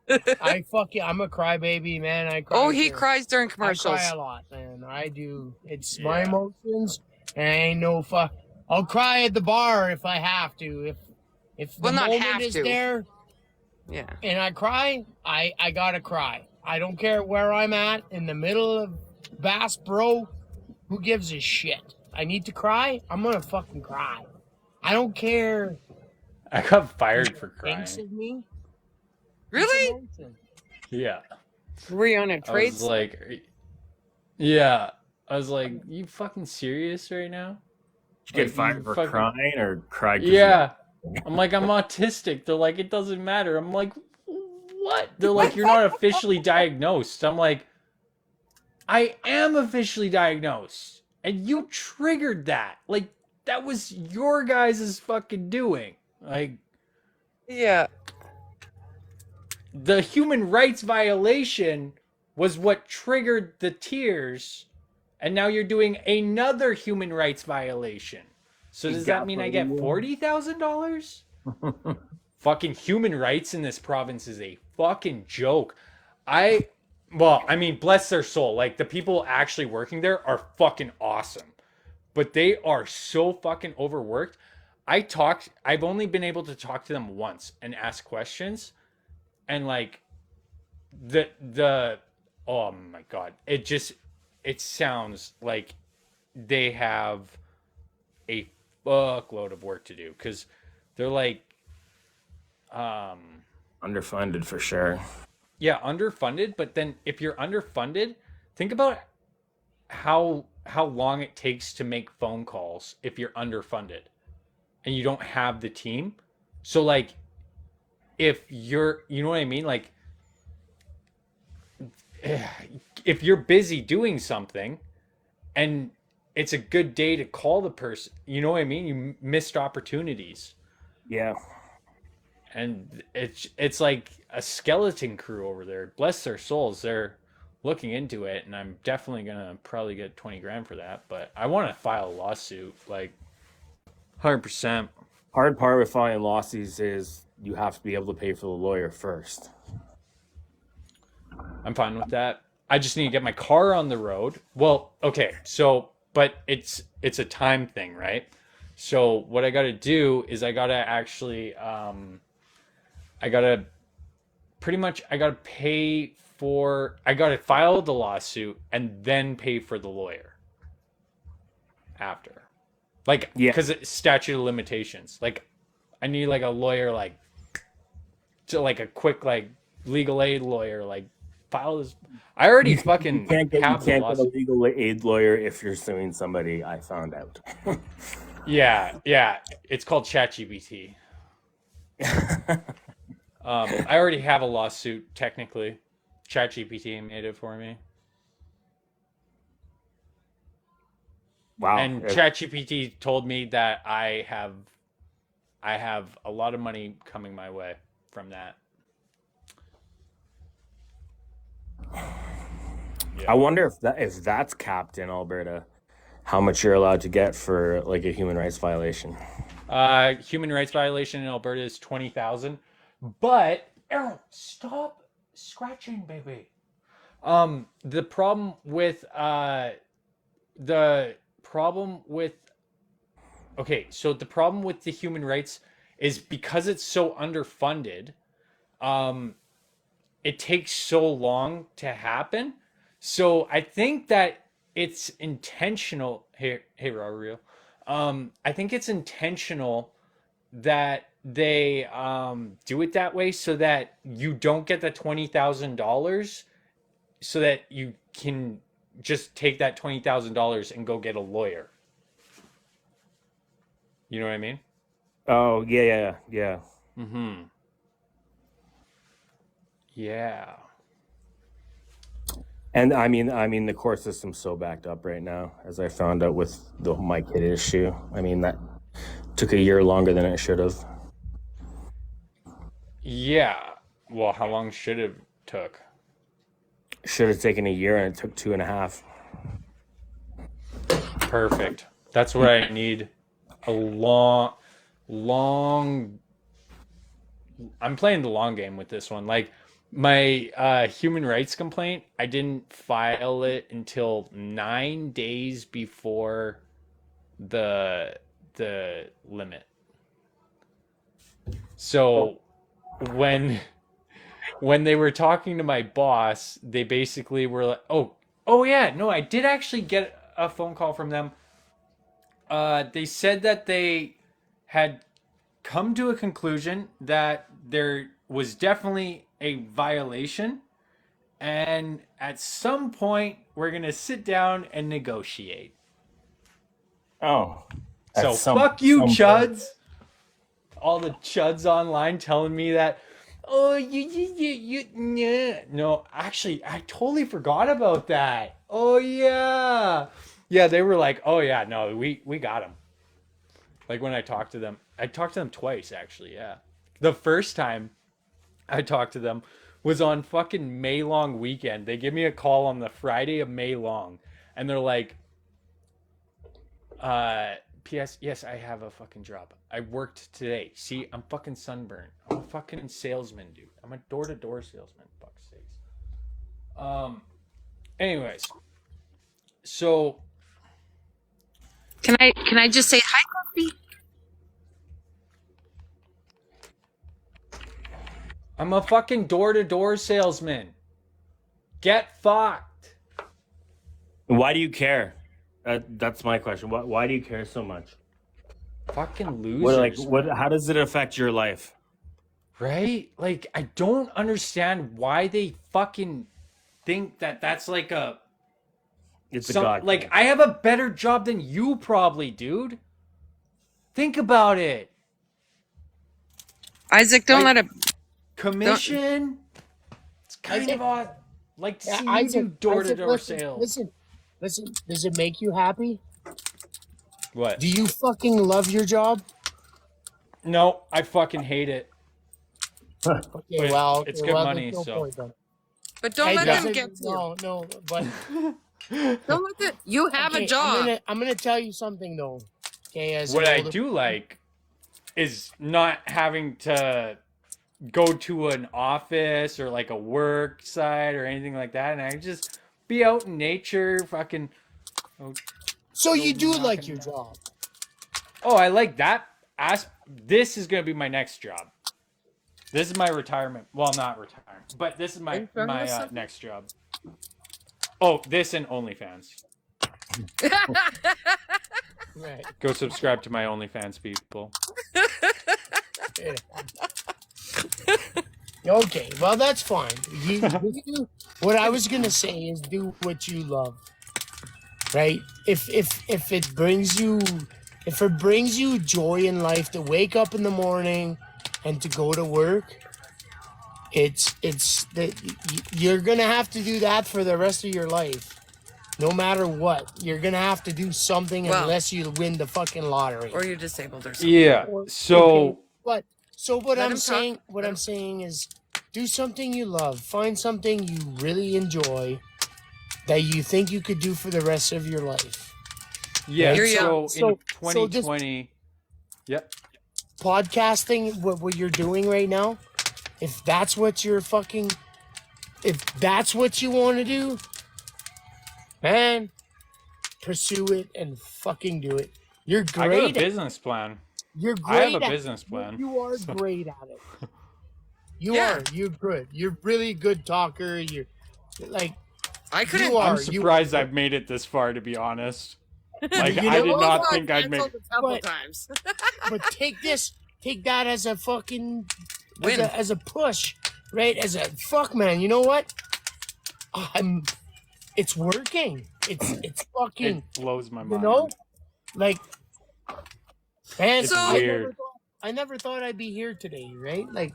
I'm a crybaby, man. I cry. Oh, he for- cries during I commercials. cry a lot, man. I do. It's my Yeah. emotions, and I ain't no fuck. I'll cry at the bar if I have to. If the Well, not moment have is to. there Yeah. and I cry, I gotta cry. I don't care where I'm at in the middle of Bass Pro. Who gives a shit? I need to cry. I'm gonna fucking cry. I don't care. I got fired for Thinks crying. of me. Really? It's emotion. Yeah. Were you on a I trade? was like, yeah. I was like, you fucking serious right now? Did you Like, get fired you for fucking- crying or cried? 'cause Yeah. I'm like, I'm autistic. They're like, it doesn't matter. I'm like, what? They're like, you're not officially diagnosed. I'm like, I am officially diagnosed. And you triggered that. Like, that was your guys' fucking doing. Like, Yeah. the human rights violation was what triggered the tears. And now you're doing another human rights violation. So does that mean I get $40,000? Fucking human rights in this province is a fucking joke. Well, I mean, bless their soul. Like, the people actually working there are fucking awesome. But they are so fucking overworked. I've only been able to talk to them once and ask questions. And like, oh my God. It sounds like they have a fuckload of work to do. Because they're like, Underfunded for sure. yeah, underfunded. But then if you're underfunded, think about how long it takes to make phone calls if you're underfunded and you don't have the team. So like, if you're, you know what I mean? Like, if you're busy doing something and it's a good day to call the person, you know what I mean? You missed opportunities. Yeah. and it's like a skeleton crew over there. Bless their souls. They're looking into it, and I'm definitely gonna probably get 20 grand for that. But I want to file a lawsuit, like 100%. Hard part with filing lawsuits is you have to be able to pay for the lawyer first. I'm fine with that. I just need to get my car on the road. Well, okay, so but it's a time thing, right? So what I got to do is I got to actually I got to pay for, I got to file the lawsuit and then pay for the lawyer after. Like, Yeah. because it's statute of limitations. Like, I need like a lawyer, like, to like a quick, like, legal aid lawyer, like, file this. I already fucking You can't get have the a lawsuit. legal aid lawyer if you're suing somebody, I found out. Yeah. It's called ChatGPT. I already have a lawsuit, technically. ChatGPT made it for me. Wow. And ChatGPT told me that I have a lot of money coming my way from that. I wonder if that's capped in Alberta, how much you're allowed to get for like a human rights violation. Human rights violation in Alberta is 20,000. But Aaron, stop scratching, baby. The problem with so the problem with the human rights is because it's so underfunded, it takes so long to happen. So I think that it's intentional. Hey, Rario. I think it's intentional that they do it that way so that you don't get the $20,000, so that you can just take that $20,000 and go get a lawyer. You know what I mean? Oh, yeah. Mm-hmm. Yeah. And I mean the court system's so backed up right now, as I found out with the my kid issue. I mean, that took a year longer than it should have. Yeah. Well, how long should it took? Should have taken a year, and it took 2.5. Perfect. That's what I need. A long. I'm playing the long game with this one. Like my human rights complaint, I didn't file it until 9 days before the limit. So when they were talking to my boss, they basically were like, oh yeah, no, I did actually get a phone call from them. They said that they had come to a conclusion that there was definitely a violation, and at some point we're gonna sit down and negotiate. Oh. So fuck you, chuds. All the chuds online telling me that, oh, you, no, actually, I totally forgot about that. Oh yeah, they were like, oh yeah, no, we got him. Like when I talked to them twice actually. Yeah, the first time I talked to them was on fucking May Long weekend. They give me a call on the Friday of May Long, and they're like, P.S. Yes, I have a fucking job. I worked today. See, I'm fucking sunburned. I'm a fucking salesman, dude. I'm a door-to-door salesman. Fuck's sakes. Anyways, so Can I just say hi, Coffee? I'm a fucking door-to-door salesman. Get fucked. Why do you care? That's my question. Why do you care so much? Fucking losers. How does it affect your life? Right? Like, I don't understand why they fucking think that that's like a... It's a god. Like, I have a better job than you probably, dude. Think about it. Isaac, don't let it. Commission? It's kind of odd. Like to see you do door-to-door sales. Listen. Does it make you happy? What? Do you fucking love your job? No, I fucking hate it. Okay, But well, it's okay, good well, money, there's no so point then. But don't It let them doesn't. get to you. No, but Don't let them. You have a okay, job. I'm gonna tell you something though. Okay, as what an I older, do like is not having to go to an office or like a work site or anything like that, and I just be out in nature, fucking. Oh, so go you do like knocking- your job. Oh, I like that. This is gonna be my next job. This is my retirement. Well, not retirement, but this is Are my you talking about my something? next job. Oh, this and OnlyFans. Right. Go subscribe to my OnlyFans, people. Yeah. Okay, well that's fine. What I was gonna say is do what you love, right? If it brings you joy in life to wake up in the morning and to go to work, it's that you're gonna have to do that for the rest of your life. No matter what, you're gonna have to do something Well- unless you win the fucking lottery. Or you're disabled or something. Yeah. So Okay, but so what Let I'm him talk. saying, what Let I'm him- saying is, do something you love. Find something you really enjoy that you think you could do for the rest of your life. yeah. You're So young. in So just 2020. Yep. podcasting, what you're doing right now, if that's what you're fucking, if that's what you want to do, man, pursue it and fucking do it. You're I got a great. business plan. You're I have great. a at business it. plan. You are So- great at it. You Yeah. are. You're good. You're really good talker. You're like I couldn't. you are. I'm surprised I've made it this far, to be honest. Like You I know did what? not Got think I'd make. canceled a couple But- times. But take that as a fucking Win. as a push, right? As a fuck, man. You know what? It's working. It's fucking. It blows my You mind. know, like, man. It's I weird. never thought I'd be here today, right? Like,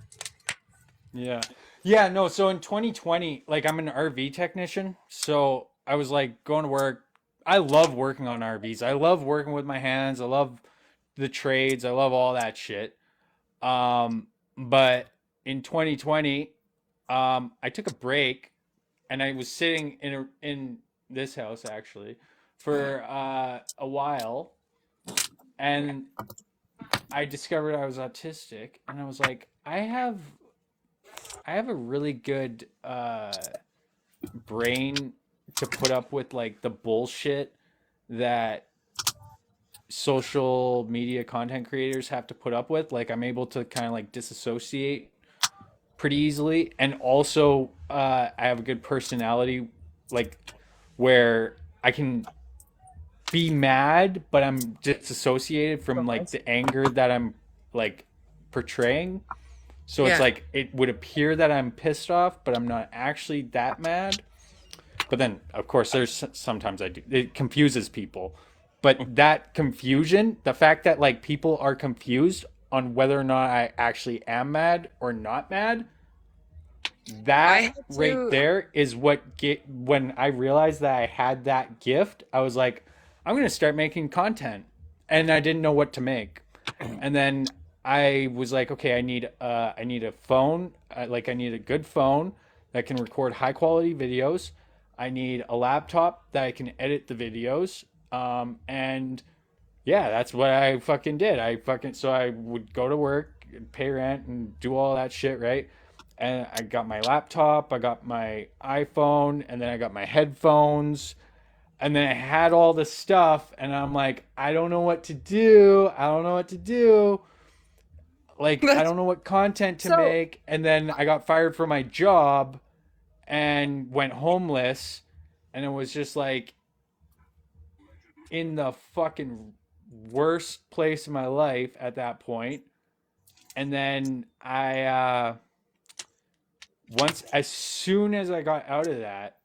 Yeah. Yeah, no, so in 2020, like I'm an RV technician, so I was like going to work. I love working on RVs. I love working with my hands. I love the trades. I love all that shit. But in 2020, I took a break and I was sitting in this house actually for a while, and I discovered I was autistic, and I was like, I have a really good brain to put up with like the bullshit that social media content creators have to put up with. Like I'm able to kind of like disassociate pretty easily, and also I have a good personality, like where I can be mad, but I'm disassociated from like the anger that I'm like portraying. So it's Yeah. like it would appear that I'm pissed off, but I'm not actually that mad. But then, of course, there's sometimes I do. It confuses people. But that confusion, the fact that like people are confused on whether or not I actually am mad or not mad, I that had right to- there is what when I realized that I had that gift, I was like, I'm gonna start making content, and I didn't know what to make, and then I was like, okay, I need a phone, like I need a good phone that can record high quality videos. I need a laptop that I can edit the videos, and yeah, that's what I fucking did. So I would go to work, pay rent, and do all that shit, right? And I got my laptop, I got my iPhone, and then I got my headphones, and then I had all the stuff, and I'm like, I don't know what to do. I don't know what to do. Like, I don't know what content to So- make. And then I got fired from my job and went homeless, and it was just like in the fucking worst place in my life at that point. And then as soon as I got out of that,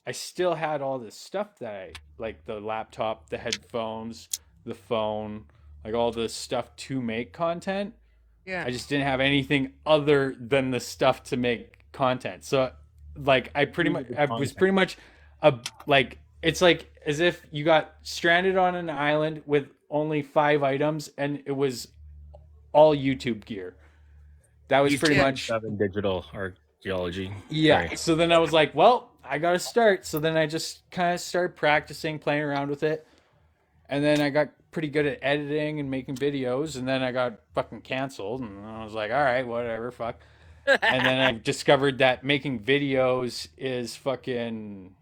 I still had all this stuff that like the laptop, the headphones, the phone, like all this stuff to make content. Yeah. I just didn't have anything other than the stuff to make content. So like I was pretty much like, it's like as if you got stranded on an island with only 5 items and it was all YouTube gear. that was He's pretty Yeah. much. in digital archaeology. Yeah. Sorry. So then I was like, well, I got to start. So then I just kind of started practicing, playing around with it. And then I got pretty good at editing and making videos. And then I got fucking canceled. And I was like, all right, whatever, fuck. And then I discovered that making videos is fucking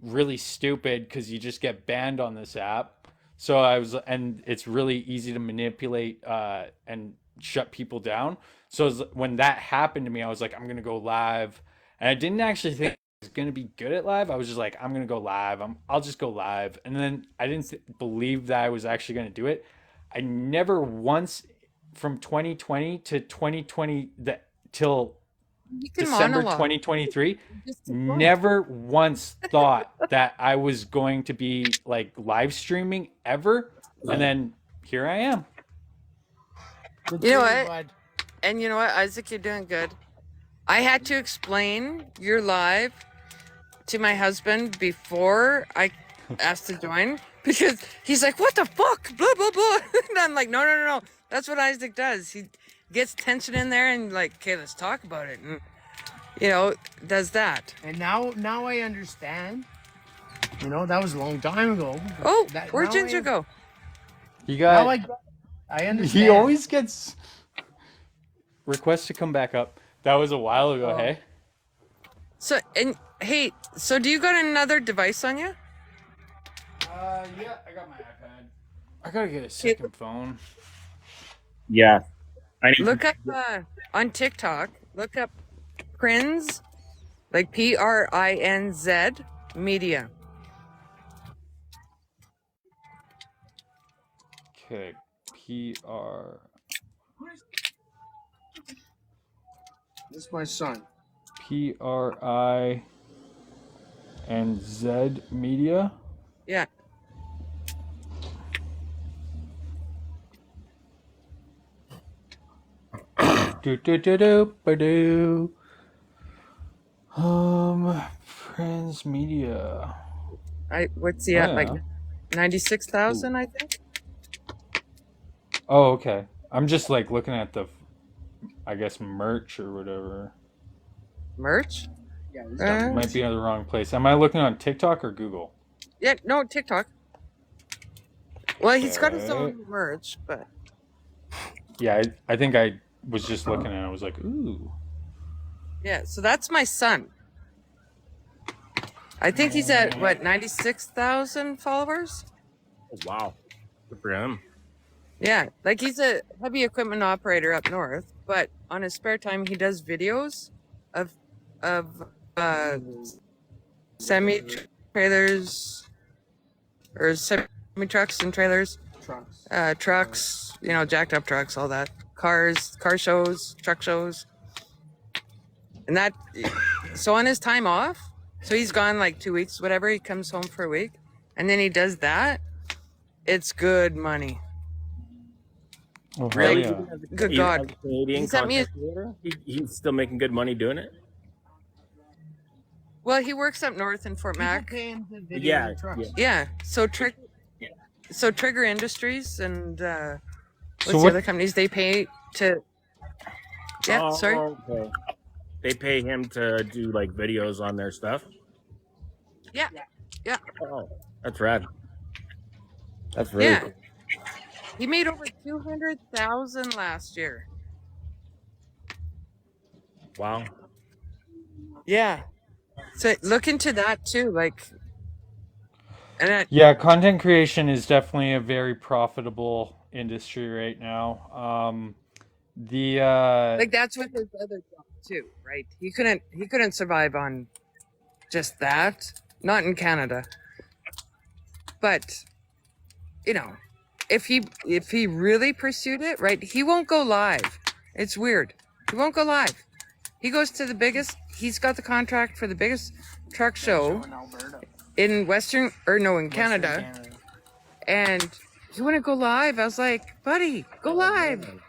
really stupid because you just get banned on this app. So and it's really easy to manipulate and shut people down. So when that happened to me, I was like, I'm gonna go live, and I didn't actually think I was gonna be good at live. I was just like, I'm gonna go live. I'll just go live, and then I didn't believe that I was actually gonna do it. I never once from 2020 to 2020 till You can December monologue. 2023, Just keep going. never once thought that I was going to be like live streaming ever. And then here I am. Good You know for what? bud. And you know what, Isaac, you're doing good. I had to explain your live to my husband before I asked to join because he's like, "What the fuck?" Blah blah blah. And I'm like, "No. That's what Isaac does. He gets tension in there and like, okay, let's talk about it." And does that. And now I understand. You know, that was a long time ago. Oh, That, where'd now Ginger I, go? He now got. I understand. He always gets requests to come back up. That was a while ago. Hey. So hey, so do you got another device on you? Yeah, I got my iPad. I gotta get a second phone. Yeah. I need Look up on TikTok. Look up Prinz, like PRINZ Media. Okay. PR. This is my son. PRI and Z Media. Yeah. Do do do do ba do. Friends Media. What's he Oh, at? Like yeah. 96,000, I think. Oh, okay. I'm just like looking at the, I guess, merch or whatever. Merch? Yeah, he's got Uh, Might be in the wrong place. Am I looking on TikTok or Google? yeah, no, TikTok. Well, he's got his Okay. own merch, but Yeah, I think I was just looking and I was like, ooh. yeah, so that's my son. I think he's at what, 96,000 followers? Oh, wow. Good for him. Yeah, like he's a heavy equipment operator up north, but on his spare time he does videos of semi trailers or semi trucks and trailers, trucks. trucks, jacked up trucks, all that, car shows, truck shows, and that. So on his time off, so he's gone like 2 weeks, whatever. He comes home for a week, and then he does that. It's good money. Oh, hell Really? yeah. Good He's God. a Canadian He sent me a- content creator? He's still making good money doing it? Well, he works up north in Fort People Mac. pay him to video Yeah, the trucks. Yeah. So Yeah. Trigger Industries and what's So the what? other companies they pay to? Yeah. Oh, Sorry. okay. They pay him to do like videos on their stuff? Yeah. Yeah. Oh, that's rad. That's really Yeah. cool. He made over 200,000 last year. Wow. Yeah. So look into that too. Like, and Yeah, content creation is definitely a very profitable industry right now. like that's with his other job too, right? He couldn't survive on just that. Not in Canada. But if he really pursued it, right, he won't go live. It's weird. He won't go live. He goes to he's got the contract for the biggest truck show In Alberta. in in Canada, Canada. and he wouldn't go live. I was like, buddy, go live.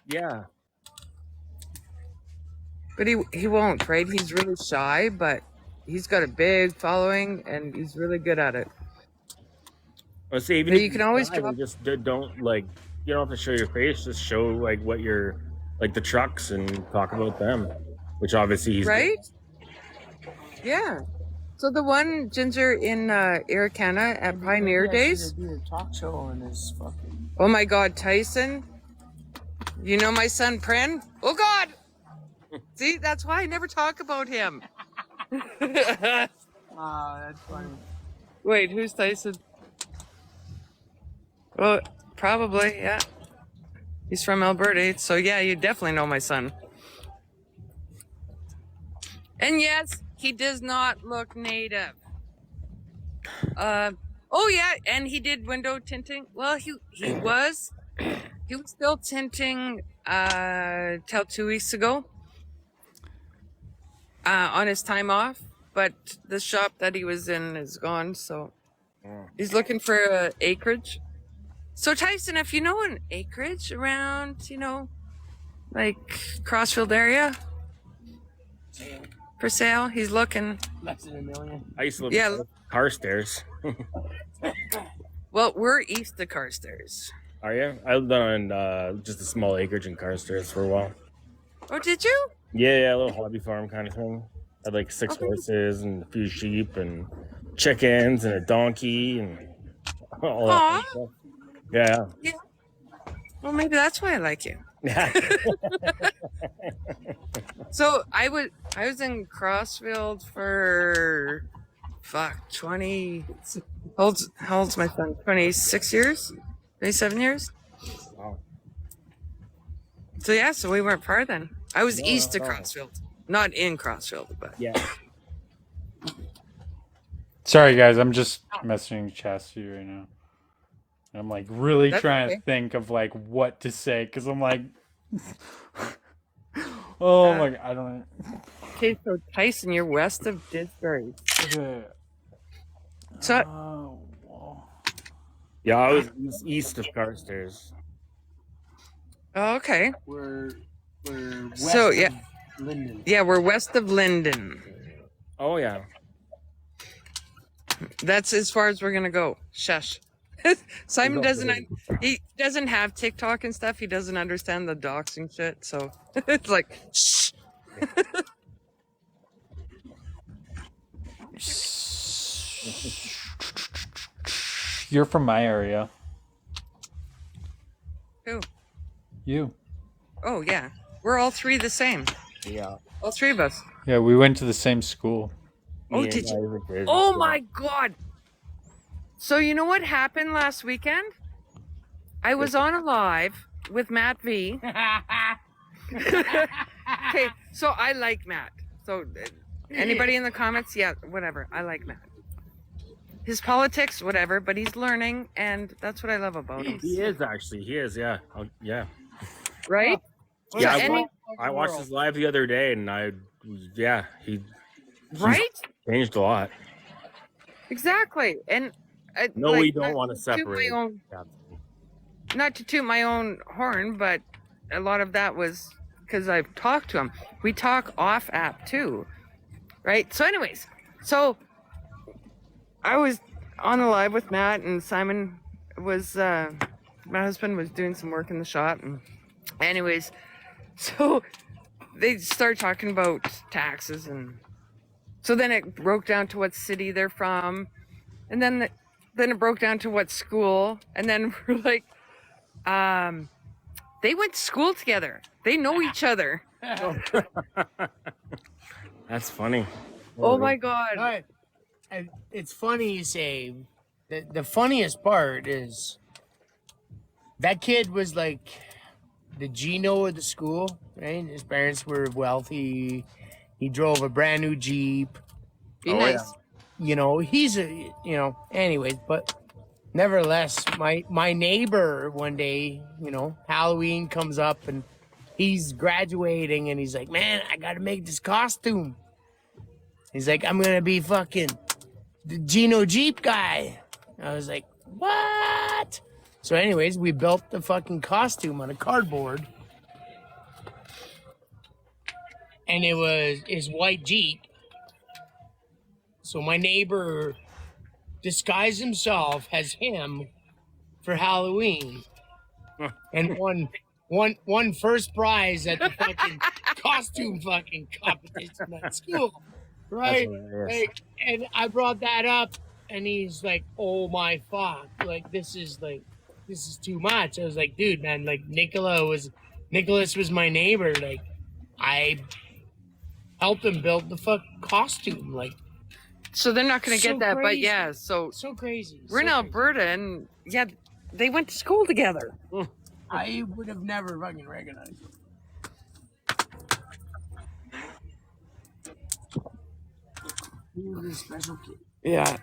Yeah. But he won't, right? He's really shy, but he's got a big following and he's really good at it. Well, see, even But if you can always try, drop. just don't like, you don't have to show your face, just show like what you're like the trucks and talk about them, which obviously he's Right? Yeah. So the one Ginger in Arikana at Pioneer Days. Do the talk show on his fucking. Oh my God, Tyson. You know my son Pren? Oh God. See, that's why I never talk about him. Ah, that's funny. Wait, who's Tyson? Well, probably, yeah. He's from Alberta, so yeah, you definitely know my son. And yes, he does not look native. Oh yeah, and he did window tinting. Well, he was still tinting till 2 weeks ago on his time off, but the shop that he was in is gone, so he's looking for acreage. So Tyson, if you know an acreage around, like Crossfield area for sale, he's looking. Less than $1 million. I used to live Yeah. in Carstairs. Well, we're east of Carstairs. Are you? I lived on just a small acreage in Carstairs for a while. Oh, did you? Yeah, a little hobby farm kind of thing. Had like 6 Okay. horses and a few sheep and chickens and a donkey and all that Aw. kind of stuff. Yeah. Well, maybe that's why I like you. Yeah. So I was in Crossfield for 20. How old's my son? 26 years? 27 years? Wow. So yeah, so we weren't far then. I was No, east of no. Crossfield, not in Crossfield, but Yeah. Sorry, guys. I'm just messaging Chastity right now. I'm like really That's trying okay. to think of like what to say because I'm like, oh my god, I don't. okay. So Tyson, you're west of Didsbury. Okay. So Well, Yeah, I was east of Carstairs. okay, We're west So, of yeah. Linden. yeah, we're west of Linden. Oh yeah. That's as far as we're gonna go. Shush. Simon he doesn't have TikTok and stuff. He doesn't understand the doxing shit. So it's like, shh. you're from my area. Who? You. Oh yeah, we're all three the same. Yeah. All three of us. Yeah, we went to the same school. Oh, Me and did you? Isaac did. Oh my God. So you know what happened last weekend? I was on a live with Matt V. Okay, so I like Matt. So anybody in the comments, yeah, whatever. I like Matt. His politics, whatever, but he's learning, and that's what I love about him. He is actually. He is. Yeah. Yeah. Right? Yeah. And I watched his live the other day, and he right? changed a lot. Exactly. And No, like, we don't not want to to toot separate. my own- not to toot my own horn, but a lot of that was because I've talked to him. We talk off app too, right? So, anyways, I was on the live with Matt, and Simon was my husband was doing some work in the shop, and anyways, so they started talking about taxes, and so then it broke down to what city they're from, and then it broke down to what school, and then we're like, they went to school together. They know each other. That's funny. Oh my God. But it's funny you say. The funniest part is that kid was like the Gino of the school, right? His parents were wealthy. He drove a brand new Jeep. Be Oh, nice. He's anyways, but nevertheless, my neighbor one day, Halloween comes up and he's graduating and he's like, man, I gotta make this costume. He's like, I'm gonna be fucking the Gino Jeep guy. I was like, what? So anyways, we built the fucking costume on a cardboard. And it was his white Jeep. So my neighbor disguised himself as him for Halloween. And won first prize at the fucking costume fucking competition at school, right? hilarious. Like, and I brought that up, and he's like, "Oh my fuck! This is too much." I was like, "Dude, man, like Nicholas was my neighbor. Like, I helped him build the fuck costume. Like, So they're not going to So get that, but crazy. yeah. So so crazy. we're in so crazy. Alberta, and yeah, they went to school together. I would have never fucking recognized him. He was a special kid. Yeah.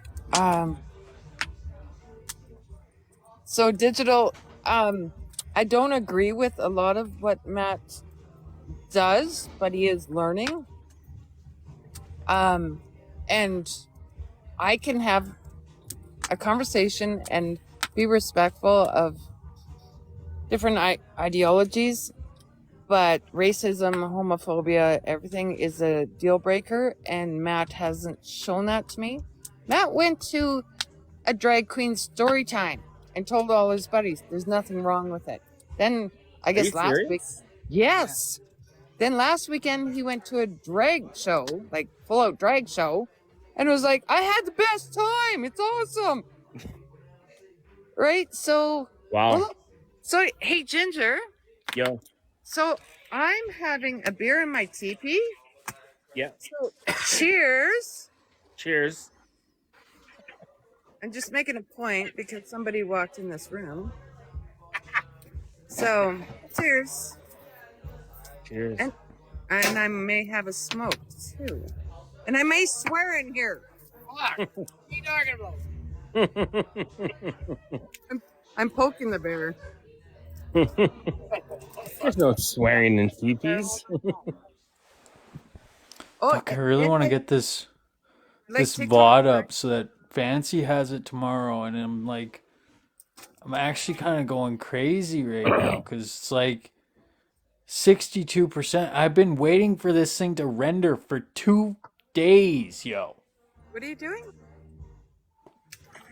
So digital. I don't agree with a lot of what Matt does, but he is learning. And I can have a conversation and be respectful of different ideologies, but racism, homophobia, everything is a deal breaker, and Matt hasn't shown that to me. Matt went to a drag queen story time and told all his buddies there's nothing wrong with it. Then I Are guess you last week, serious? yes. Then last weekend he went to a drag show, like full out drag show, and was like, I had the best time. It's awesome. Right? So, Wow. well, so hey Ginger, Yo. so I'm having a beer in my teepee. Yeah. So cheers. Cheers. I'm just making a point because somebody walked in this room. So cheers. Cheers. And I may have a smoke too. And I may swear in here. Fuck. What are you talking about? I'm poking the bear. There's no swearing in teepees. Oh, Fuck, I really want to get this like this TikTok, VOD right? up so that Fancy has it tomorrow, and I'm actually kind of going crazy right now because it's like 62%. I've been waiting for this thing to render for 2 days, yo. What are you doing?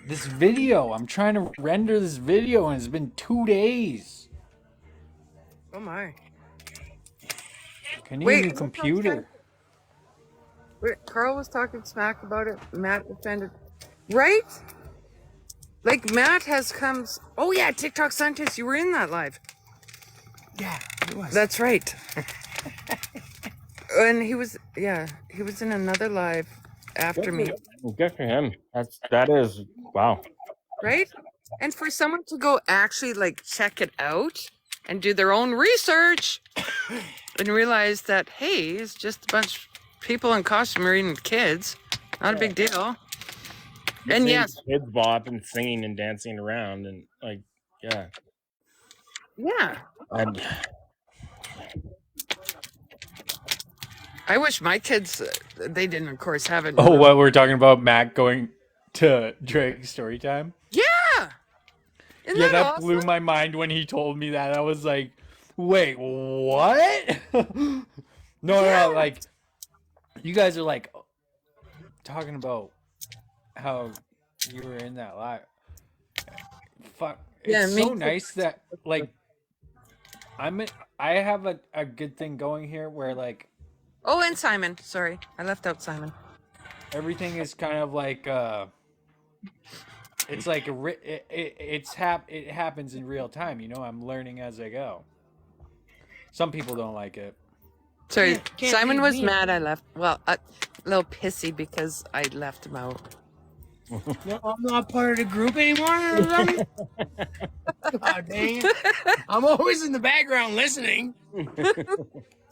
This video, I'm trying to render this video, and it's been 2 days. Oh my. I need Wait, a new who talks computer. Wait, Carl was talking smack about it. Matt defended. Right? Like Matt has come. Oh yeah, TikTok scientist. You were in that live. Yeah, it was. That's right. And he was in another live after me, Good for him. That is wow. right? And for someone to go actually like check it out and do their own research and realize that hey, it's just a bunch of people in costume eating kids, not a big deal. You're And seeing yes, kids bop and singing and dancing around and like yeah. yeah. And I wish my kids, they didn't, of course, have it. Oh, what we're talking about, Matt going to Drake story time? Yeah. Isn't Yeah, that that awesome? blew my mind when he told me that. I was like, wait, what? No, like, you guys are like talking about how you were in that live. Fuck. Yeah, It's me so too. nice that, like, I have a good thing going here where, like, Oh, and Simon. Sorry, I left out Simon. everything is kind of like, it's like it happens in real time, you know. I'm learning as I go. Some people don't like it. Sorry, Can't Simon leave was me. mad I left. Well, a little pissy because I left him out. No, I'm not part of the group anymore. God dang it. I'm always in the background listening.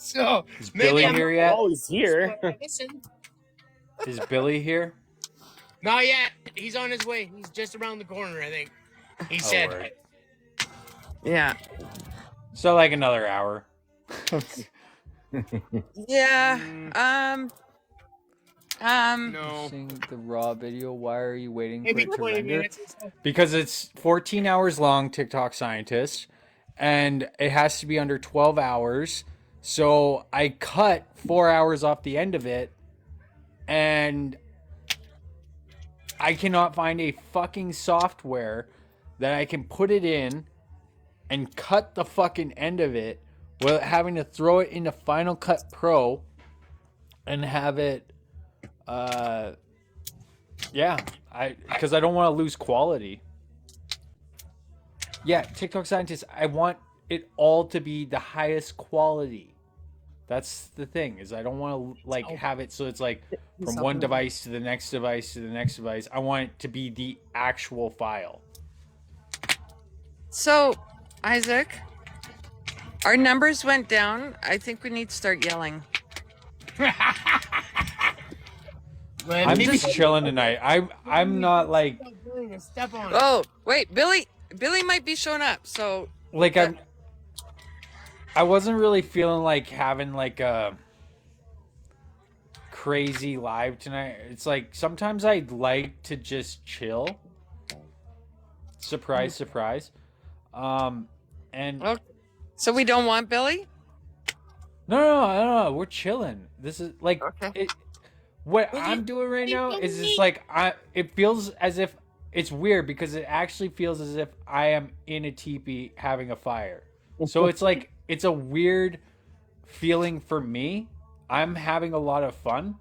So Is maybe Billy I'm here yet? always here. listen. Is Billy here? Not yet. He's on his way. He's just around the corner, I think. He Oh, said. word. Yeah. So like another hour. Yeah. No. Seeing the raw video. Why are you waiting Maybe for it to 20 render? minutes or so. Because it's 14 hours long, TikTok scientist, and it has to be under 12 hours. So I cut 4 hours off the end of it, and I cannot find a fucking software that I can put it in and cut the fucking end of it without having to throw it into Final Cut Pro and have it because I don't want to lose quality. Yeah, TikTok scientists, I want it all to be the highest quality. That's the thing, is I don't want to like have it so it's like from one device to the next device to the next device. I want it to be the actual file. So, Isaac, our numbers went down. I think we need to start yelling. I'm just chilling tonight. I'm not like Step on it. Oh, wait, Billy might be showing up. So, like I wasn't really feeling like having like a crazy live tonight. It's like sometimes I'd like to just chill. Surprise, surprise. And okay. So we don't want Billy? no, we're chilling. This is like Okay. what I'm doing right now is just like it feels as if it's weird because it actually feels as if I am in a teepee having a fire. So it's like it's a weird feeling for me. I'm having a lot of fun.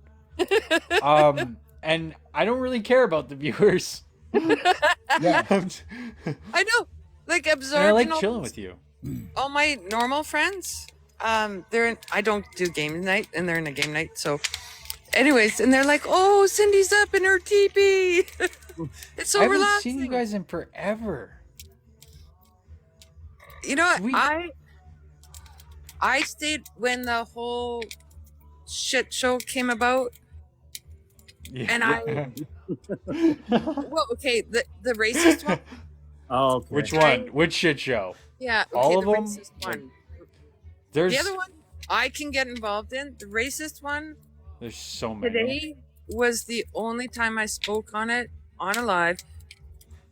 And I don't really care about the viewers. Yeah. I know. Like And I observe like chilling with you. all my normal friends. I don't do game night, and they're in a game night. So, anyways, and they're like, "Oh, Cindy's up in her teepee. It's so I haven't relaxing." seen you guys in forever. You know what? Sweet. I stayed when the whole shit show came about, and well, okay, the racist one. Oh, okay. Which one? Which shit show? Yeah, okay, All of the them? racist one. There's The other one I can get involved in. The racist one there's so many. today was the only time I spoke on it on a live,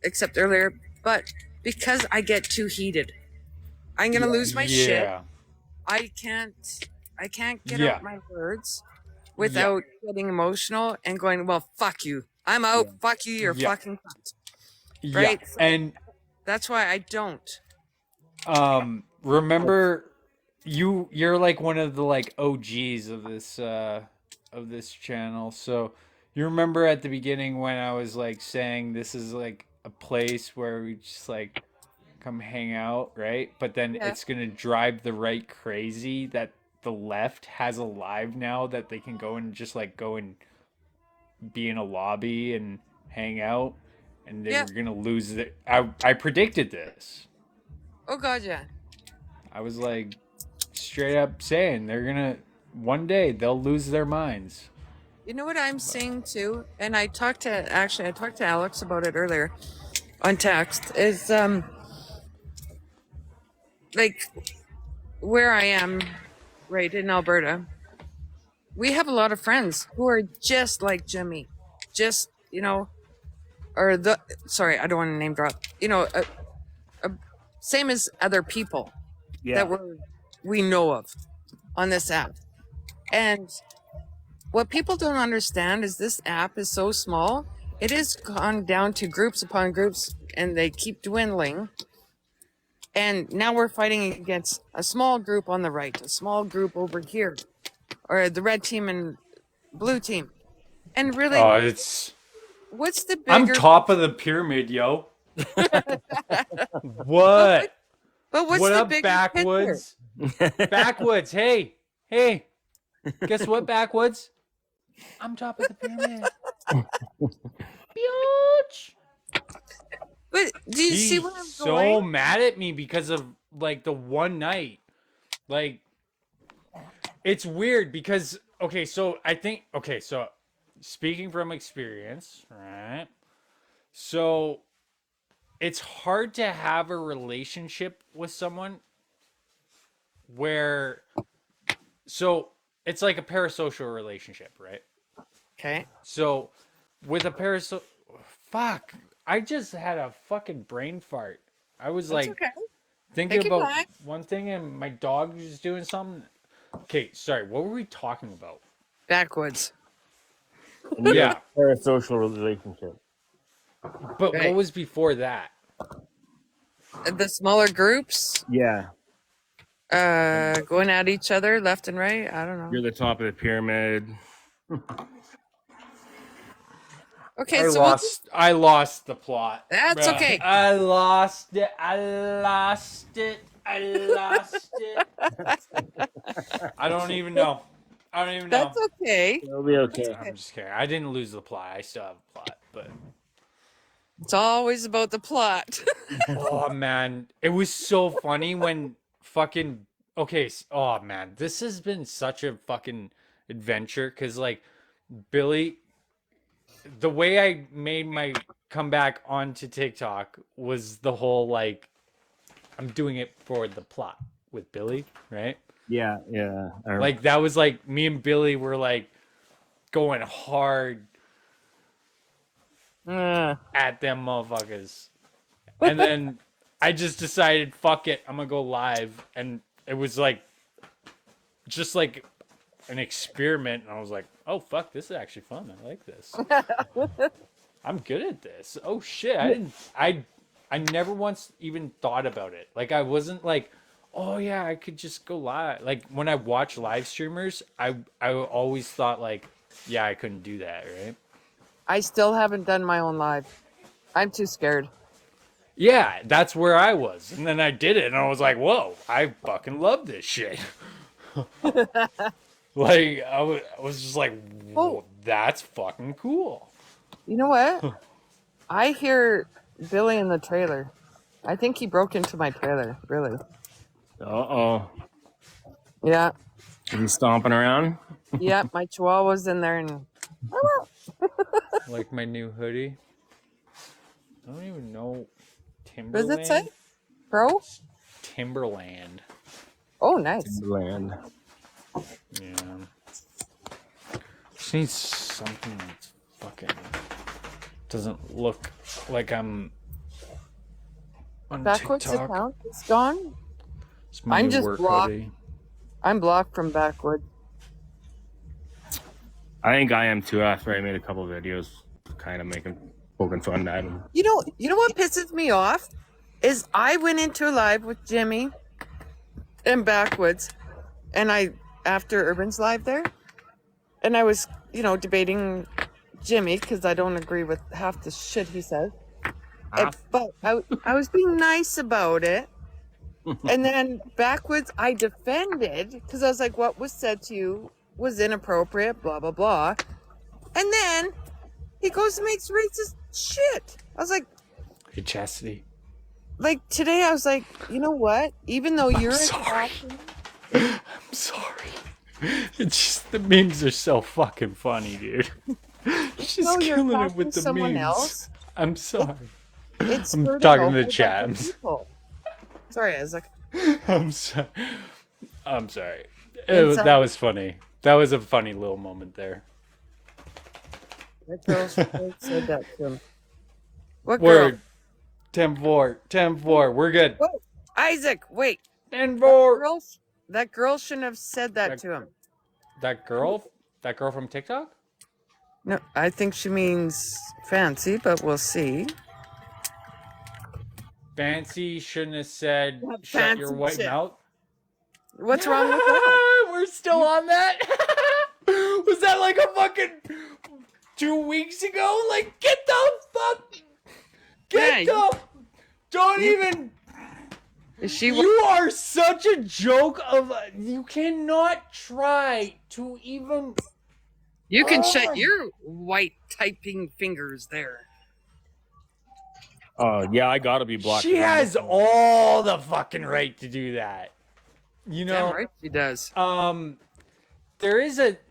except earlier. But because I get too heated, I'm gonna lose my shit. Yeah. I can't get Yeah. out my words without getting emotional and going, well, fuck you. I'm out. Fuck you. You're Yeah. fucking cunt. Yeah. Right? And That's why I don't. remember you're like one of the like OGs of this channel. So you remember at the beginning when I was like saying this is like a place where we just like come hang out, right? But then Yeah. it's gonna drive the right crazy that the left has a live now that they can go and just like go and be in a lobby and hang out, and they Yeah. were gonna lose it. I predicted this. Oh, God, yeah. I was like straight up saying they're gonna one day they'll lose their minds. You know what I'm seeing too? And I talked to Alex about it earlier on text, is like where I am right in Alberta, we have a lot of friends who are just like Jimmy, just, sorry, I don't want to name drop, same as other people Yeah. that we know of on this app. And what people don't understand is this app is so small. It has gone down to groups upon groups, and they keep dwindling. And now we're fighting against a small group on the right, a small group over here, or the red team and blue team. And really, Oh, it's what's the bigger? I'm top of the pyramid, yo. What? But what's What the up, bigger Backwoods? Backwoods, hey. Guess what, Backwoods? I'm top of the pyramid. Bitch. But do you see He's where I'm so going? mad at me because of like the one night. Like it's weird because so speaking from experience, right? So it's hard to have a relationship with someone where it's like a parasocial relationship, right? Okay. So with a fuck, I just had a fucking brain fart. I was That's like okay. thinking Take your about time. one thing and my dog was just doing something. Okay, sorry, what were we talking about? Backwoods. Yeah, Parasocial relationship. but Right. what was before that? The smaller groups Yeah, going at each other left and right. I don't know. you're the top of the pyramid. Okay, I so lost. I lost the plot. That's Bruh. okay. I lost it. I lost it. I lost it. I don't even know. I don't even know. That's okay. It'll be okay. I'm just kidding. I didn't lose the plot. I still have a plot, but It's always about the plot. oh man, it was so funny when fucking oh man, this has been such a fucking adventure because like Billy, the way I made my comeback onto TikTok was the whole like I'm doing it for the plot with Billy, right? Yeah. Like that was like me and Billy were like going hard at them motherfuckers. And then I just decided, fuck it, I'm gonna go live. And it was like just like an experiment. And I was like, oh fuck, this is actually fun. I like this. I'm good at this. Oh shit. I never once even thought about it. Like I wasn't like, oh yeah, I could just go live. Like when I watch live streamers, I always thought like, yeah, I couldn't do that, right? I still haven't done my own live. I'm too scared. Yeah, that's where I was. And then I did it and I was like, whoa, I fucking love this shit. Like, I was just like, whoa, that's fucking cool. You know what? I hear Billy in the trailer. I think he broke into my trailer, really. Uh-oh. Yeah. Is he stomping around? Yeah, my chihuahua's in there and Like my new hoodie. I don't even know. what Timberland? does it say? Bro? Timberland. Oh, nice. Land. Yeah. Just need something that's fucking doesn't look like I'm on Backwards TikTok. account is gone. It's my I'm new just work blocked. hoodie. I'm blocked from Backwood. I think I am too. After I made a couple of videos, kind of poking fun at him. You know what pisses me off is I went into a live with Jimmy and Backwoods, and after Urban's live there, and I was debating Jimmy because I don't agree with half the shit he says, but I was being nice about it, and then Backwoods I defended because I was like, what was said to you was inappropriate, blah blah blah, and then he goes and makes racist shit. I was like, Hey, Chastity. like today I was like, you know what? Even though you're sorry. I'm sorry. It's just the memes are so fucking funny, dude. She's though you're killing it attacking with the someone memes. else, I'm sorry. it's I'm hurting talking to over the chat. other people. Sorry, Isaac. I'm sorry. I'm sorry. It's, That was funny. That was a funny little moment there. That girl said that to him. What girl? Word. 10-4. 10-4. We're good. Whoa, Isaac, wait. 10-4. That girl shouldn't have said that That- to him. That girl from TikTok? No, I think she means fancy, but we'll see. Fancy shouldn't have said What shut your fancy white shit? mouth. What's wrong with that? We're still on that? Was that like a fucking 2 weeks ago? Like, get the fuck. Get Yeah, the. Don't even. Is she? You are such a joke of. You cannot try to even. You can Oh. shut your white typing fingers there. Oh yeah, I gotta be blocked. She has all the fucking right to do that. You know. Damn right she does.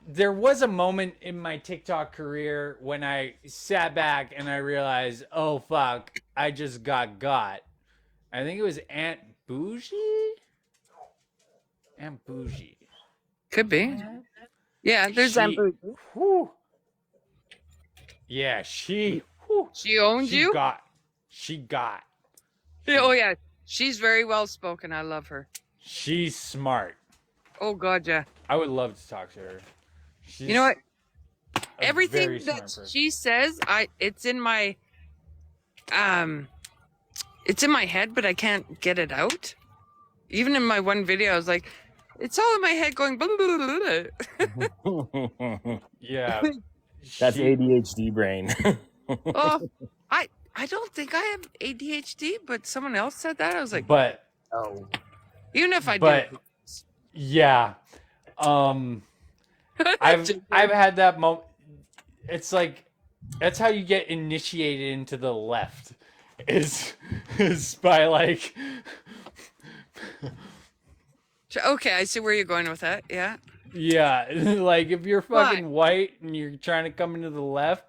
There was a moment in my TikTok career when I sat back and I realized, oh fuck, I just got. I think it was Aunt Bougie. Aunt Bougie. Could be. Yeah, there's She- Ambu. Whew. Yeah, she. Whew, She owns you? She got. Oh yeah, she's very well spoken. I love her. She's smart. Oh god, yeah. I would love to talk to her. She's You know what? a Everything very smart that person. she says, it's in my it's in my head, but I can't get it out. Even in my one video, I was like, it's all in my head going. Blah, blah, blah, blah. Yeah. That's She- ADHD brain. Oh, I don't think I have ADHD, but someone else said that. I was like, but Oh. even if I but do, yeah. I've had that moment. It's like that's how you get initiated into the left. Is by like okay, I see where you're going with that. Yeah. yeah, like if you're fucking white and you're trying to come into the left,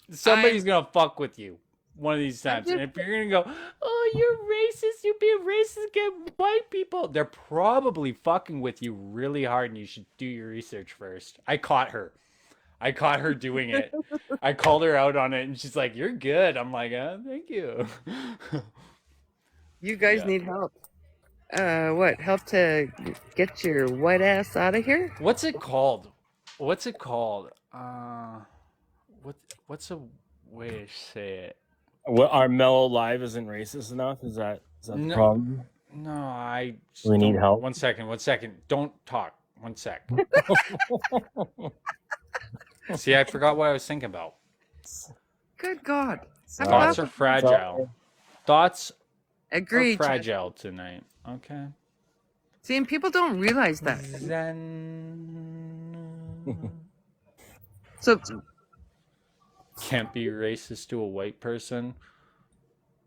somebody's gonna fuck with you one of these times. And if you're gonna go, oh, you're racist, you're being racist against white people, they're probably fucking with you really hard, and you should do your research first. I caught her doing it. I called her out on it, and she's like, "You're good." I'm like, "Thank you." You guys Yeah. need help. What? Help to get your white ass out of here? What's it called? What's a way to say it? What, our mellow live isn't racist enough? Is that the No. problem? No, I. We need don't- help. One second. Don't talk. One sec. See, I forgot what I was thinking about. Good God. Thoughts are fragile. Thoughts Agreed. are fragile tonight. Okay. See, and people don't realize that. Then So, can't be racist to a white person.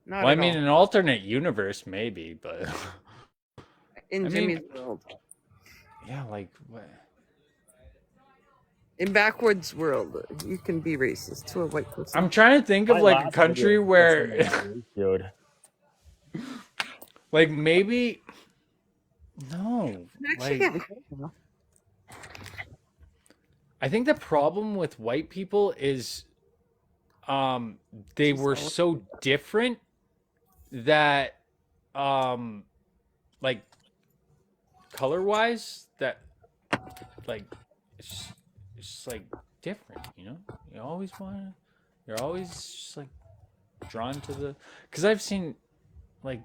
not Well, I at mean, all. an alternate universe, maybe, but In I Jimmy's mean- world. yeah, like what? In backwards world, you can be racist to a white person. I'm trying to think of My like a last country video where, was some dude. like maybe, no, Actually, like I think the problem with white people is, they were so different that, like, color-wise, that, like, it's just like different, you know. You're always just like drawn to the, because I've seen, like,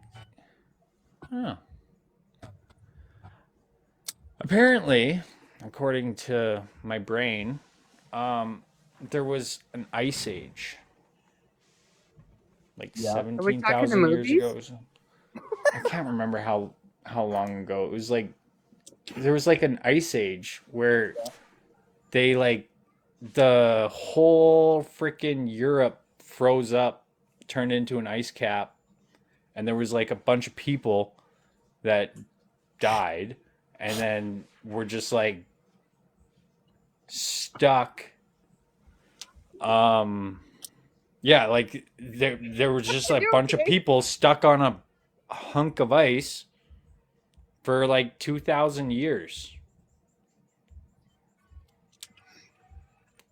I don't know. Apparently, according to my brain, there was an ice age, like Yeah. Are we talking 17,000 years movies? ago. I can't remember how long ago. It was like there was like an ice age where they like the whole freaking Europe froze up, turned into an ice cap, and there was like a bunch of people that died, and then were just like stuck. Yeah, like there was just a bunch of people stuck on a hunk of ice for like 2,000 years.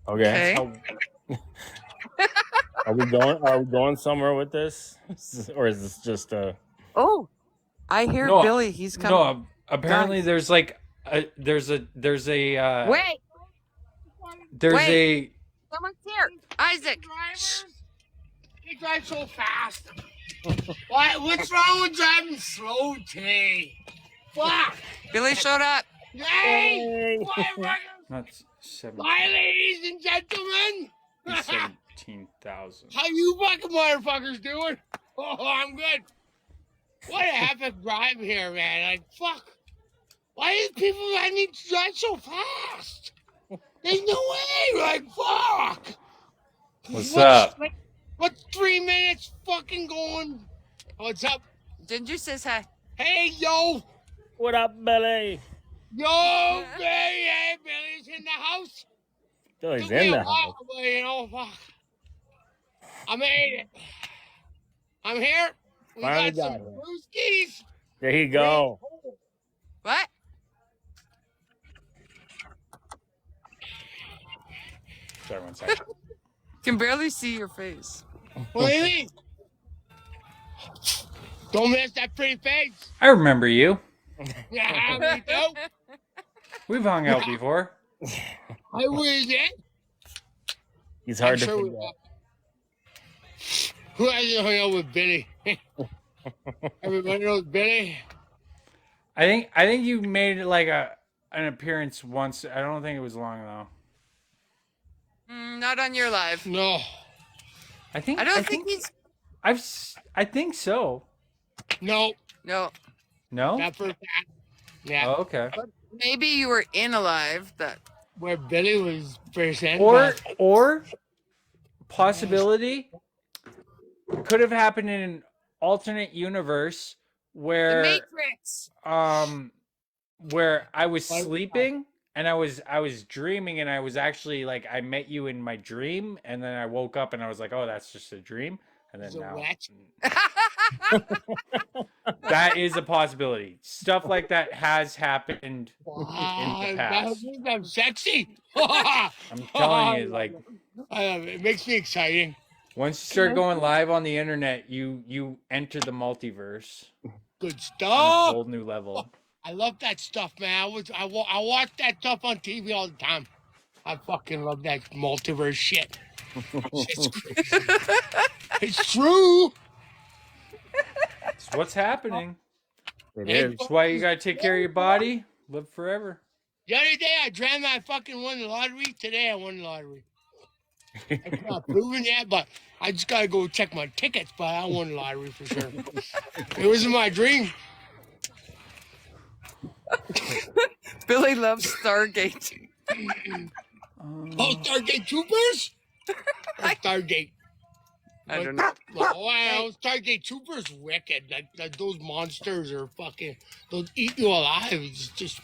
Okay. Okay. How- Are we going somewhere with this? Or is this just a Oh, I hear No, Billy. He's coming. No, apparently there's like there's a Wait, there's someone's here. Isaac. Drivers, they drive so fast. What's wrong with driving slow today? Fuck! Billy showed up. Hey! not 17, Hi, ladies and gentlemen! 17,000. How you fucking motherfuckers doing? Oh, I'm good. What a epic drive here, man. Like, fuck. Why do people I need to drive so fast? There's no way, like, fuck. What's up? What's 3 minutes fucking going? What's up? Ginger says hi. Hey, yo. what up, Billy? Yo, Billy. Hey, Billy's in the house. Billy's Took me in a the while, house. but, you know, fuck. I made it. I'm here. We Finally got some got here. brewskis. There you go. What? Sorry, one second. Can barely see your face. What do you mean? Don't miss that pretty face. I remember you. Yeah, we do. We've hung out before. I was it. He's hard I'm to sure we forget. Who hasn't hung out with Billy? Everybody knows Billy. I think you made like an appearance once. I don't think it was long though. Not on your live. No, I think I don't think he's. I think so. no, No. No? not for a fact. Yeah, Oh, okay. Maybe you were in a live that. where Billy was present. Or possibility could have happened in an alternate universe The where Matrix. where I was sleeping and I was dreaming and I was actually like I met you in my dream and then I woke up and I was like, oh, that's just a dream. And then So now what? that is a possibility. Stuff like that has happened in the That past. means I'm sexy. I'm telling you, like It makes me exciting. once you start going live on the internet, you enter the multiverse Good on a stuff. whole new level. I love that stuff, man. I watch that stuff on TV all the time. I fucking love that multiverse shit. It's crazy. It's true. It's what's happening. It Hey, is. That's why you gotta take care of your body, live forever. The other day I dreamt I fucking won the lottery. Today I won the lottery. It's not proven yet, but I just gotta go check my tickets. But I won the lottery for sure. It was in my dream. Billy loves Stargate. Oh, Stargate Troopers? Or Stargate. I don't know. Oh, wow, Stargate Troopers wicked. Like those monsters are fucking. They'll eat you alive. It's just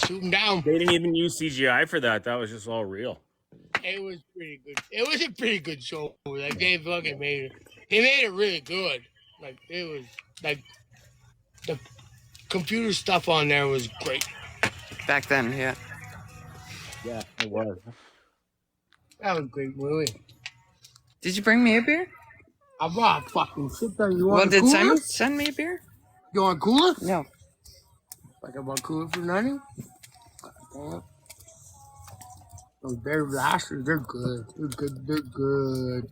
shoot 'em down. They didn't even use CGI for that. That was just all real. It was pretty good. It was a pretty good show. Like they fucking made it. They made it really good. Like it was like the computer stuff on there was great. Back then, yeah. Yeah, it was. That was a great movie. Did you bring me a beer? I brought fucking shit there. You Well, want did cooler? Simon send me a beer? You want cooler? No. Like I bought cooler for nothing. Those berry blasters, they're good. They're good. They're good.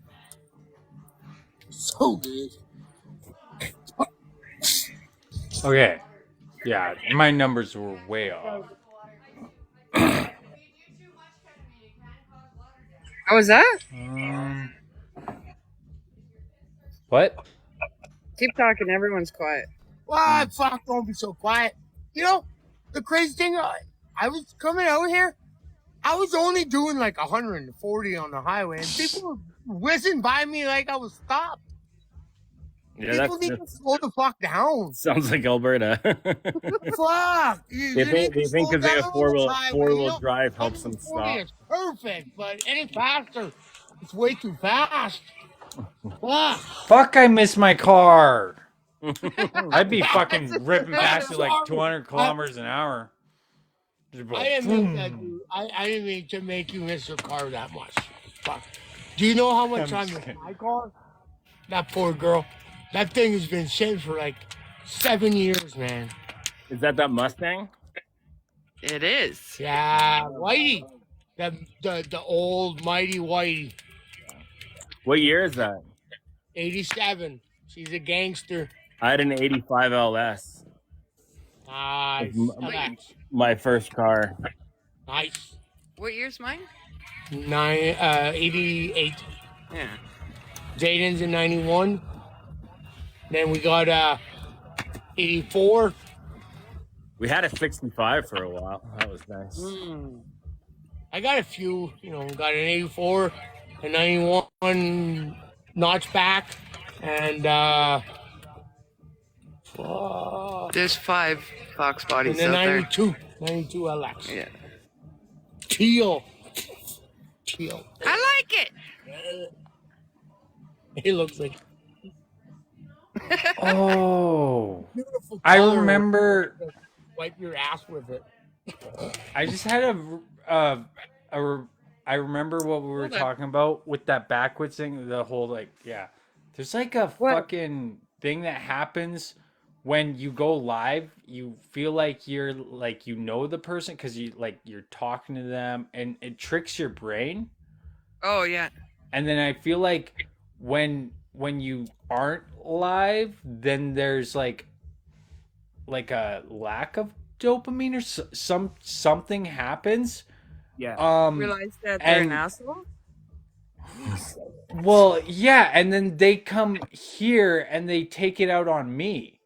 So good. Okay. Yeah, my numbers were way off. How was that? What? Keep talking. Everyone's quiet. What? Fuck, don't be so quiet. You know, the crazy thing, I was coming out here, I was only doing like 140 on the highway, and people were whizzing by me like I was stopped. Yeah, People need to slow the fuck down. sounds like Alberta. Fuck. You need to they think slow because they have down four on wheel the highway, you know? drive helps them 140 stop. is perfect, but any faster, it's way too fast. Fuck. Fuck, I miss my car. I'd be fucking ripping past it like 200 kilometers an hour. Just be I like, didn't mean that, dude. I didn't mean to make you miss your car that much. Fuck. Do you know how much I'm I just miss kidding. my car? That poor girl. That thing has been sitting for like 7 years, man. Is that Mustang? It is. Yeah, Whitey. The old mighty Whitey. What year is that? 87. She's a gangster. I had an 85 LS. Nice. It's my first car. Nice. What year's mine? 88. Yeah. Zayden's in 91. Then we got 84. We had a 65 for a while. That was nice. I got a few, you know, got an 84, a 91 notchback, and There's 5 Fox bodies and the out there. 92 LX. Yeah. Teal. I like it. It looks like oh, beautiful I color. remember. Wipe your ass with it. I just had I remember what we were Hold on. talking about with that backwards thing. The whole like, yeah, there's like a fucking thing that happens when you go live. You feel like you're like you know the person because you're talking to them, and it tricks your brain. Oh yeah. And then I feel like when you aren't live, then there's like a lack of dopamine or something happens. Yeah. Realize that they're an And asshole. well, yeah, and then they come here and they take it out on me.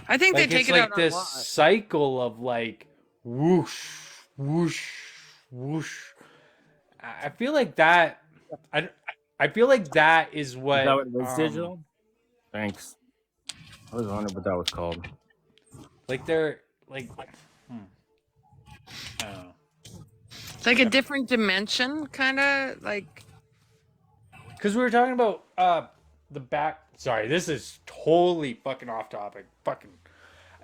I think Like they it's take it out like on a this lot. cycle of like whoosh, whoosh, whoosh. I feel like that. I feel like that is what. Is that what it is, digital? Thanks. I was wondering what that was called. Like they're like. I don't know. It's like a different dimension, kind of like. Because we were talking about the back. Sorry, this is totally fucking off topic. Fucking.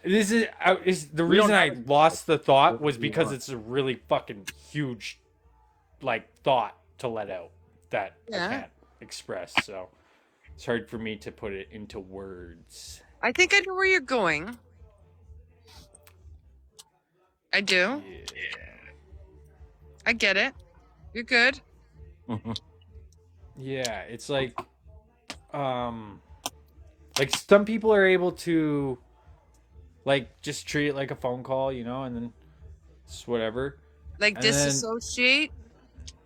This is the reason I lost the thought was because it's a really fucking huge, like, thought to let out that I can't express. So it's hard for me to put it into words. I think I know where you're going. I do. Yeah. I get it. You're good. Yeah, it's like some people are able to like just treat it like a phone call, you know, and then it's whatever. Like And then- disassociate.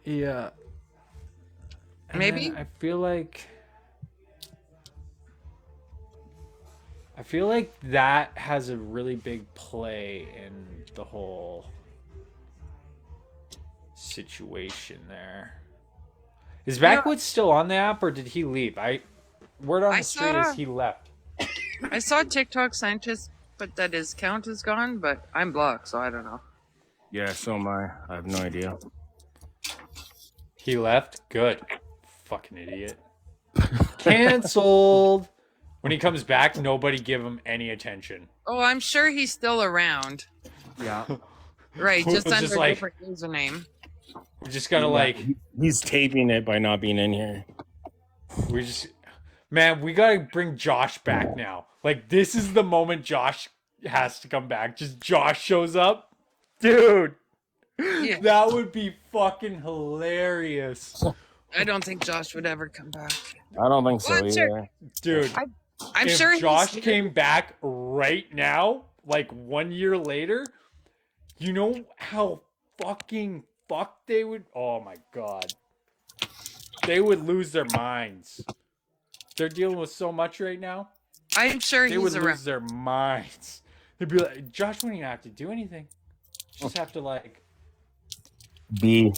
Yeah. And Maybe? then I feel like that has a really big play in the whole situation there. Is Backwoods still on the app or did he leave? Word on I the street is he left. I saw TikTok scientist, but that his count is gone. But I'm blocked, so I don't know. Yeah, so am I. I have no idea. He left? Good. Fucking idiot. Canceled. When he comes back, nobody give him any attention. Oh, I'm sure he's still around. Yeah. Right, just It's under just a like- different username. We just gotta like He's taping it by not being in here. Man, we gotta bring Josh back now. Like, this is the moment Josh has to come back. Just Josh shows up. Dude, Yeah. that would be fucking hilarious. I don't think Josh would ever come back. I don't think so Well, I'm either. sure- Dude, I'm if sure Josh he's came back right now, like 1 year later, you know how fucking fucked they would. Oh my god. They would lose their minds. They're dealing with so much right now. I'm sure They would he's around. lose their minds. They'd be like, Josh wouldn't even have to do anything. Just have to like. B.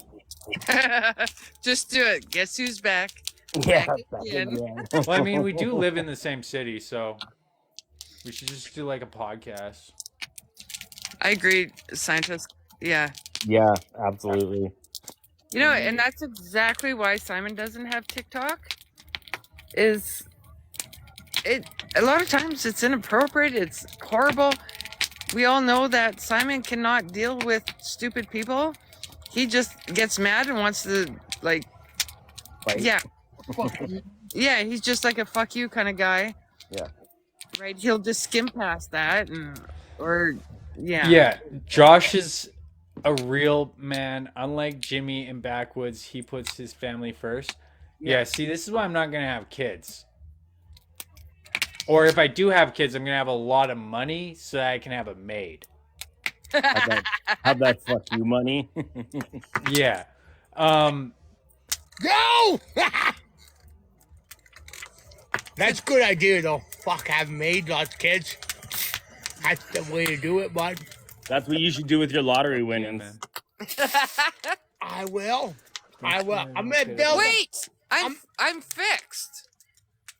Just do it. Guess who's back? Yeah. Back again. Well, I mean, we do live in the same city, so we should just do like a podcast. I agree, scientist. Yeah. Yeah, absolutely. You know, and that's exactly why Simon doesn't have TikTok. Is it a lot of times it's inappropriate, it's horrible. We all know that Simon cannot deal with stupid people. He just gets mad and wants to like Fight. yeah. Yeah, he's just like a fuck you kind of guy. Yeah. Right? He'll just skim past that or yeah. Yeah, Josh is a real man. Unlike Jimmy in Backwoods, he puts his family first. Yeah, see, this is why I'm not going to have kids. Or if I do have kids, I'm going to have a lot of money so that I can have a maid. Have that fuck you money. Yeah. Go! That's a good idea, though. Fuck, having made lots of kids. That's the way to do it, bud. That's what you should do with your lottery winnings. I will. I'm gonna build. Wait! I'm fixed.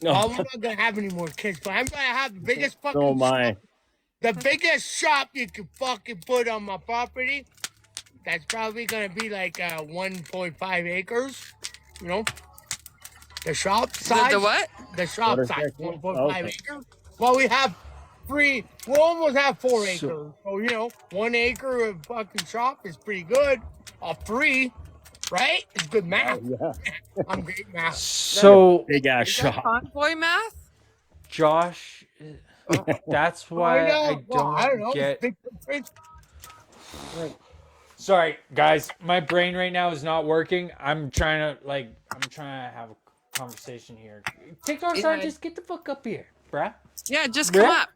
No, I'm not gonna have any more kids, but I'm gonna have the biggest fucking. so am I. The biggest shop you can fucking put on my property. That's probably gonna be like 1.5 acres. You know, the shop size. The what? The shop What is size, that? 1.5 Okay. acres. Well, we have three. We almost have 4 acres. So- So you know, 1 acre of fucking shop is pretty good. Of 3, right? It's good math. Yeah. I'm great at math. So, Big ass Is that shot. convoy math? Josh, that's why I Well, I don't know. don't It's get. big difference. Sorry, guys. My brain right now is not working. I'm trying to have a conversation here. TikTok Yeah. scientist, get the fuck up here, bruh. Yeah, just come Bruh? up.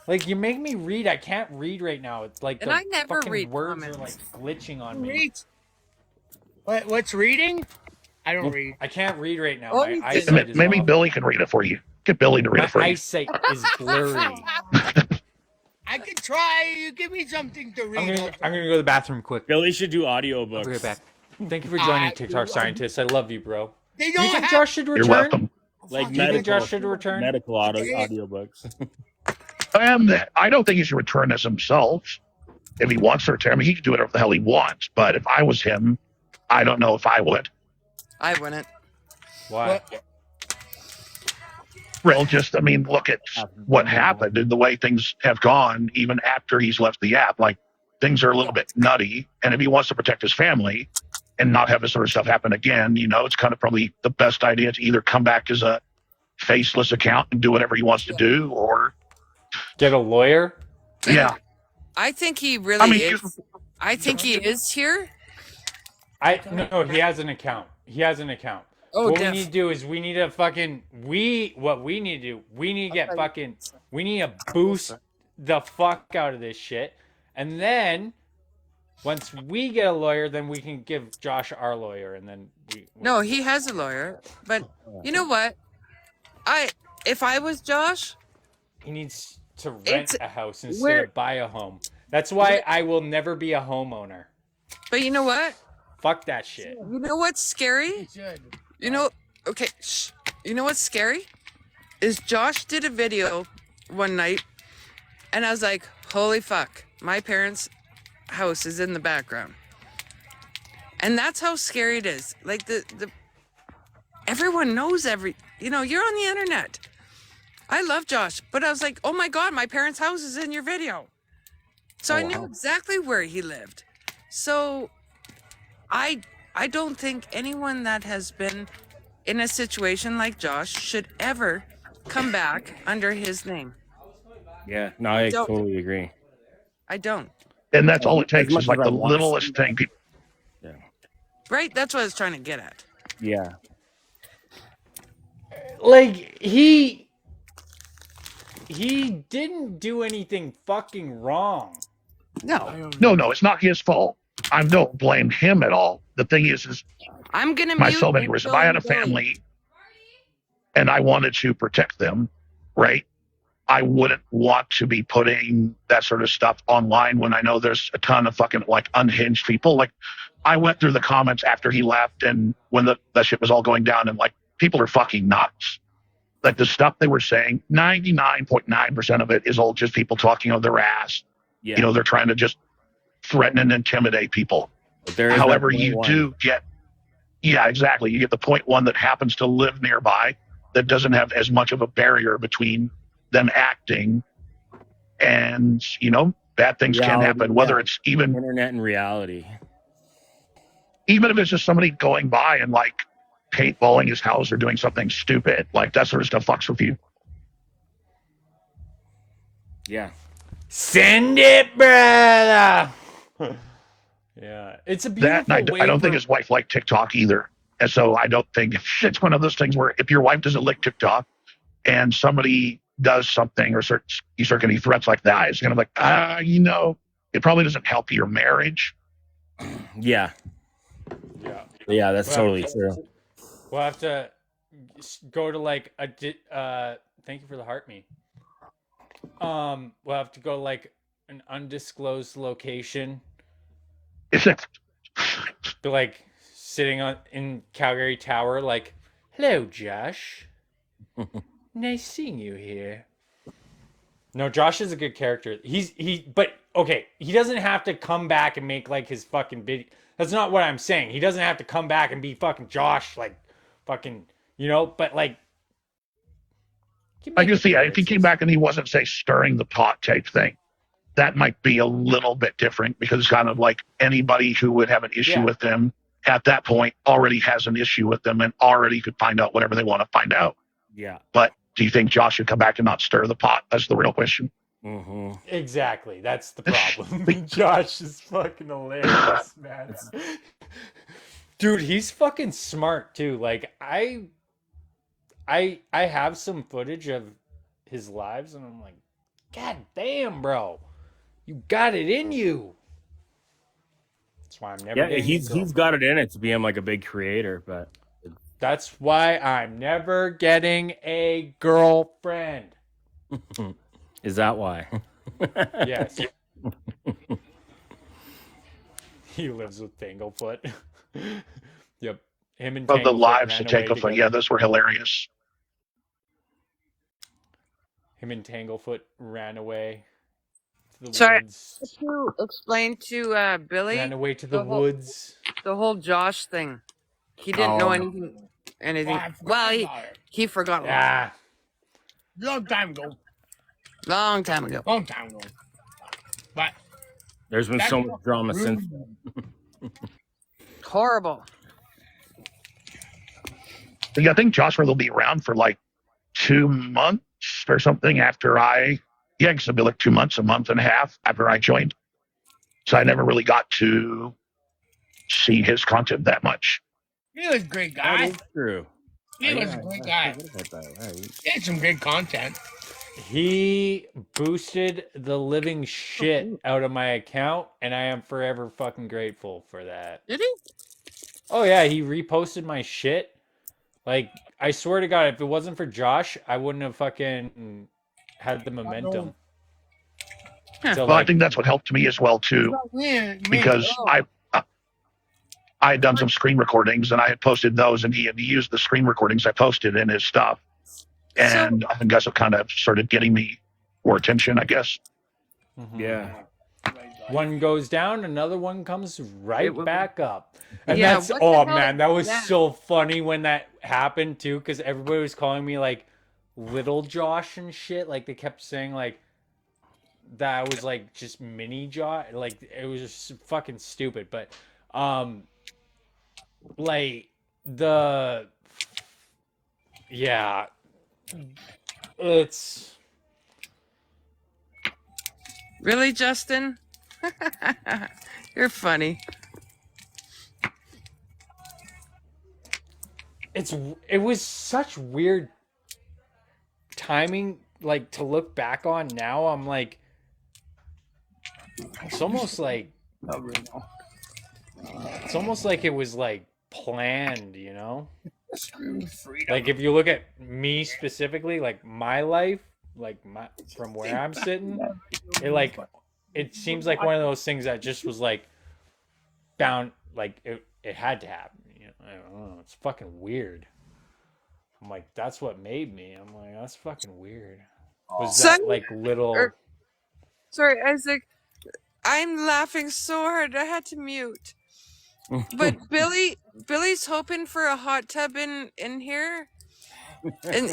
Like, you make me read. I can't read right now. It's like And the I never fucking read words comments. are like glitching on me. Read. What's reading? I don't read. I can't read right now. Oh, My you did. eyesight is Maybe off. Billy can read it for you. Get Billy to read My it for you. eyesight is blurry. I could try. You give me something to read. I'm gonna go to the bathroom quick. Billy should do audiobooks. I'll be right back. Thank you for joining TikTok scientist. I love you, bro. They Do don't you think have. Josh should You're return? welcome. Like Do you think Josh should return? medical audiobooks. I don't think he should return as himself. If he wants to return, I mean, he can do whatever the hell he wants. But if I was him, I don't know if I would. I wouldn't. Why? Well, just, I mean, look at what happened and the way things have gone, even after he's left the app. Like, things are a little bit nutty. And if he wants to protect his family and not have this sort of stuff happen again, you know, it's kind of probably the best idea to either come back as a faceless account and do whatever he wants to do, or Get a lawyer? yeah. I think he really I mean, is. I think he is here. No, he has an account. He has an account. Oh, what we need to do is we need to boost the fuck out of this shit. And then once we get a lawyer, then we can give Josh our lawyer, and then No, he has a lawyer. But you know what? If I was Josh, he needs to rent It's- a house instead where- of buy a home. That's why I will never be a homeowner. but you know what? Fuck that shit. You know what's scary? You know, okay, shh. You know what's scary? Is Josh did a video one night, and I was like, holy fuck, my parents' house is in the background. And that's how scary it is. Like, everyone knows you're on the internet. I love Josh, but I was like, oh my God, my parents' house is in your video. So I knew exactly where he lived. So I don't think anyone that has been in a situation like Josh should ever come back under his name. Yeah, no, I Don't. totally agree. I don't. And that's all it takes As much is like as I the want to littlest see thing. People, Right? That's what I was trying to get at. Yeah. Like, he didn't do anything fucking wrong. No. no, it's not his fault. I don't blame him at all. The thing is I'm going to myself, mute anyways, if Billy I had a and Billy. family and I wanted to protect them, right? I wouldn't want to be putting that sort of stuff online when I know there's a ton of fucking like unhinged people. Like, I went through the comments after he left and when that shit was all going down, and like, people are fucking nuts. Like, the stuff they were saying, 99.9% of it is all just people talking on their ass. Yeah. You know, they're trying to just threaten and intimidate people. But there is However, that you one. do get, yeah, exactly. You get the 0.1 that happens to live nearby that doesn't have as much of a barrier between them acting and, you know, bad things can Reality, happen, whether yeah. it's even Internet and reality. if it's just somebody going by and like paintballing his house or doing something stupid, like that sort of stuff fucks with you. Yeah. Send it, brother. Yeah, it's a beautiful That, and way I don't for- think his wife liked TikTok either. And so I don't think it's one of those things where if your wife doesn't like TikTok and somebody does something or you start getting threats like that, it's kind of like, you know, it probably doesn't help your marriage. Yeah. Yeah. Yeah, that's Well, totally true. We'll have to go to like thank you for the heart me. We'll have to go like an undisclosed location. It's a, Be like sitting in Calgary Tower, like, hello, Josh. Nice seeing you here. No, Josh is a good character. But okay, he doesn't have to come back and make like his fucking video. That's not what I'm saying. He doesn't have to come back and be fucking Josh, like fucking, you know. But like, I just see if he came back and he wasn't, say, stirring the pot type thing, that might be a little bit different because it's kind of like anybody who would have an issue Yeah. with him at that point already has an issue with them and already could find out whatever they want to find out. Yeah. But do you think Josh should come back and not stir the pot? That's the real question. Mm-hmm. Exactly. That's the problem. Josh is fucking hilarious, man. Dude, he's fucking smart too. Like I have some footage of his lives and I'm like, God damn, bro. You got it in you. That's why I'm never Yeah, getting a he's girlfriend. got it in it to be like a big creator, but That's why I'm never getting a girlfriend. is that why? Yes. He lives with Tanglefoot. Yep. Him and Of the Tanglefoot lives to ran take away a foot. together. Yeah, those were hilarious. Him and Tanglefoot ran away to the Sorry, woods. to explain to Billy Ran away to the the whole woods. the whole Josh thing. He didn't know Oh. anything. Well, I forgot Well, about it. he forgot a lot. Yeah. Long time ago. Long time ago. Long time ago. But There's been that's so much drama rude. since. Horrible. Yeah, I think Joshua will be around for like 2 months or something after I. Yeah, because it'll be like 2 months, a month and a half after I joined. So I never really got to see his content that much. He was a great That guy. is true. He was a great guy. He had some great content. He boosted the living shit out of my account, and I am forever fucking grateful for that. Did he? Oh yeah, he reposted my shit. Like, I swear to God, if it wasn't for Josh, I wouldn't have fucking had the momentum. So, Well, I like, think that's what helped me as well too, because I had done some screen recordings and I had posted those, and he had used the screen recordings I posted in his stuff, and I think that's what kind of started getting me more attention, I guess. Yeah. one goes down, another one comes right back up. And Yeah, that's, what the oh hell man, is that was that? so funny when that happened too, because everybody was calling me like little Josh and shit. Like they kept saying like that I was like just mini Josh. Like it was just fucking stupid. But like the yeah, it's Really, Justin? You're funny. it was such weird timing, like to look back on now. I'm like, it's almost like it was like planned, you know? Like if you look at me specifically, like my life, like my from where I'm sitting, it seems like one of those things that just was like bound, like it had to happen. You know, I don't know. It's fucking weird. I'm like, that's what made me. I'm like, that's fucking weird. Was that like little? Sorry, Isaac. I'm laughing so hard I had to mute. But Billy's hoping for a hot tub in here, and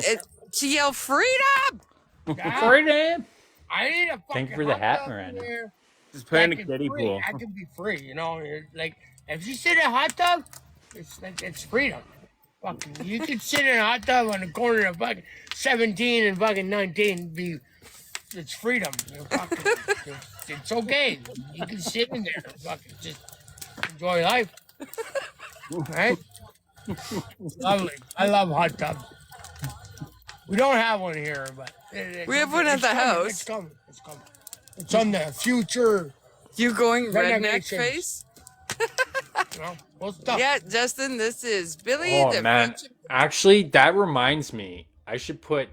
to yell freedom. Freedom. I need a fucking Thank you for the hot hat, tub Miranda. here. Just play in the That can kiddie free. pool. I can be free, you know. Like if you sit in a hot tub, it's freedom. Fucking, you can sit in a hot tub on the corner of fucking 17 and fucking 19. It's freedom. You're fucking, it's okay. You can sit in there. And fucking just enjoy life. Right? Lovely. I love hot tubs. We don't have one here, but We have one at the house. It's coming. It's coming. It's on the future. You going redneck renovations. face? You know, well, stuff. Yeah, Justin, this is Billy. Oh the man, future- actually, that reminds me. I should put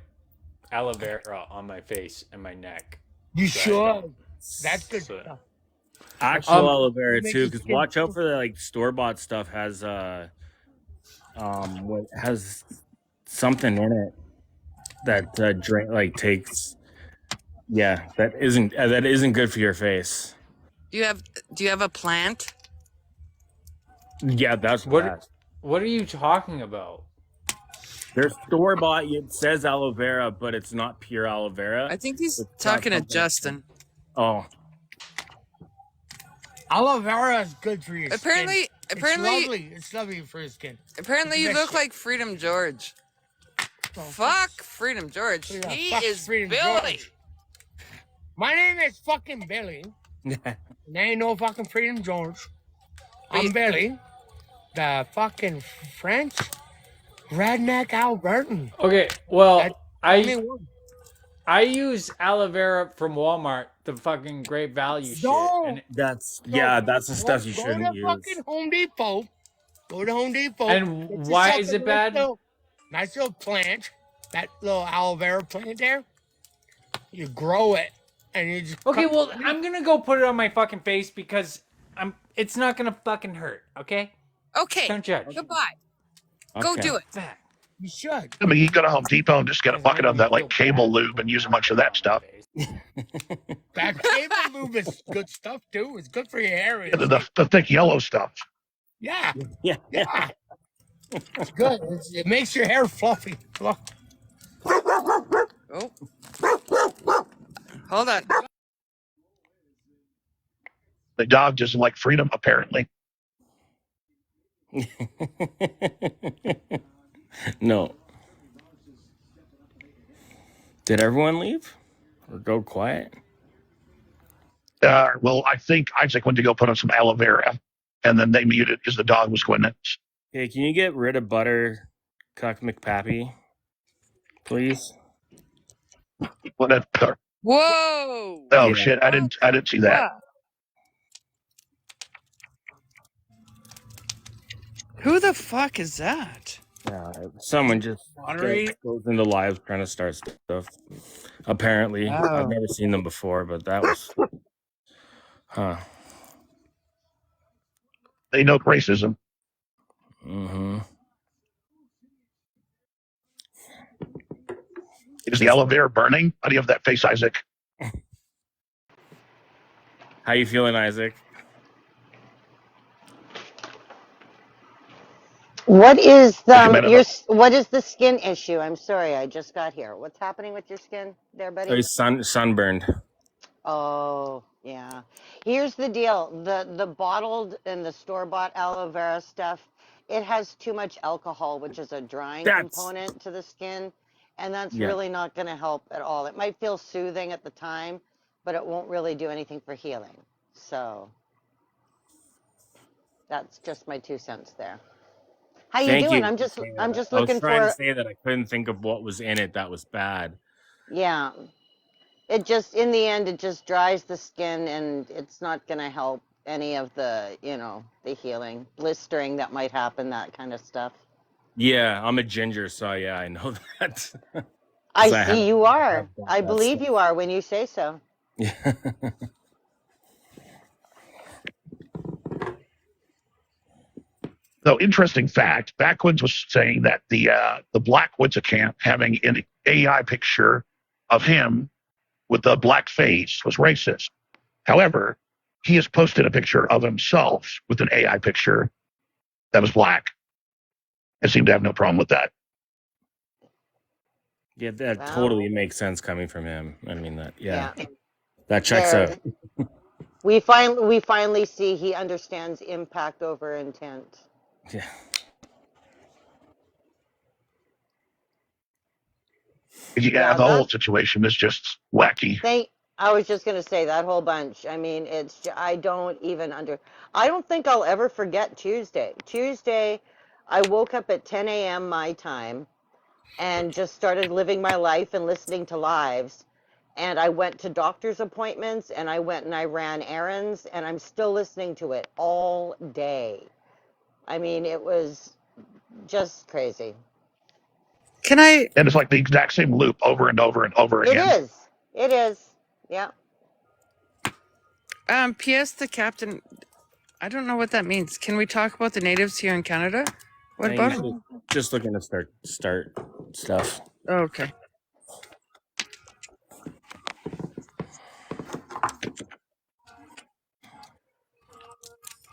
aloe vera on my face and my neck. You So I should. don't- That's good so- stuff. Actual aloe vera Make too, your because skin watch out for the like store bought stuff has what has something in it that drain like takes that isn't good for your face. Do you have a plant? Yeah, that's What- bad. What are you talking about? There's store bought. It says aloe vera, but it's not pure aloe vera. I think he's It's got talking to something- Justin. Oh, Aloe vera is good for your Apparently, skin. apparently, It's lovely for your skin. apparently, you That look shit. like Freedom George. Oh, Fuck Freedom George. Yeah, He fuck is Freedom Billy. George. My name is fucking Billy. There ain't no fucking Freedom George. I'm Billy, the fucking French redneck Albertan. Okay, well, That's the only I one. I use aloe vera from Walmart, the fucking great value shit, and That's So, the stuff you go shouldn't to use. fucking Home Depot. Go to Home Depot. and get why yourself is a it bad? Nice little plant. That little aloe vera plant there. You grow it, and you just Okay, well, I'm gonna go put it on my fucking face because it's not gonna fucking hurt. Okay, Okay. don't judge. Goodbye. Go Okay. do it. That. You should. I mean, you go to Home Depot and just get a Guys bucket make of me that feel like cable bad lube for and use a putting bunch of it that on stuff. my face. That cable lube is good stuff too. It's good for your hair. Yeah, the thick yellow stuff. Yeah, Yeah. yeah. It's good. It makes your hair fluffy. Oh. Hold on. The dog doesn't like freedom, apparently. No. Did everyone leave or go quiet? Well, I think Isaac went to go put on some aloe vera, and then they muted because the dog was going nuts. Hey, can you get rid of Butter Cuck McPappy, please? What a, Whoa. oh Yeah. shit! I didn't see that. Wow. Who the fuck is that? Someone just Watery. goes into lives trying to start stuff. Apparently, Oh. I've never seen them before, but that was, They know racism. Mm-hmm. Is the aloe vera burning? How do you have that face, Isaac? How you feeling, Isaac? What is Minute. what is the skin issue? I'm sorry, I just got here. What's happening with your skin there, So buddy? he's sunburned. Oh, yeah. Here's the deal. The bottled and the store-bought aloe vera stuff, it has too much alcohol, which is a drying component to the skin, and that's Yeah. really not going to help at all. It might feel soothing at the time, but it won't really do anything for healing. So that's just my 2 cents there. How you Thank doing? you. I'm just I was looking trying to for, say that I couldn't think of what was in it that was bad. yeah. It just, in the end, it just dries the skin, and it's not going to help any of the, the healing, blistering that might happen, that kind of stuff. Yeah, I'm a ginger, so yeah, I know that. I I see have- you I are. have that I believe stuff. you are when you say so. Yeah. So, interesting fact, Backwoods was saying that the Blackwoods account having an AI picture of him with the black face was racist. However, he has posted a picture of himself with an AI picture that was black and seemed to have no problem with that. Yeah, that Wow. totally makes sense coming from him. I mean, Yeah. that checks There. out. We finally see he understands impact over intent. Yeah. Yeah, Yeah, the whole that's- situation is just wacky. I was just going to say that whole bunch. I mean, I don't think I'll ever forget Tuesday. Tuesday, I woke up at 10 a.m. my time and just started living my life and listening to lives. And I went to doctor's appointments, and I went and I ran errands, and I'm still listening to it all day. I mean, it was just crazy. And it's like the exact same loop over and over and over again. It is. Yeah. P.S. the captain. I don't know what that means. Can we talk about the natives here in Canada? What Yeah, about? just looking to start stuff. Oh, okay.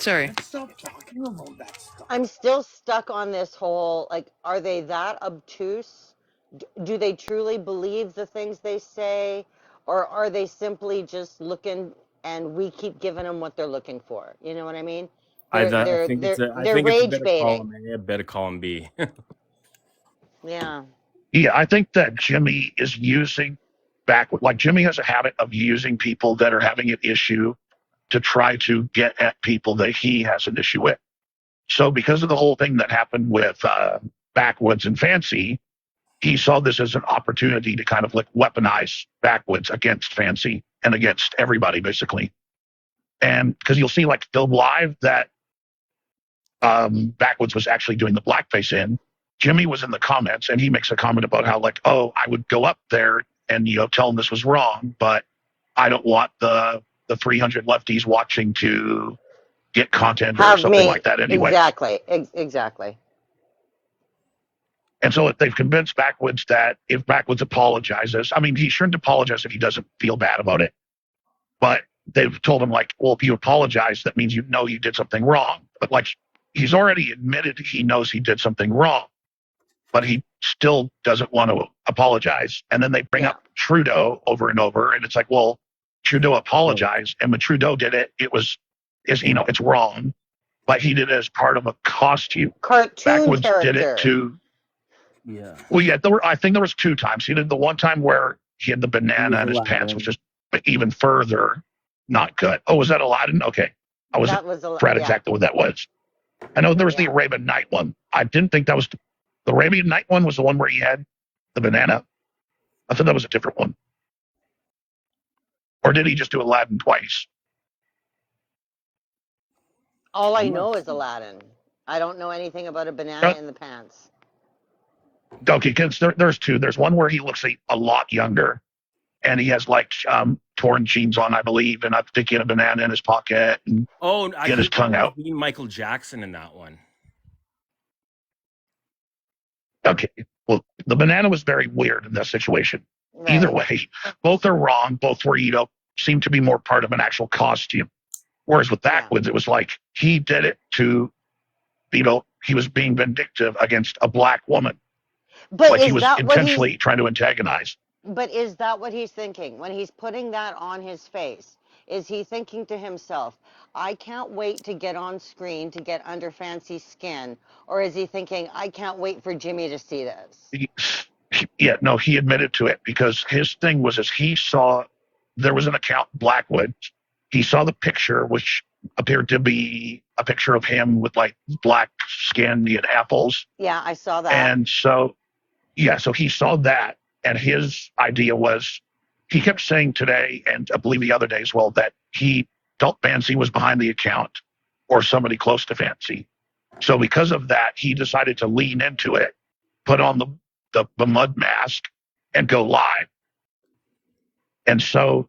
Sorry. Let's stop talking about that stuff. I'm still stuck on this whole, like, are they that obtuse? Do they truly believe the things they say? Or are they simply just looking and we keep giving them what they're looking for? You know what I mean? I They're think it's a rage better baiting. column A, a better column B. Yeah. Yeah, I think that Jimmy is using like Jimmy has a habit of using people that are having an issue to try to get at people that he has an issue with. So because of the whole thing that happened with Backwoods and Fancy, he saw this as an opportunity to kind of like weaponize Backwoods against Fancy and against everybody, basically. And because you'll see like film live that Backwoods was actually doing the blackface in. Jimmy was in the comments and he makes a comment about how like, oh, I would go up there and, you know, tell them this was wrong, but I don't want the 300 lefties watching to get content or Have something me. like that anyway. Exactly. Exactly. And so they've convinced Backwoods that if Backwoods apologizes, I mean, he shouldn't apologize if he doesn't feel bad about it. But they've told him like, well, if you apologize, that means you know you did something wrong. But like, he's already admitted he knows he did something wrong, but he still doesn't want to apologize. And then they bring up Trudeau over and over, and it's like, well, Trudeau apologized, and when Trudeau did it, it's wrong, but he did it as part of a costume. Cartoon Backwoods character. did it to. Yeah. Well, yeah, I think there was 2 times. He did the one time where he had the banana in his pants, which is even further not good. Oh, was that Aladdin? Okay, I wasn't read exactly what that was. I know there was the Arabian Night one. I didn't think that was the Arabian Night one. Was the one where he had the banana? I thought that was a different one. Or did he just do Aladdin twice? All I know is Aladdin. I don't know anything about a banana in the pants. Okay, because there's 2. There's one where he looks a lot younger, and he has like torn jeans on, I believe, and I think he had a banana in his pocket and get his tongue out. Michael Jackson in that one. Okay, well, the banana was very weird in that situation. Right. Either way, both are wrong. Both were, seem to be more part of an actual costume. Whereas with Backwoods, it was like he did it to, he was being vindictive against a black woman. But like he was intentionally trying to antagonize. But is that what he's thinking when he's putting that on his face? Is he thinking to himself, I can't wait to get on screen to get under Fancy's skin? Or is he thinking, I can't wait for Jimmy to see this? He admitted to it because his thing was as he saw, there was an account, Blackwood. He saw the picture, which appeared to be a picture of him with like black skin, he had apples. Yeah, I saw that. And so he saw that. And his idea was, he kept saying today, and I believe the other day as well, that he felt Fancy was behind the account or somebody close to Fancy. So because of that, he decided to lean into it, put on the mud mask, and go live. And so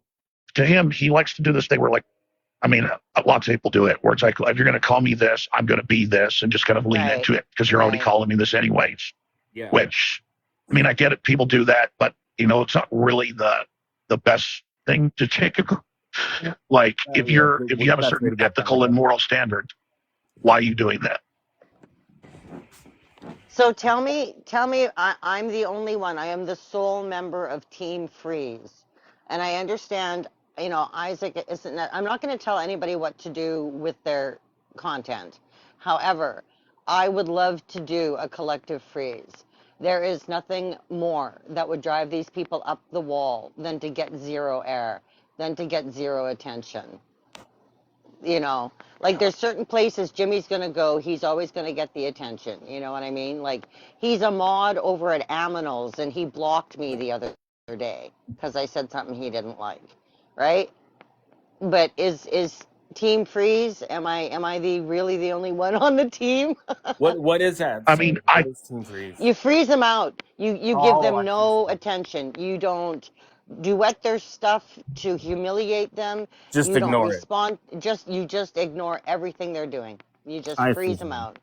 to him, he likes to do this thing where like, I mean, lots of people do it, where it's like, if you're going to call me this, I'm going to be this, and just kind of lean into it because you're already calling me this anyways. Yeah. Which, I mean, I get it. People do that, but it's not really the best thing to take. Like if you have a certain ethical and moral standard, why are you doing that? So tell me, I'm the only one. I am the sole member of Team Freeze. And I understand, Isaac isn't, I'm not going to tell anybody what to do with their content. However, I would love to do a collective freeze. There is nothing more that would drive these people up the wall than to get zero air, than to get zero attention. Like there's certain places Jimmy's going to go, he's always going to get the attention. You know what I mean? Like he's a mod over at Aminals and he blocked me the other day because I said something he didn't like. Right? But is Team Freeze, am I really the only one on the team? What is that? I mean, what is Team Freeze? You freeze them out. You give them no attention. You don't duet their stuff to humiliate them. Just you ignore don't respond. You just ignore everything they're doing. You just freeze them out.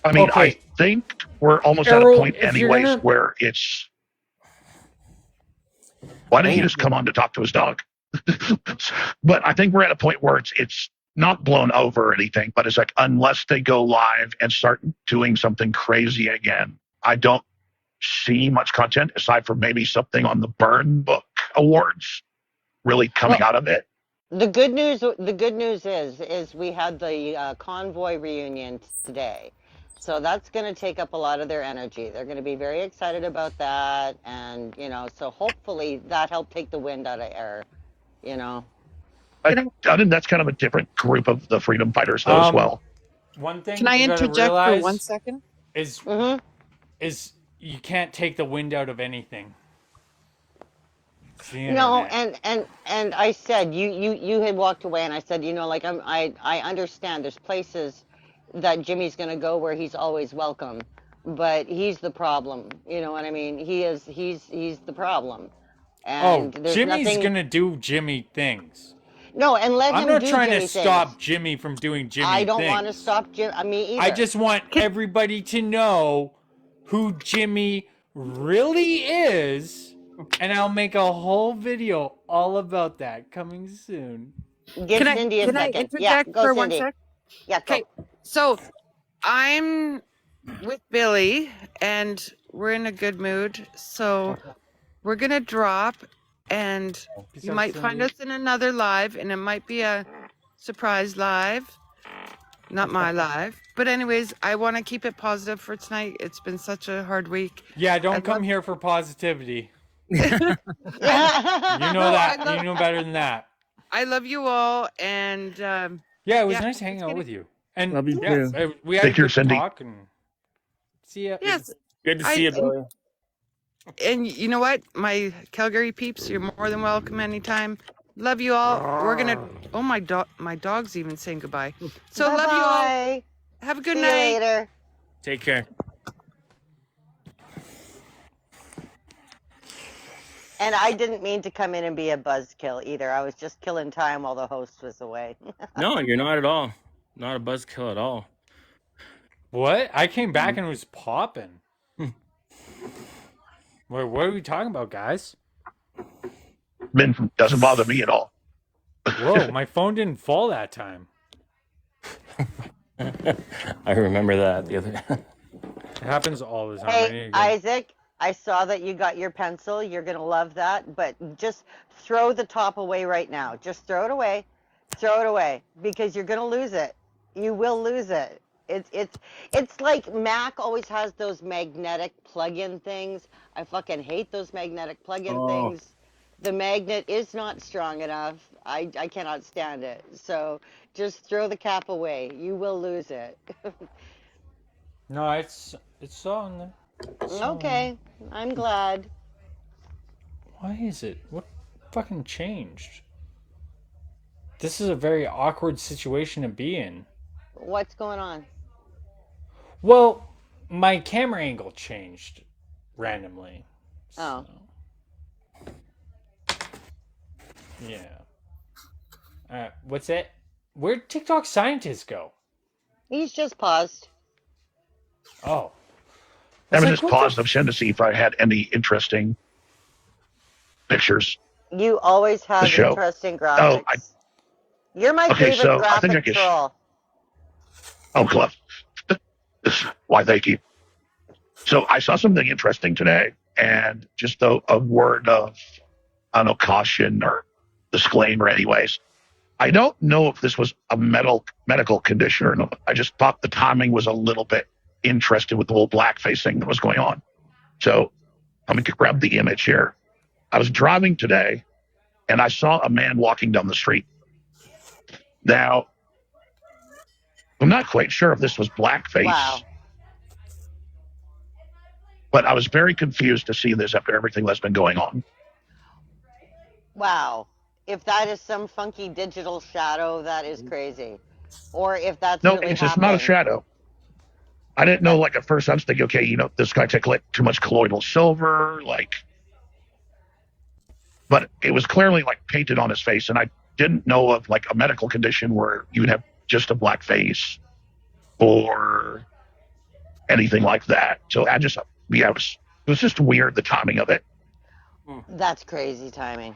I mean, I think we're almost at a point anyways where it's, why didn't he just come on to talk to his dog? But I think we're at a point where it's not blown over or anything, but it's like, unless they go live and start doing something crazy again, I don't see much content aside from maybe something on the Burn Book Awards really coming out of it. The good news is we had the Convoy reunion today. So that's going to take up a lot of their energy. They're going to be very excited about that. And, so hopefully that helped take the wind out of air, you know. I think that's kind of a different group of the freedom fighters, though, as well. One thing Can I you gotta interject for realize 1 second? is Hmm. is you can't take the wind out of anything. It's the No, internet. and I said you had walked away, and I said, like I understand there's places that Jimmy's gonna go where he's always welcome, but he's the problem. You know what I mean? He's the problem, Oh, and there's Jimmy's nothing. gonna do Jimmy things. No, and let I'm him not do trying to Jimmy things. stop Jimmy from doing I Jimmy don't want to things. stop Jim. Me I either. just want everybody to know who Jimmy really is, and I'll make a whole video all about that coming soon. Give Can I Cindy a can I second. Yeah, interject go for 1 Cindy. sec? Yeah, Okay, go. so I'm with Billy, and we're in a good mood. So we're gonna drop, and Peace you out, might find Cindy. us in another live, and it might be a surprise live, not my live. But anyways, I want to keep it positive for tonight. It's been such a hard week. Yeah, I don't come love. here for positivity. I You know no, I that. love. You know better than that. I love you all, and Yeah, it was yeah, nice hanging it's out gonna. with you. And Love you yeah, too. we had a Take care, good Cindy. talk. And see ya. Yes, Good to I see you, Billy. and you know what, my Calgary peeps, you're more than welcome anytime. Love you all. We're gonna. Oh, my dog's even saying goodbye. So Bye love you all. bye. Have a good See you night. later. Take care. And I didn't mean to come in and be a buzzkill either. I was just killing time while the host was away. No, you're not at all. Not a buzzkill at all. What? I came back and it was popping. Hmm. What are we talking about, guys? Doesn't bother me at all. Whoa, my phone didn't fall that time. I remember that the other. It happens all the time. I need Hey, to go. Isaac, I saw that you got your pencil. You're going to love that, but just throw the top away right now. Just throw it away. Throw it away because you're going to lose it. You will lose it. It's like Mac always has those magnetic plug-in things. I fucking hate those magnetic plug-in Oh, things. The magnet is not strong enough. I cannot stand it. So just throw the cap away. You will lose it. No, it's on there. It's on there. Okay, I'm glad. Why is it? What fucking changed? This is a very awkward situation to be in. What's going on? Well, my camera angle changed randomly. Oh. So, yeah. What's that? Where'd TikTok scientists go? He's just paused. Oh. I It's was like, just what paused the? of to see if I had any interesting pictures. You always The have show. interesting Oh, graphics. You're my okay. favorite So I think I graphic guess. troll. Oh, Cliff. Why, thank you. So I saw something interesting today, and just a word of, I don't know, caution or disclaimer, anyways. I don't know if this was a medical condition or not. I just thought the timing was a little bit interested with the whole blackface thing that was going on. So let me grab the image here. I was driving today, and I saw a man walking down the street. Now, I'm not quite sure if this was blackface. Wow. But I was very confused to see this after everything that's been going on. Wow. If that is some funky digital shadow, that is crazy. Or if that's No, really it's just not a happened. shadow. I didn't know, like, at first I was thinking, okay, this guy took like too much colloidal silver, but it was clearly like painted on his face, and I didn't know of like a medical condition where you would have just a black face or anything like that. So it was just weird, the timing of it. That's crazy timing.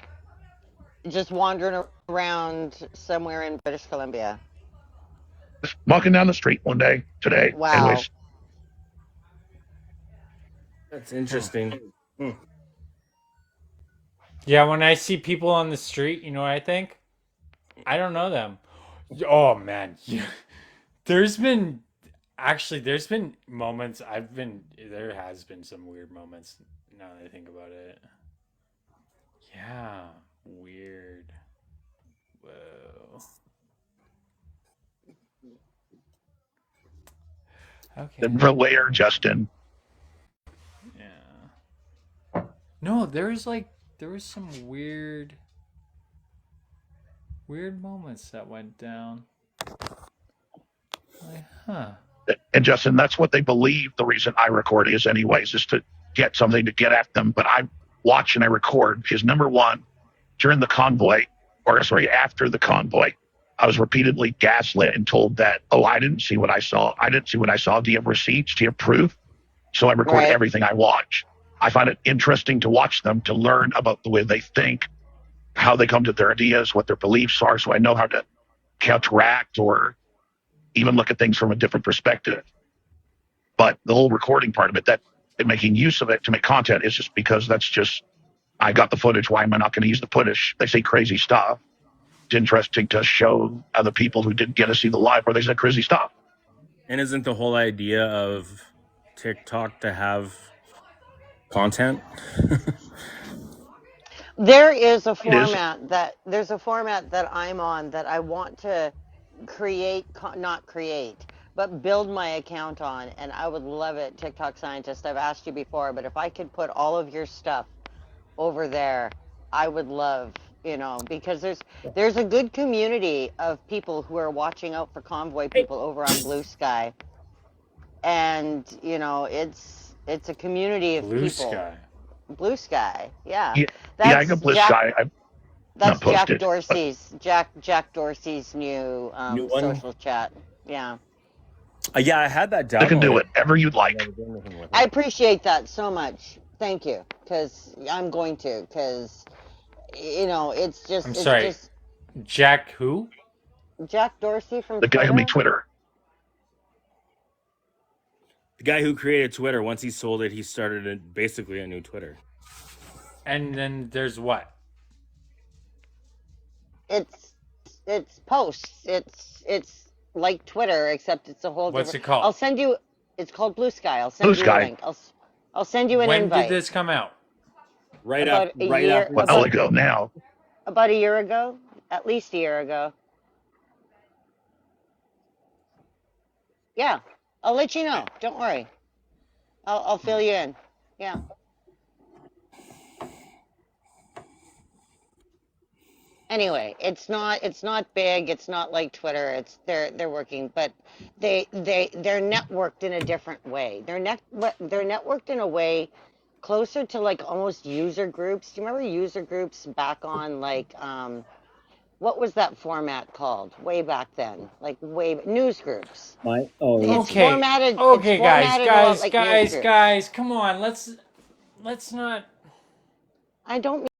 Just wandering around somewhere in British Columbia. Just walking down the street one day today. Wow. Anyways, that's interesting. Yeah, when I see people on the street, you know what I think? I don't know them. Oh man, there's been Actually, there's been moments there has been some weird moments now that I think about it. Yeah, weird. Whoa. Okay. The layer, Justin. Yeah. No, there was some weird moments that went down. Like, huh. And Justin, that's what they believe. The reason I record is anyways, is to get something to get at them. But I watch and I record because number one, during the convoy, or sorry, after the convoy, I was repeatedly gaslit and told that, oh, I didn't see what I saw. I didn't see what I saw. Do you have receipts? Do you have proof? So I record Right. everything I watch. I find it interesting to watch them, to learn about the way they think, how they come to their ideas, what their beliefs are, so I know how to counteract or even look at things from a different perspective. But the whole recording part of it, that and making use of it to make content is just because that's just, I got the footage. Why am I not going to use the footage? They say crazy stuff. It's interesting to show other people who didn't get to see the live where they said crazy stuff. And isn't the whole idea of TikTok to have content? There is a It is. format that I'm on that I want to not create, but build my account on, and I would love it, TikTok scientist. I've asked you before, but if I could put all of your stuff over there, I would love, because there's a good community of people who are watching out for convoy people over on Blue Sky, and it's a community of Blue people. Sky. Blue Sky, yeah. Yeah, I got Blue Sky. I've That's not Jack posted. Dorsey's Jack Dorsey's new New one? social chat. Yeah, Yeah, I had that downloaded. I can do whatever you'd like. Never did anything with I it. appreciate that so much. Thank you, because I'm going to, because it's just I'm it's sorry. just Jack who? Jack Dorsey from The guy who made Twitter. The guy who created Twitter, once he sold it, he started basically a new Twitter. And then there's what? It's posts. It's like Twitter, except it's a whole What's different. it called? I'll send you. It's called Blue Sky. I'll send Blue you a Sky. link. I'll send you an When invite. did this come out? Right About up, a right year- after. A while ago now. About a year ago, at least a year ago. Yeah, I'll let you know. Don't worry. I'll fill you in. Yeah. Anyway, it's not big. It's not like Twitter. They're working, but they're networked in a different way. They're networked in a way closer to like almost user groups. Do you remember user groups back on like what was that format called way back then? Like news groups. Oh, It's Okay. formatted. Okay, It's guys, formatted a lot like news groups. guys, come on. Let's not I don't